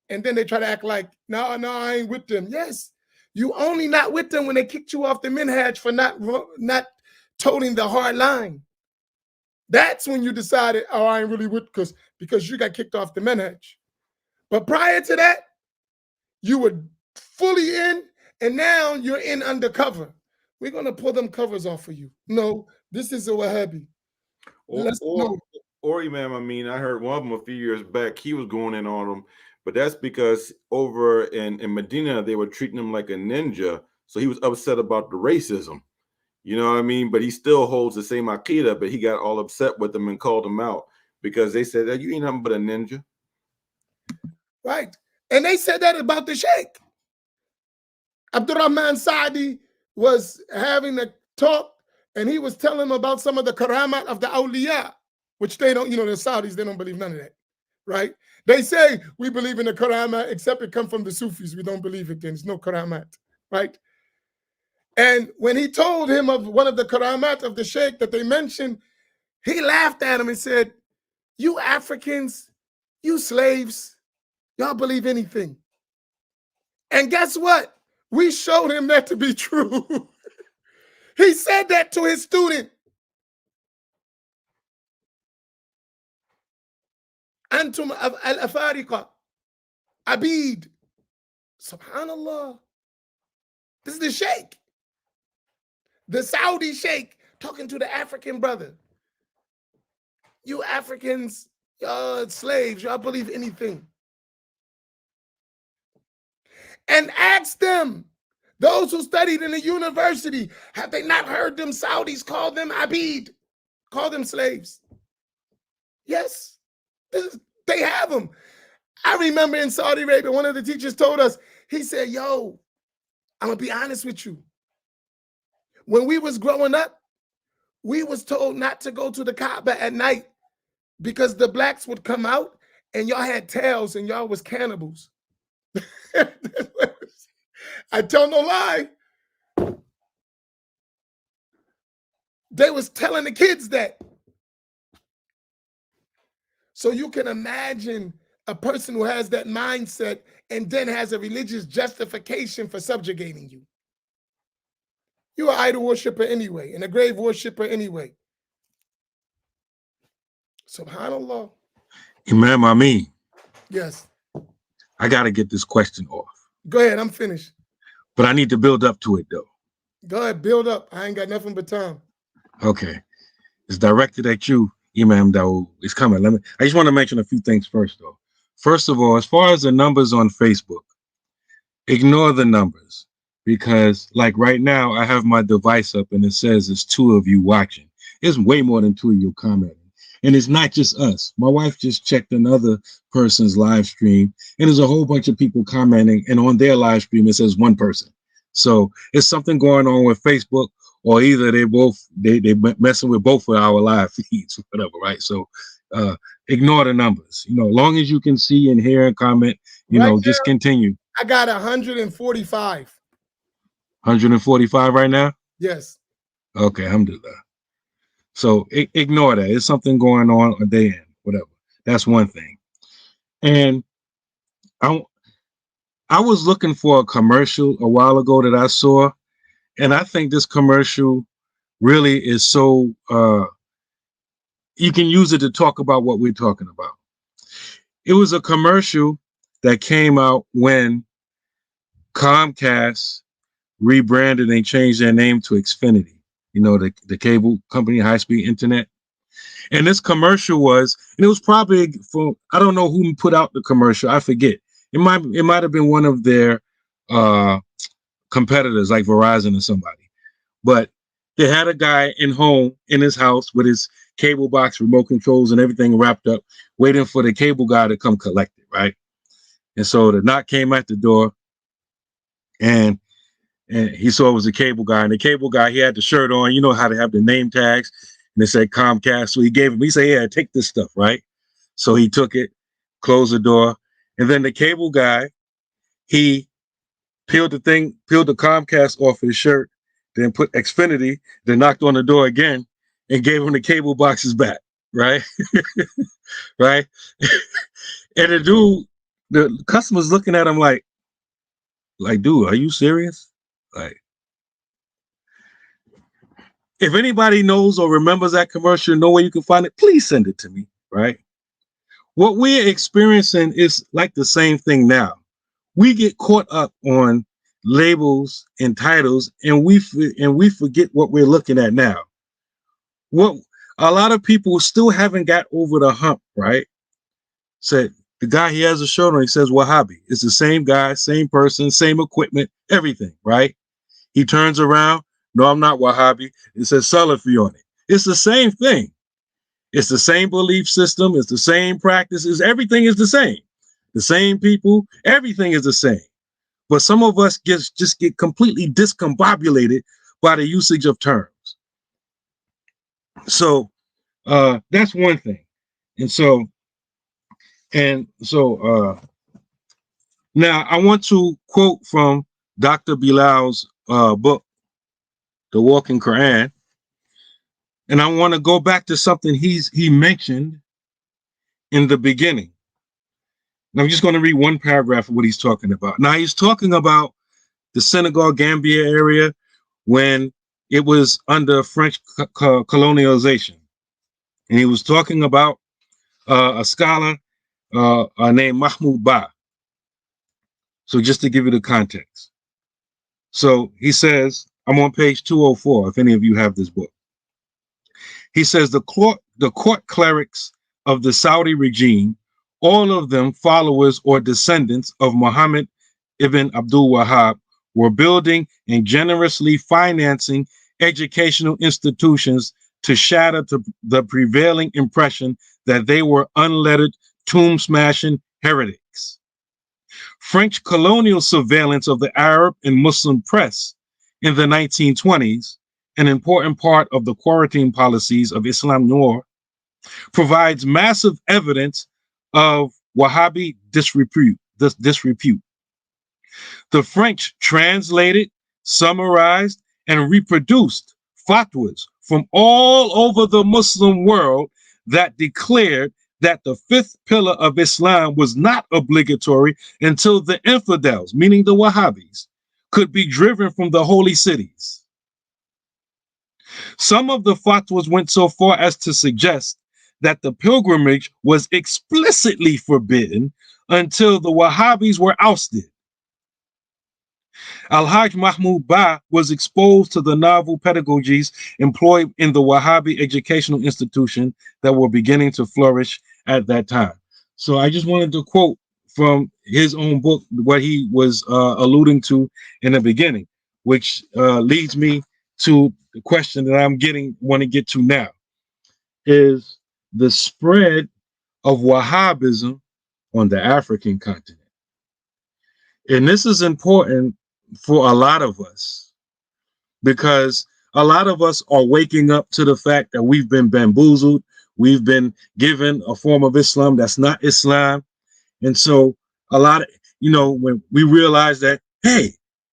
And then they try to act like, no, I ain't with them. Yes, you only not with them when they kicked you off the minhaj for not toting the hard line. That's when you decided, oh, I ain't really with, because you got kicked off the minhaj. But prior to that, you were fully in, and now you're in undercover. We're going to pull them covers off for you. No, this is a Wahhabi. Or Imam, I mean, I heard one of them a few years back, he was going in on them, but that's because over in Medina, they were treating him like a ninja, so he was upset about the racism. You know what I mean? But he still holds the same Aqidah, but he got all upset with them and called them out because they said that you ain't nothing but a ninja. Right. And they said that about the sheikh. Abdurrahman Saadi was having a talk, and he was telling them about some of the karamat of the awliya, which they don't, the Saudis, they don't believe none of that, right? They say, we believe in the karamat, except it comes from the Sufis. We don't believe it, then there's no karamat, right? And when he told him of one of the karamat of the sheikh that they mentioned, he laughed at him and said, you Africans, you slaves, y'all believe anything. And guess what? We showed him that to be true. He said that to his student. Antum al-Afariqa, Abid. Subhanallah. This is the sheikh. The Saudi sheikh talking to the African brother. You Africans, y'all slaves, y'all believe anything. And ask them, those who studied in the university, have they not heard them Saudis call them Abid, call them slaves? Yes, they have them. I remember in Saudi Arabia, one of the teachers told us, he said, yo, I'm gonna be honest with you. When we was growing up, we was told not to go to the Kaaba at night because the blacks would come out and y'all had tails and y'all was cannibals. I tell no lie. They was telling the kids that. So you can imagine a person who has that mindset and then has a religious justification for subjugating you. You're an idol worshiper anyway, and a grave worshiper anyway. Subhanallah. Imam Amin. Yes. I got to get this question off. Go ahead, I'm finished. But I need to build up to it, though. Go ahead, build up. I ain't got nothing but time. Okay. It's directed at you, Imam Dawud. It's coming. I just want to mention a few things first, though. First of all, as far as the numbers on Facebook, ignore the numbers. Because, like right now, I have my device up and it says it's 2 of you watching. It's way more than 2 of you commenting. And it's not just us. My wife just checked another person's live stream, and there's a whole bunch of people commenting, and on their live stream, it says 1 person. So it's something going on with Facebook, or either they messing with both of our live feeds, whatever, right? So ignore the numbers. As long as you can see and hear and comment, just continue. I got 145. 145 right now? Yes. Okay, alhamdulillah. So ignore that. It's something going on a day in, whatever. That's one thing. And I was looking for a commercial a while ago that I saw, and I think this commercial really is so you can use it to talk about what we're talking about. It was a commercial that came out when Comcast rebranded and changed their name to Xfinity, you know, the cable company, high-speed internet. And this commercial was, and it was probably for, I don't know who put out the commercial, I forget. It might have been one of their competitors like Verizon or somebody. But they had a guy in his house with his cable box, remote controls, and everything wrapped up, waiting for the cable guy to come collect it, right? And so the knock came at the door, and he saw it was a cable guy. And the cable guy, he had the shirt on. You know how they have the name tags, and it said Comcast. So he said, yeah, take this stuff, right? So he took it, closed the door, and then the cable guy, he peeled the Comcast off his shirt, then put Xfinity, then knocked on the door again and gave him the cable boxes back, right? Right? And the customer's looking at him like, dude, are you serious? Like, if anybody knows or remembers that commercial, know where you can find it, please send it to me, right? What we're experiencing is like the same thing now. We get caught up on labels and titles, and we forget what we're looking at now. What a lot of people still haven't got over the hump, right? Said the guy, he has a shirt on, he says Wahhabi. It's the same guy, same person, same equipment, everything, right? He turns around, no, I'm not Wahhabi. It says Salafi on it. It's the same thing. It's the same belief system. It's the same practices. Everything is the same. The same people. Everything is the same. But some of us just get completely discombobulated by the usage of terms. So that's one thing. And so now I want to quote from Dr. Bilal's book, The Walking Quran. And I want to go back to something he mentioned in the beginning. And I'm just going to read one paragraph of what he's talking about. Now, he's talking about the Senegal Gambia area when it was under French colonialization. And he was talking about a scholar named Mahmoud Ba. So just to give you the context. So he says, I'm on page 204, if any of you have this book. He says the court clerics of the Saudi regime, all of them followers or descendants of Muhammad ibn Abdul Wahhab, were building and generously financing educational institutions to shatter the prevailing impression that they were unlettered, tomb-smashing heretics. French colonial surveillance of the Arab and Muslim press in the 1920s, an important part of the quarantine policies of Islam Noir, provides massive evidence of Wahhabi disrepute. The French translated, summarized, and reproduced fatwas from all over the Muslim world that declared that the fifth pillar of Islam was not obligatory until the infidels, meaning the Wahhabis, could be driven from the holy cities. Some of the fatwas went so far as to suggest that the pilgrimage was explicitly forbidden until the Wahhabis were ousted. Al-Hajj Mahmoud Ba was exposed to the novel pedagogies employed in the Wahhabi educational institution that were beginning to flourish at that time. So I just wanted to quote from his own book what he was alluding to in the beginning, which leads me to the question that I'm want to get to now, is the spread of Wahhabism on the African continent. And this is important for a lot of us, because a lot of us are waking up to the fact that we've been bamboozled. We've been given a form of Islam that's not Islam. And so a lot of, when we realize that, hey,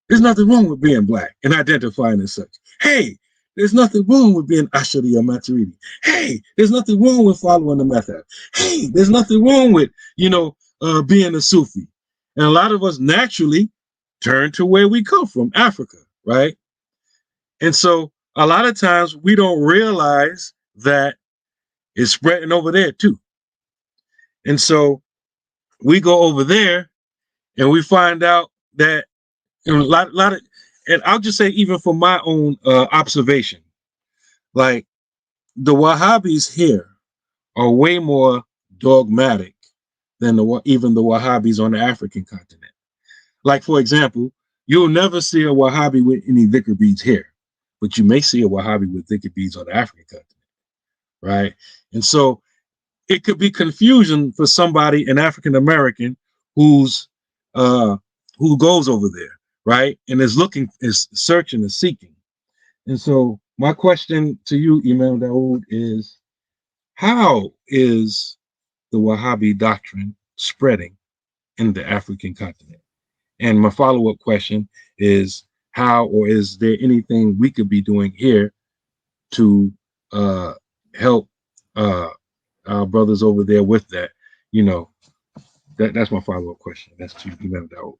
there's nothing wrong with being black and identifying as such. Hey, there's nothing wrong with being Ashari or Maturidi. Hey, there's nothing wrong with following the method. Hey, there's nothing wrong with, being a Sufi. And a lot of us naturally turn to where we come from, Africa, right? And so a lot of times we don't realize that it's spreading over there too. And so we go over there and we find out that a lot of, and I'll just say, even from my own observation, like the Wahhabis here are way more dogmatic than even the Wahhabis on the African continent. Like, for example, you'll never see a Wahhabi with any dhikr beads here, but you may see a Wahhabi with dhikr beads on the African continent, right? And so it could be confusion for somebody, an African American, who goes over there, right, and is searching and seeking. And so my question to you, Imam Dawud, is how is the Wahhabi doctrine spreading in the African continent? And my follow-up question is, how, or is there anything we could be doing here to help our brothers over there with that? That's my follow-up question. That's to Imam Dawud.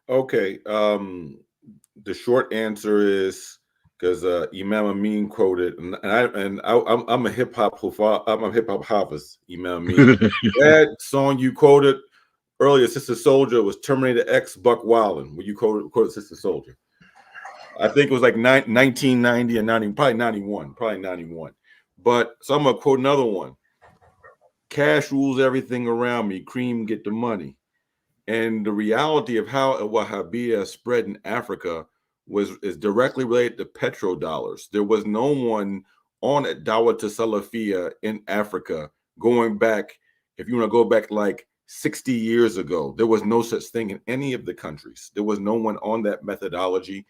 Okay. The short answer is, because Imam Amin quoted, and I'm a hip hop hafiz, Imam Amin. That song you quoted earlier, Sister Soldier, was Terminator X Buck Wildin', when you quoted Sister Soldier. I think it was like 1990 and 90, probably 91. But so I'm gonna quote another one. Cash rules everything around me. Cream get the money. And the reality of how Wahhabiyya spread in Africa is directly related to petrodollars. There was no one on a Dawah to Salafiyya in Africa going back, if you want to go back like 60 years ago, there was no such thing in any of the countries. There was no one on that methodology.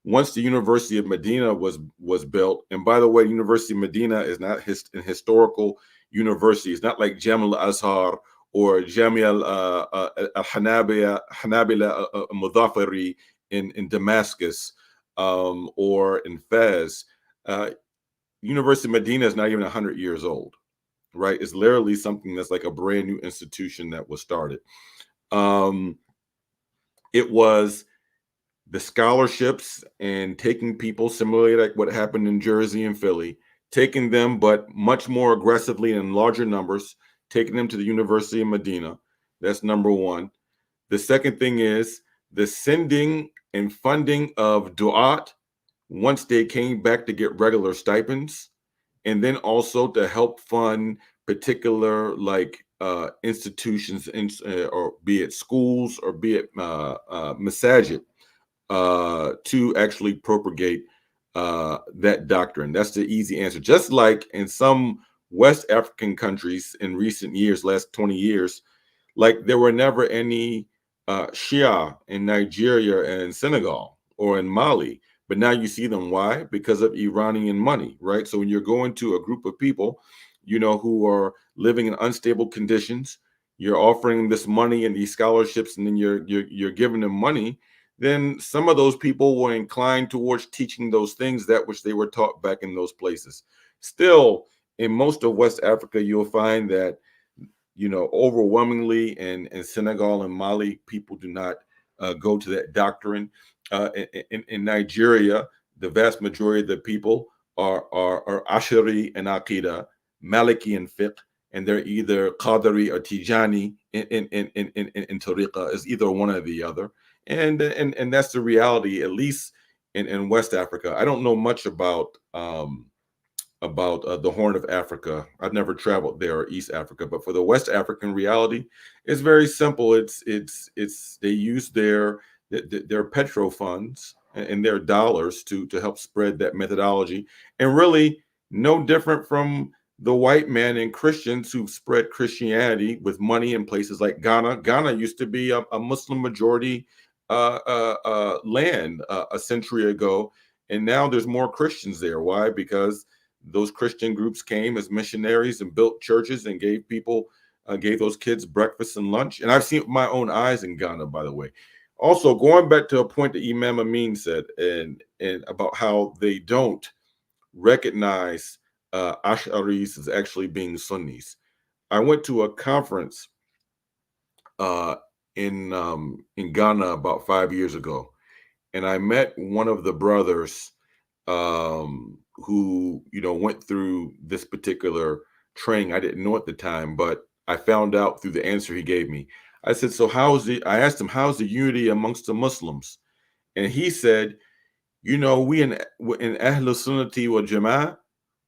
Once the University of Medina was built, and by the way, University of Medina is not an historical university. It's not like Jamia al-Azhar or Jamia al-Hanabila Mudafari in Damascus, or in Fez. University of Medina is not even 100 years old, right? It's literally something that's like a brand new institution that was started. It was the scholarships and taking people, similarly like what happened in Jersey and Philly, taking them, but much more aggressively in larger numbers, taking them to the University of Medina. That's number one. The second thing is the sending and funding of du'at once they came back to get regular stipends, and then also to help fund particular institutions, or be it schools or be it masajid, to actually propagate that doctrine. That's the easy answer. Just like in some West African countries in recent years, last 20 years, like there were never any Shia in Nigeria and in Senegal or in Mali, but now you see them. Why? Because of Iranian money, right? So when you're going to a group of people, who are living in unstable conditions, you're offering this money and these scholarships, and then you're giving them money, then some of those people were inclined towards teaching those things that which they were taught back in those places. Still, in most of West Africa, you'll find that, overwhelmingly in Senegal and Mali, people do not go to that doctrine. In Nigeria, the vast majority of the people are Ashari and Aqidah, Maliki and Fiqh, and they're either Qadari or Tijani in Tariqa, is either one or the other. And that's the reality, at least in West Africa. I don't know much about the Horn of Africa. I've never traveled there, or East Africa, but for the West African reality, it's very simple. It's they use their petro funds and their dollars to help spread that methodology, and really no different from the white man and Christians who spread Christianity with money in places like Ghana. Ghana used to be a Muslim majority land a century ago, and now there's more Christians there. Why? Because those Christian groups came as missionaries and built churches and gave those kids breakfast and lunch. And I've seen it with my own eyes in Ghana, by the way. Also, going back to a point that Imam Amin said, and about how they don't recognize Ash'aris as actually being Sunnis. I went to a conference in Ghana about 5 years ago, and I met one of the brothers who went through this particular training. I didn't know at the time, but I found out through the answer he gave me. I said, so I asked him, how's the unity amongst the Muslims? And he said, we in Ahlul Sunnati wal Jama'ah,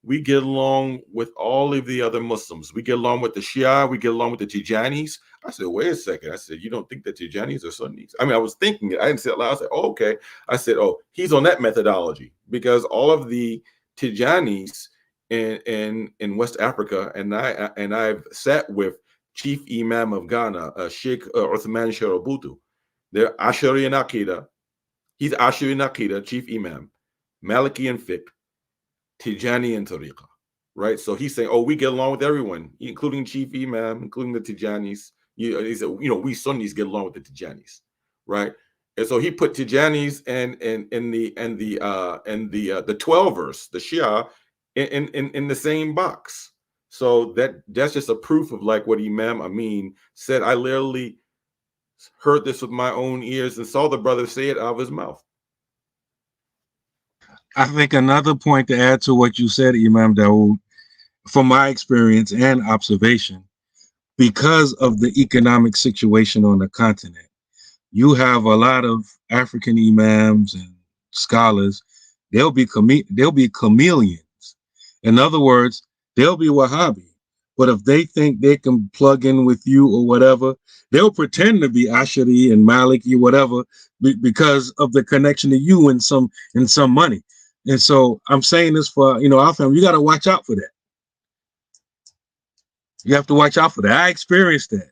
we get along with all of the other Muslims. We get along with the Shia, we get along with the Tijanis. I said, wait a second. I said, you don't think the Tijanis are Sunnis? I mean, I was thinking it. I didn't say it loud. I said, oh, okay. I said, oh, he's on that methodology, because all of the Tijanis in West Africa, and I've sat with Chief Imam of Ghana, Sheikh Uthman Sharabutu. They're Ashari in Aqidah. He's Ashari in Aqidah, Chief Imam, Maliki in Fiqh, Tijani and Tariqa, right? So he's saying, oh, we get along with everyone, including Chief Imam, including the Tijanis. He said, we Sunnis get along with the Tijanis, right? And so he put Tijanis and the 12ers, the Shia, in the same box. So that's just a proof of like what Imam Amin said. I literally heard this with my own ears and saw the brother say it out of his mouth. I think another point to add to what you said, Imam Dawud, from my experience and observation, because of the economic situation on the continent, you have a lot of African imams and scholars. They'll be chameleons. In other words, they'll be Wahhabi, but if they think they can plug in with you or whatever, they'll pretend to be Ashari and Maliki, whatever, because of the connection to you and some money. And so I'm saying this for our family. You got to watch out for that. You have to watch out for that. I experienced that.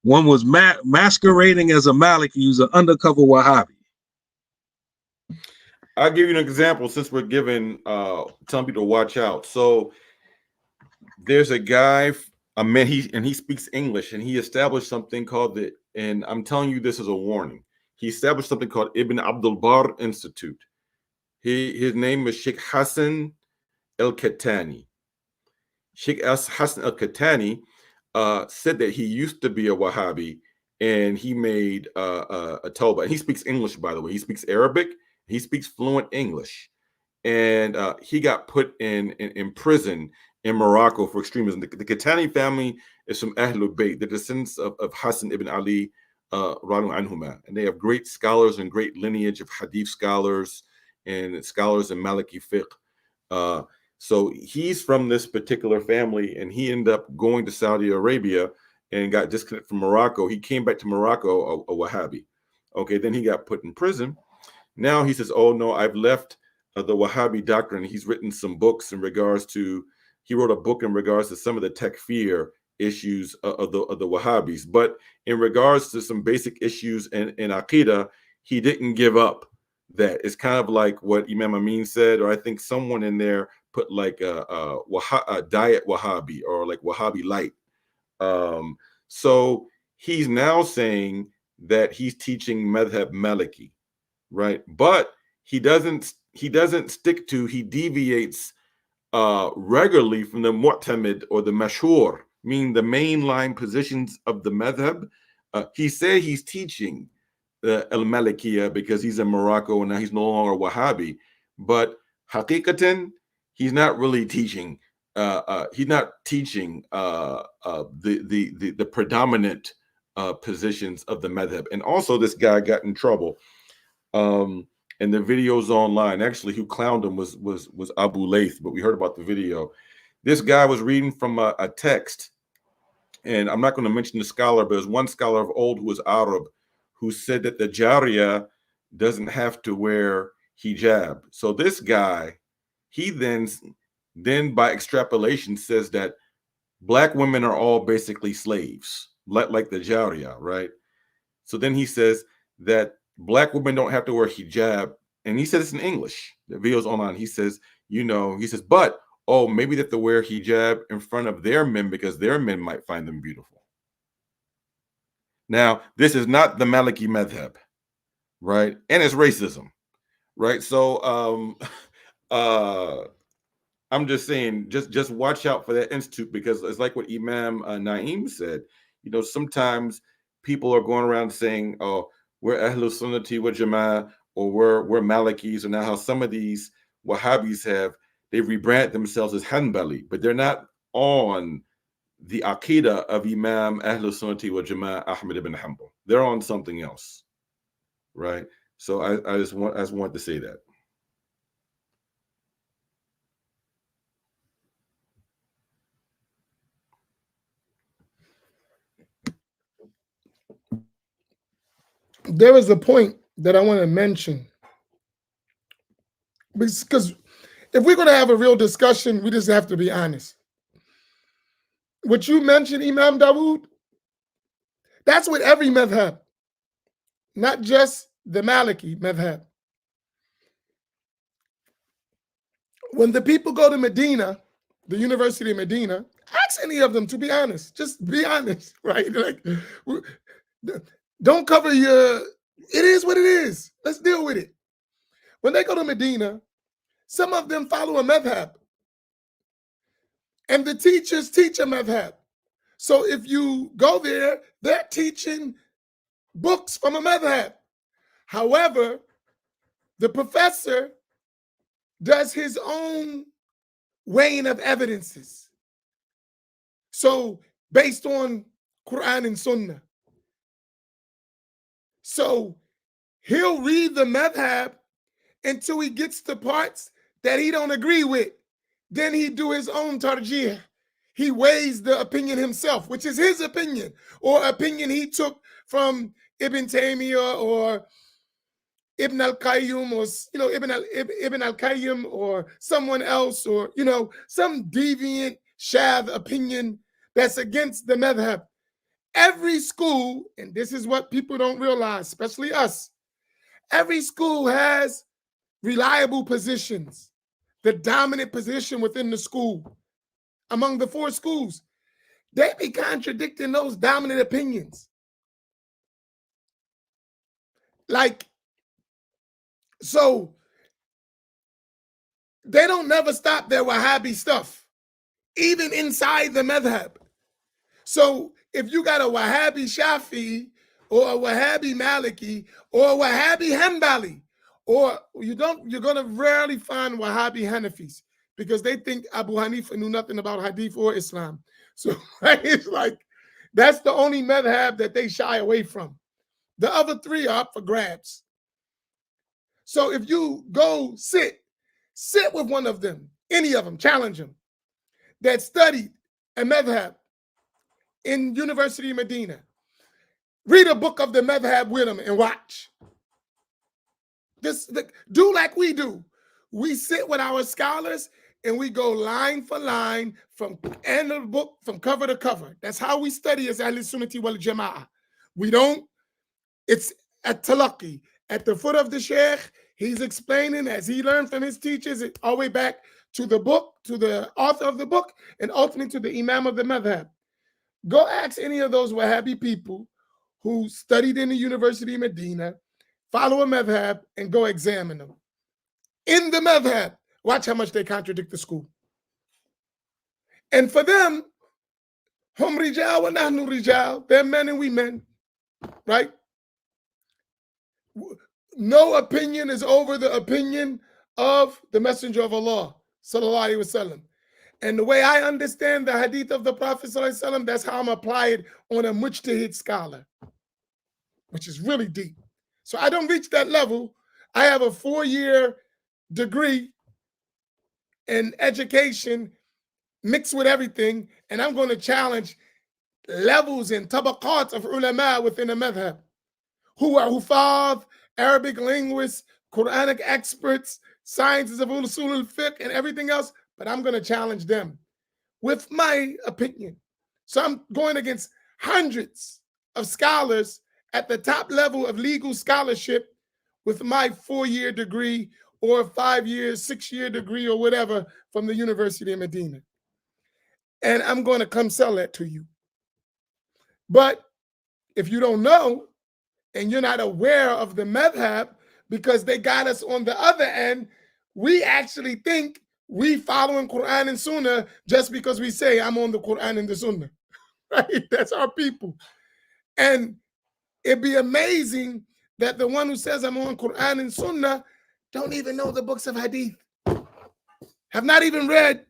One was masquerading as a Maliki, who's an undercover Wahhabi. I'll give you an example since we're telling people to watch out. So there's a guy, a man, he speaks English, and he established something called and I'm telling you this as a warning. He established something called Ibn Abdul Bar Institute. His name is Sheikh Hassan al-Kattani. Sheikh Hassan al-Kattani said that he used to be a Wahhabi, and he made a tawbah. And he speaks English, by the way. He speaks Arabic. He speaks fluent English. And he got put in prison in Morocco for extremism. The Kattani family is from Ahlul Bayt, the descendants of Hassan ibn Ali, Radu Anhuma. And they have great scholars and great lineage of Hadith scholars and scholars in Maliki fiqh. So he's from this particular family, and he ended up going to Saudi Arabia and got disconnected from Morocco. He came back to Morocco, a Wahhabi. Okay, then he got put in prison. Now he says, oh no, I've left the Wahhabi doctrine. He's written some books he wrote a book in regards to some of the Takfir issues of the Wahhabis. But in regards to some basic issues in Aqidah, he didn't give up that. It's kind of like what Imam Amin said, or I think someone in there put like a diet Wahhabi, or like Wahhabi light. So he's now saying that he's teaching Madhab Maliki, right? But he doesn't stick to, he deviates regularly from the Mu'tamid or the Mashhur, meaning the mainline positions of the Madhab. He said he's teaching the Al-Malikiyah because he's in Morocco and now he's no longer Wahhabi, but haqiqatan, he's not really teaching. He's not teaching the predominant positions of the madhab. And also, this guy got in trouble. And the videos online. Actually, who clowned him was Abu Layth, but we heard about the video. This guy was reading from a text, and I'm not going to mention the scholar, but there's one scholar of old who was Arab, who said that the Jariya doesn't have to wear hijab. So this guy, he then by extrapolation says that black women are all basically slaves, like the Jariya, right? So then he says that black women don't have to wear hijab, and he said it's in English. The video's online. He says, but maybe they have to wear hijab in front of their men because their men might find them beautiful. Now, this is not the Maliki madhab. right? And it's racism, right? So I'm just saying, just watch out for that institute, because it's like what Imam Naim said. You know, sometimes people are going around saying, "Oh, we're Ahlul Sunnati wa Jama'ah," or we're Malikis, or now how some of these Wahhabis they rebrand themselves as Hanbali, but they're not on the Aqidah of Imam Ahlul Sunnati wa Jama'ah Ahmad ibn Hanbal. They're on something else, right? So I just want to say that. There is a point that I want to mention, because if we're going to have a real discussion, we just have to be honest. What you mentioned, Imam Dawud, that's with every madhab, not just the Maliki madhab. When the people go to Medina, the University of Medina, ask any of them, to be honest. Just be honest, right? Like, don't cover your, it is what it is. Let's deal with it. When they go to Medina, some of them follow a madhab, and the teachers teach a madhab. So if you go there, they're teaching books from a madhab. However, the professor does his own weighing of evidences. So based on Quran and Sunnah. So he'll read the madhab until he gets to parts that he don't agree with. Then he do his own tarjih. He weighs the opinion himself, which is his opinion, or opinion he took from Ibn Taymiyyah or Ibn al-Qayyum, or Ibn al-Qayyum, or someone else, or some deviant shadh opinion that's against the madhab. Every school, and this is what people don't realize, especially us, every school has reliable positions, the dominant position within the school. Among the 4 schools, they be contradicting those dominant opinions. Like, so they don't never stop their Wahhabi stuff, even inside the madhab. So if you got a Wahhabi Shafi, or a Wahhabi Maliki, or a Wahhabi Hanbali, or you're gonna rarely find Wahhabi Hanafis, because they think Abu Hanifa knew nothing about Hadith or Islam. So it's like, that's the only madhab that they shy away from. The other 3 are up for grabs. So if you go sit with one of them, any of them, challenge them, that studied a madhab in University of Medina. Read a book of the madhab with them and watch. Do like we do. We sit with our scholars and we go line for line from end of the book, from cover to cover. That's how we study as Ahlul Sunnati wal Jama'ah. We don't, it's at talaqi. At the foot of the sheikh, he's explaining as he learned from his teachers, all the way back to the book, to the author of the book, and ultimately to the imam of the madhab. Go ask any of those Wahhabi people who studied in the University of Medina, follow a madhab, and go examine them. In the madhab, watch how much they contradict the school. And for them, hum rijal wa nahnu rijal, they're men and we men, right? No opinion is over the opinion of the Messenger of Allah, sallallahu alaihi wasallam. And the way I understand the hadith of the Prophet sallallahu alaihi wasallam, that's how I'm applied on a mujtahid scholar, which is really deep. So I don't reach that level. I have a 4-year degree in education mixed with everything, and I'm going to challenge levels and tabaqat of ulama within the madhab, who are hufadh, Arabic linguists, Quranic experts, sciences of usul al-fiqh, and everything else, but I'm going to challenge them with my opinion. So I'm going against hundreds of scholars at the top level of legal scholarship with my 4-year degree or 5-year, 6-year degree or whatever from the University of Medina. And I'm going to come sell that to you. But if you don't know, and you're not aware of the madhab because they got us on the other end, we actually think we following Quran and Sunnah just because we say I'm on the Quran and the Sunnah, right? That's our people. And it'd be amazing that the one who says I'm on Quran and Sunnah don't even know the books of Hadith, have not even read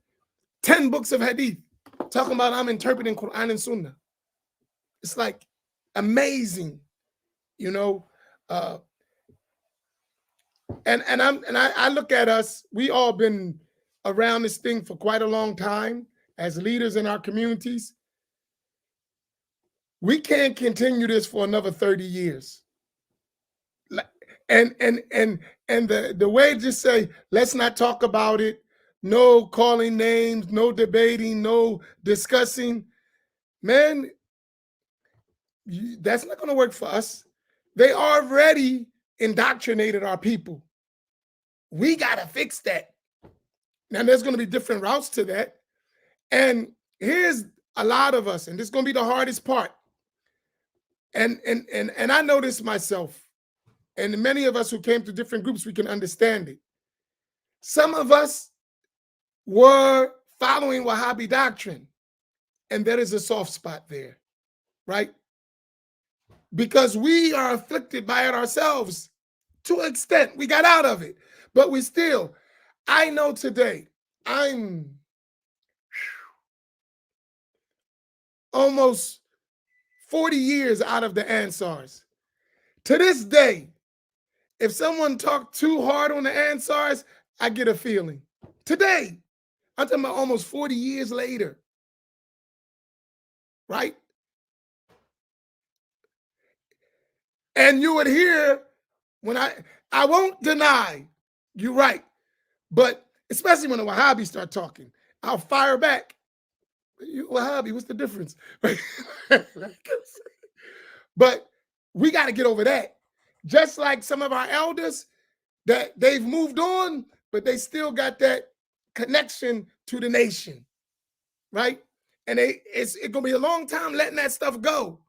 10 books of Hadith, talking about I'm interpreting Quran and Sunnah. It's like amazing, you know. And I look at us, we all been around this thing for quite a long time as leaders in our communities. We can't continue this for another 30 years. And the way just say, let's not talk about it, no calling names, no debating, no discussing, man, that's not going to work for us. They already indoctrinated our people. We got to fix that. Now, there's going to be different routes to that. And here's a lot of us, and this is going to be the hardest part. And I know this myself, and many of us who came to different groups, we can understand it. Some of us were following Wahhabi doctrine, and there is a soft spot there, right? Because we are afflicted by it ourselves to an extent. We got out of it, but we still, I know today, I'm almost 40 years out of the Ansars. To this day, if someone talked too hard on the Ansars, I get a feeling. Today, I'm talking about almost 40 years later, right? And you would hear when I won't deny, you're right, but especially when the Wahhabis start talking, I'll fire back. You Wahhabi, what's the difference? But we got to get over that. Just like some of our elders, that they've moved on, but they still got that connection to the nation, right? And it's going to be a long time letting that stuff go.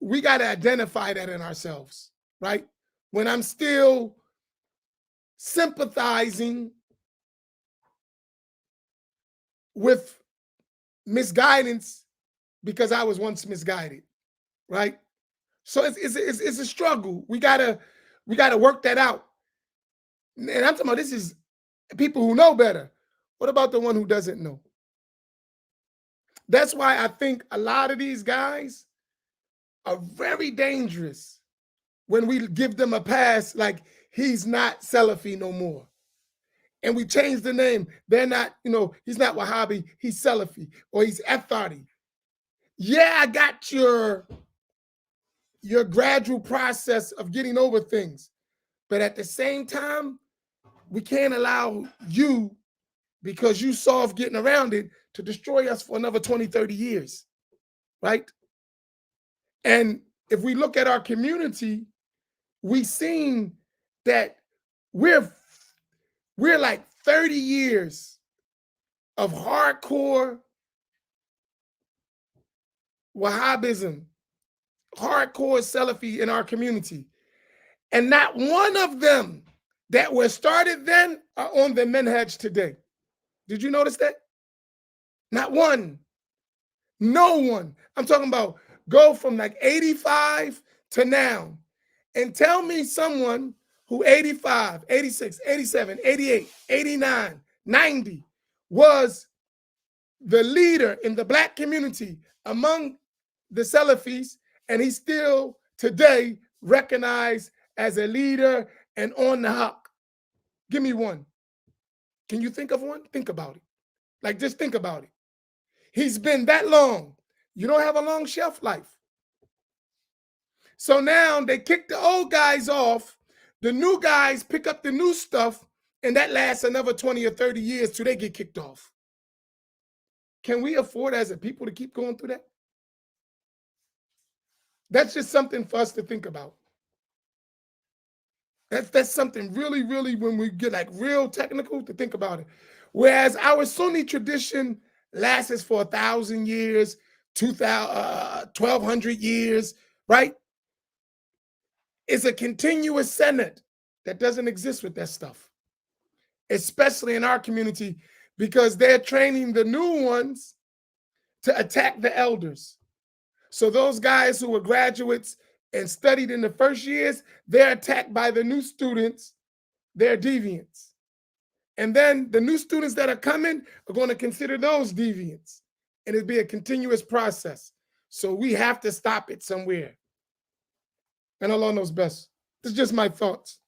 We got to identify that in ourselves, right? When I'm still sympathizing with misguidance because I was once misguided, right? So it's a struggle. We gotta work that out. And I'm talking about this is people who know better. What about the one who doesn't know? That's why I think a lot of these guys are very dangerous when we give them a pass, like he's not Salafi no more. And we change the name. They're not, he's not Wahhabi, he's Salafi, or he's Athari. Yeah, I got your gradual process of getting over things. But at the same time, we can't allow you, because you soft getting around it, to destroy us for another 20, 30 years, right? And if we look at our community, we've seen that we're like 30 years of hardcore Wahhabism, hardcore Salafi in our community. And not one of them that were started then are on the manhaj today. Did you notice that? Not one. No one. I'm talking about go from like 85 to now. And tell me someone who 85, 86, 87, 88, 89, 90 was the leader in the Black community among the Salafis, and he's still today recognized as a leader and on the hawk. Give me one. Can you think of one? Think about it. Like, just think about it. He's been that long. You don't have a long shelf life. So now they kick the old guys off. The new guys pick up the new stuff, and that lasts another 20 or 30 years till they get kicked off. Can we afford as a people to keep going through that? That's just something for us to think about. That's something really, really, when we get like real technical, to think about it. Whereas our Sunni tradition lasts for 1,000 years, 1,200 years, right? is a continuous Senate that doesn't exist with that stuff, especially in our community, because they're training the new ones to attack the elders. So those guys who were graduates and studied in the first years, they're attacked by the new students. They're deviants. And then the new students that are coming are going to consider those deviants. And it'll be a continuous process. So we have to stop it somewhere. And Allah knows best. This is just my thoughts.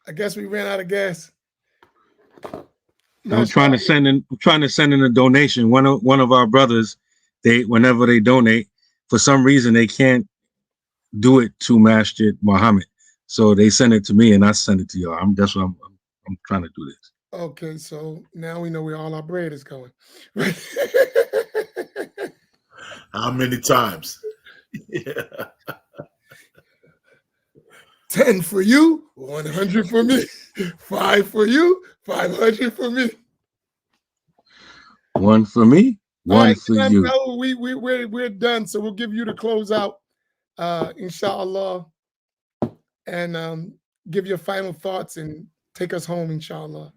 I guess we ran out of gas. I'm trying to send in a donation. One of our brothers, whenever they donate, for some reason they can't do it to Masjid Muhammad. So they send it to me and I send it to y'all. That's what I'm trying to do this. Okay, so now we know where all our bread is going. How many times? Yeah. 10 for you, 100 for me. 5 for you, 500 for me. 1 for me, 1 for you. No, we're done. So we'll give you the closeout, inshallah, and give your final thoughts and take us home, inshallah.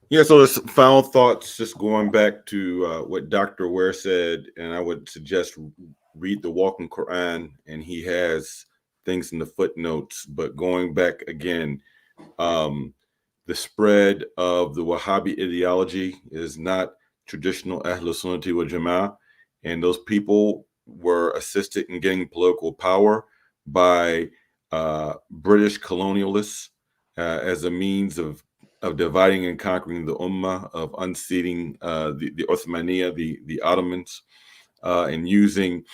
Yeah, so this final thoughts, just going back to what Dr. Ware said, and I would suggest read the Walking Quran, and he has things in the footnotes. But going back again, the spread of the Wahhabi ideology is not traditional Ahlul Sunnati wal Jama'ah, and those people were assisted in getting political power by British colonialists as a means of dividing and conquering the Ummah, of unseating the Uthmaniyya, the Ottomans, and using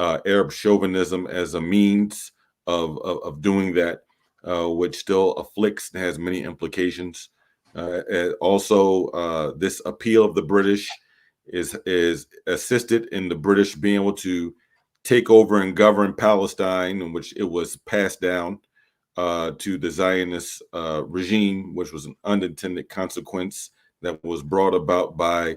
Arab chauvinism as a means of doing that, which still afflicts and has many implications. Also, this appeal of the British is assisted in the British being able to take over and govern Palestine, in which it was passed down to the Zionist regime, which was an unintended consequence that was brought about by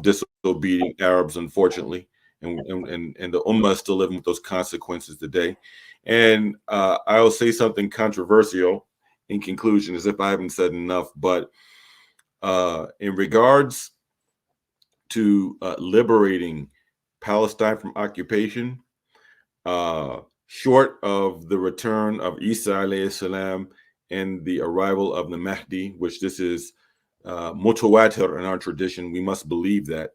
disobedient Arabs, unfortunately. And the Ummah is still living with those consequences today. And I'll say something controversial in conclusion, as if I haven't said enough, but in regards to liberating Palestine from occupation, short of the return of Isa alayhi salam and the arrival of the Mahdi, which this is mutawatir in our tradition, we must believe that.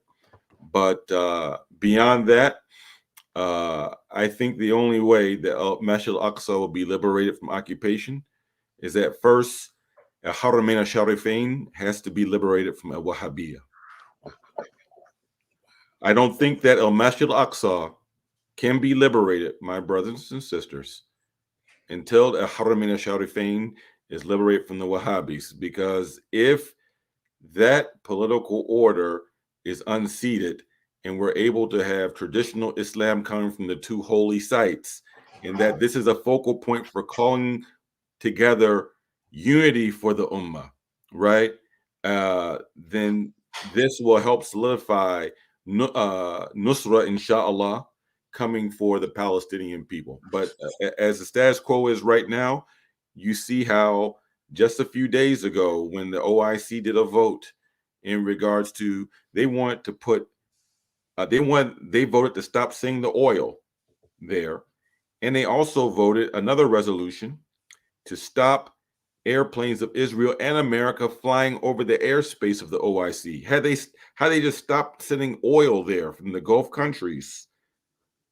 But beyond that, I think the only way that Masjid al-Aqsa will be liberated from occupation is that first, Haramain al-Sharifain has to be liberated from al-Wahhabiyya. I don't think that Masjid al-Aqsa can be liberated, my brothers and sisters, until the Haramain al-Sharifain is liberated from the Wahhabis, because if that political order is unseated and we're able to have traditional Islam coming from the two holy sites, and that this is a focal point for calling together unity for the Ummah, right? Then this will help solidify Nusra, inshallah, coming for the Palestinian people. But as the status quo is right now, you see how just a few days ago, when the OIC did a vote in regards to, they voted to stop seeing the oil there, and they also voted another resolution to stop airplanes of Israel and America flying over the airspace of the OIC. Had they just stopped sending oil there from the Gulf countries,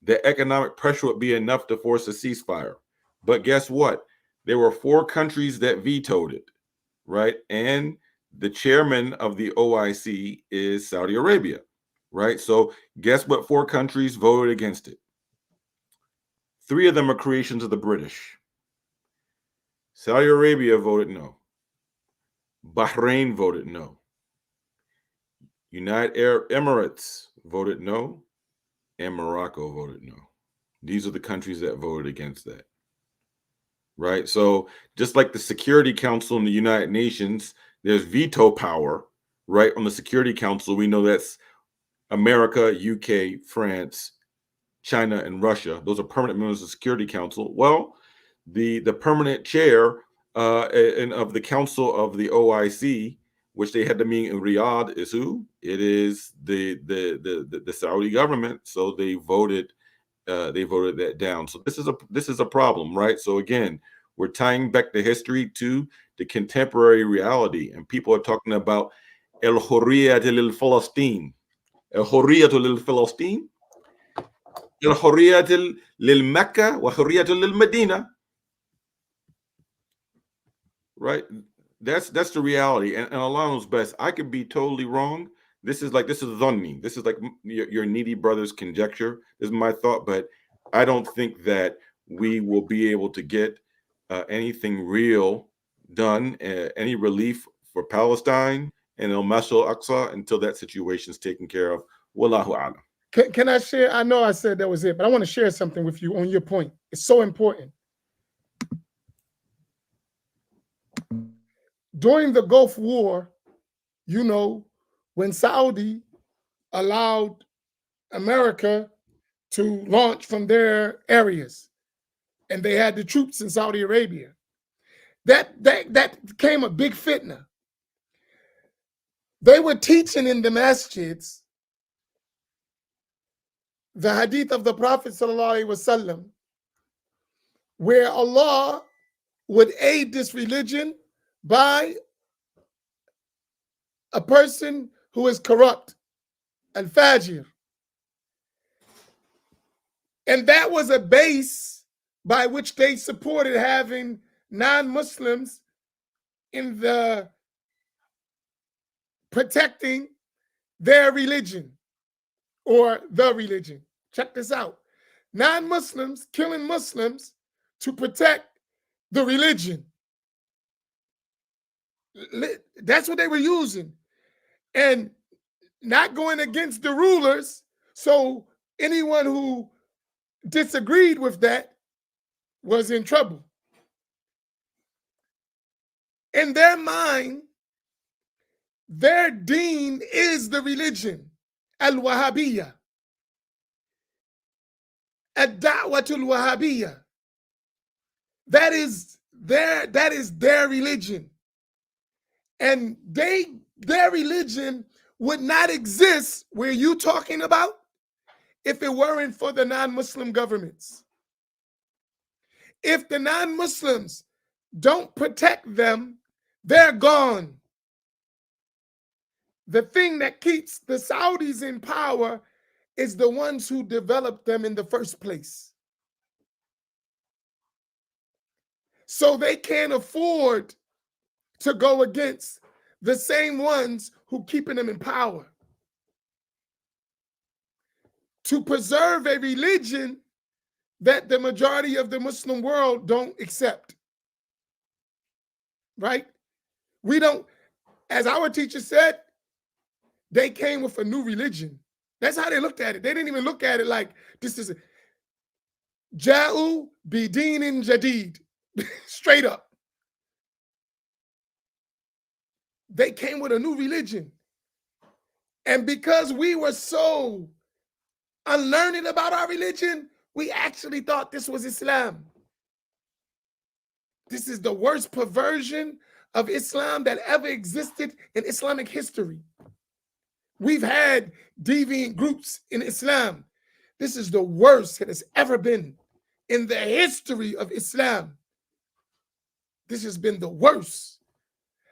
the economic pressure would be enough to force a ceasefire. But guess what? There were 4 countries that vetoed it, right? And the chairman of the OIC is Saudi Arabia, right? So guess what 4 countries voted against it? 3 of them are creations of the British. Saudi Arabia voted no. Bahrain voted no. United Arab Emirates voted no. And Morocco voted no. These are the countries that voted against that. right? So just like the Security Council in the United Nations, there's veto power, right? On the Security Council, we know that's America, UK, France, China, and Russia. Those are permanent members of the Security Council. Well, the permanent chair and of the Council of the OIC, which they had to meet in Riyadh, is who? It is the Saudi government. So they voted that down. So this is a problem, right? So again, we're tying back the history to the contemporary reality, and people are talking about el hurriyat lil Palestine, el hurriyat lil Palestine, el hurriyat lil Mecca, wa hurriyat lil Medina. Right? That's the reality, and Allah knows best. I could be totally wrong. This is dhanni. This is like your needy brother's conjecture. This is my thought, but I don't think that we will be able to get anything real done, any relief for Palestine and El Masjid al-Aqsa until that situation is taken care of. Wallahu a'lam. Can I share? I know I said that was it, but I want to share something with you on your point. It's so important. During the Gulf War, you know, when Saudi allowed America to launch from their areas, and they had the troops in Saudi Arabia, that became a big fitna. They were teaching in the masjids the hadith of the Prophet ﷺ, where Allah would aid this religion by a person who is corrupt, al-fajir. And that was a base by which they supported having non-Muslims in the protecting their religion or the religion. Check this out. Non-Muslims killing Muslims to protect the religion. That's what they were using. And not going against the rulers. So anyone who disagreed with that was in trouble. In their mind, their deen is the religion, al-Wahhabiyya, ad-da'watul Wahhabiyya. That is their religion. And their religion would not exist where you're talking about if it weren't for the non-Muslim governments. If the non-Muslims don't protect them, they're gone. The thing that keeps the Saudis in power is the ones who developed them in the first place. So they can't afford to go against the same ones who keeping them in power. To preserve a religion that the majority of the Muslim world don't accept. Right? We don't, as our teacher said, they came with a new religion. That's how they looked at it. They didn't even look at it like this is Ja'u bidinin jadid. Straight up. They came with a new religion. And because we were so unlearned about our religion, we actually thought this was Islam. This is the worst perversion of Islam that ever existed in Islamic history. We've had deviant groups in Islam. This is the worst that has ever been in the history of Islam. This has been the worst.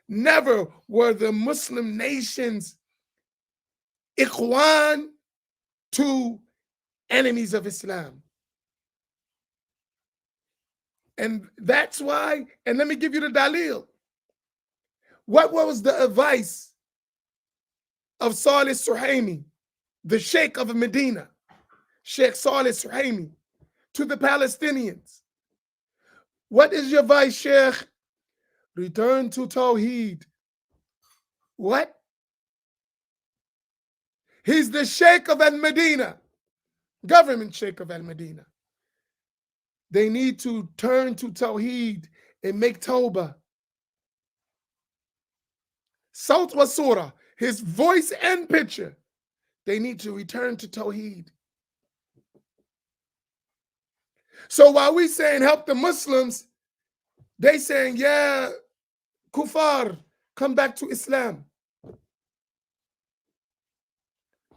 Never were the Muslim nations ikhwan to enemies of Islam. And that's why, and let me give you the dalil. What was the advice of Salih Suhaimi, the Sheikh of Medina, Sheikh Salih Suhaimi, to the Palestinians? What is your advice, Sheikh? Return to Tawheed. What? He's the Sheikh of Al-Medina, government Sheikh of Al-Medina. They need to turn to Tawheed and make Tawbah. Sawt wa surah, his voice and picture. They need to return to Tawheed. So while we saying help the Muslims, they saying, yeah, Kufar, come back to Islam.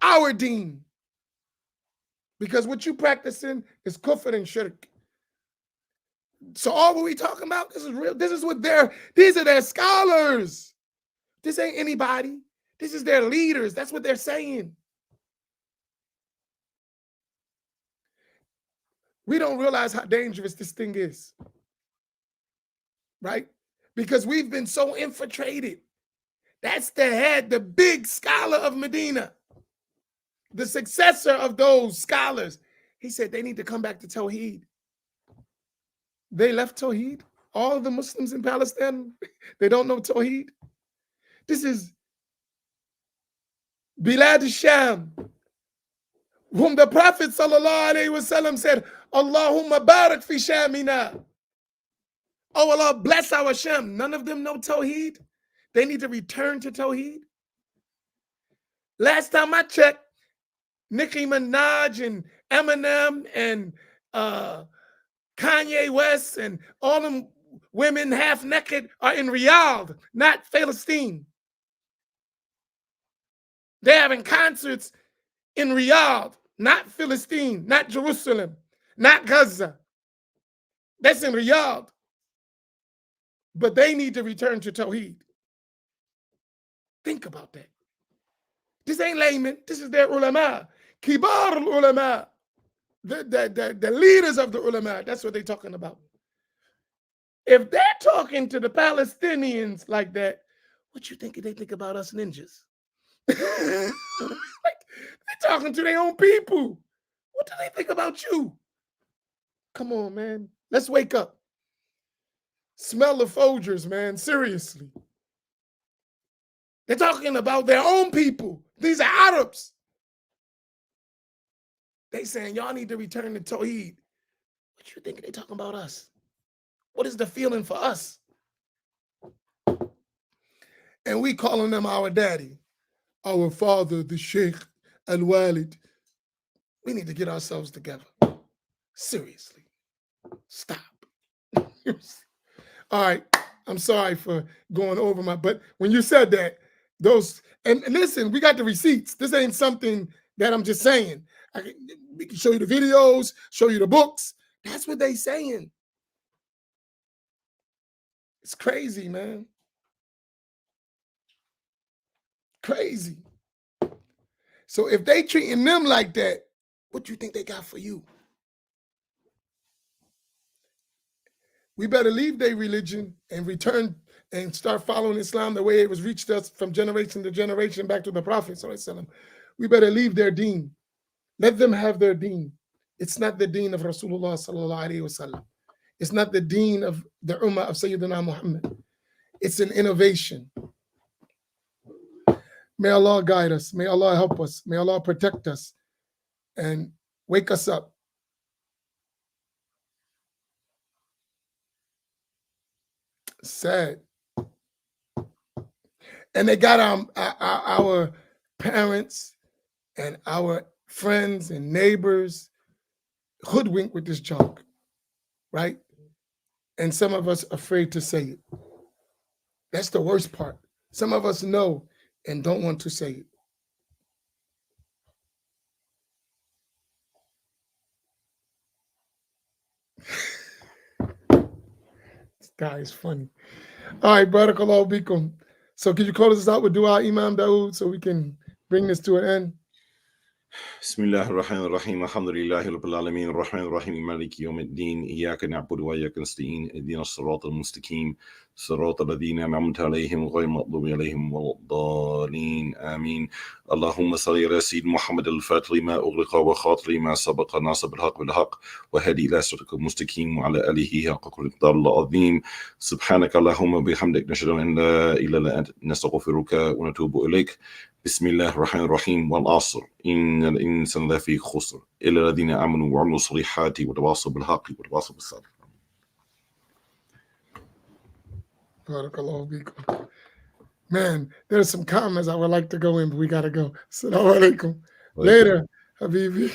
Our deen. Because what you practicing is kufr and shirk. So all what we talking about, this is real. This is what these are their scholars. This ain't anybody. This is their leaders. That's what they're saying. We don't realize how dangerous this thing is. Right? Because we've been so infiltrated. That's the head, the big scholar of Medina. The successor of those scholars. He said they need to come back to Tawheed. They left Tawheed. All the Muslims in Palestine, they don't know Tawheed. This is Bilal al-Sham, whom the Prophet ﷺ said, Allahumma barak fi Shamina. Oh Allah, bless our Sham. None of them know Tawheed. They need to return to Tawheed. Last time I checked, Nicki Minaj and Eminem and Kanye West and all them women half naked are in Riyadh, not Palestine. They're having concerts in Riyadh, not Philistine, not Jerusalem, not Gaza. That's in Riyadh. But they need to return to Tawheed. Think about that. This ain't laymen. This is their ulama. Kibar ulama. The leaders of the ulama. That's what they're talking about. If they're talking to the Palestinians like that, what you think they think about us ninjas? They're talking to their own people. What do they think about you? Come on, man. Let's wake up. Smell the Folgers, man. Seriously. They're talking about their own people. These are Arabs. They saying, y'all need to return to Tawheed. What you think they talking about us? What is the feeling for us? And we calling them our daddy, our father, the Sheikh, Al-Walid. We need to get ourselves together. Seriously. Stop. All right. I'm sorry for going over but when you said that, and listen, we got the receipts. This ain't something that I'm just saying. We can show you the videos, show you the books. That's what they saying. It's crazy, man. Crazy. So if they treating them like that, what do you think they got for you? We better leave their religion and return and start following Islam the way it was reached us from generation to generation back to the Prophet. We better leave their deen. Let them have their deen. It's not the deen of Rasulullah sallallahu alaihi wasallam. It's not the deen of the Ummah of Sayyidina Muhammad. It's an innovation. May Allah guide us. May Allah help us. May Allah protect us and wake us up. Sad. And they got our parents and our friends and neighbors hoodwinked with this junk, right? And some of us afraid to say it. That's the worst part. Some of us know and don't want to say it. This guy is funny. All right, barakallahu bikum. So can you close us out with dua, Imam Dawud, so we can bring this to an end? Bismillah ar-Rahman ar-Rahim. Alhamdulillahi Rabbil Alameen. Ar-Rahman ar-Rahim. Maliki Yawm ad-Din. Iyaka na'budu wa iyaka nasta'in. Ihdina as-sirata al-mustaqim. صراط الذين أنعمت عليهم غير المغضوب عليهم ولا الضالين آمين. اللهم صل على سيدنا محمد الفاتح لما أغلق وخاطر ما سبق ناصر بالحق بالحق وهدي إلى صراطك المستقيم وعلى آله حق قدر العظيم. سبحانك اللهم وبحمدك نشهد أن لا إله إلا أنت نستغفرك ونتوب إليك. بسم الله الرحمن الرحيم والعصر إن الإنسان لفي خسر إلا الذين آمنوا وعملوا الصالحات وتواصوا بالحق وتواصوا بالصبر. Barakallahu fikum. Man, there's some comments I would like to go in, but we got to go. Assalamu alaikum. Later, Habibi.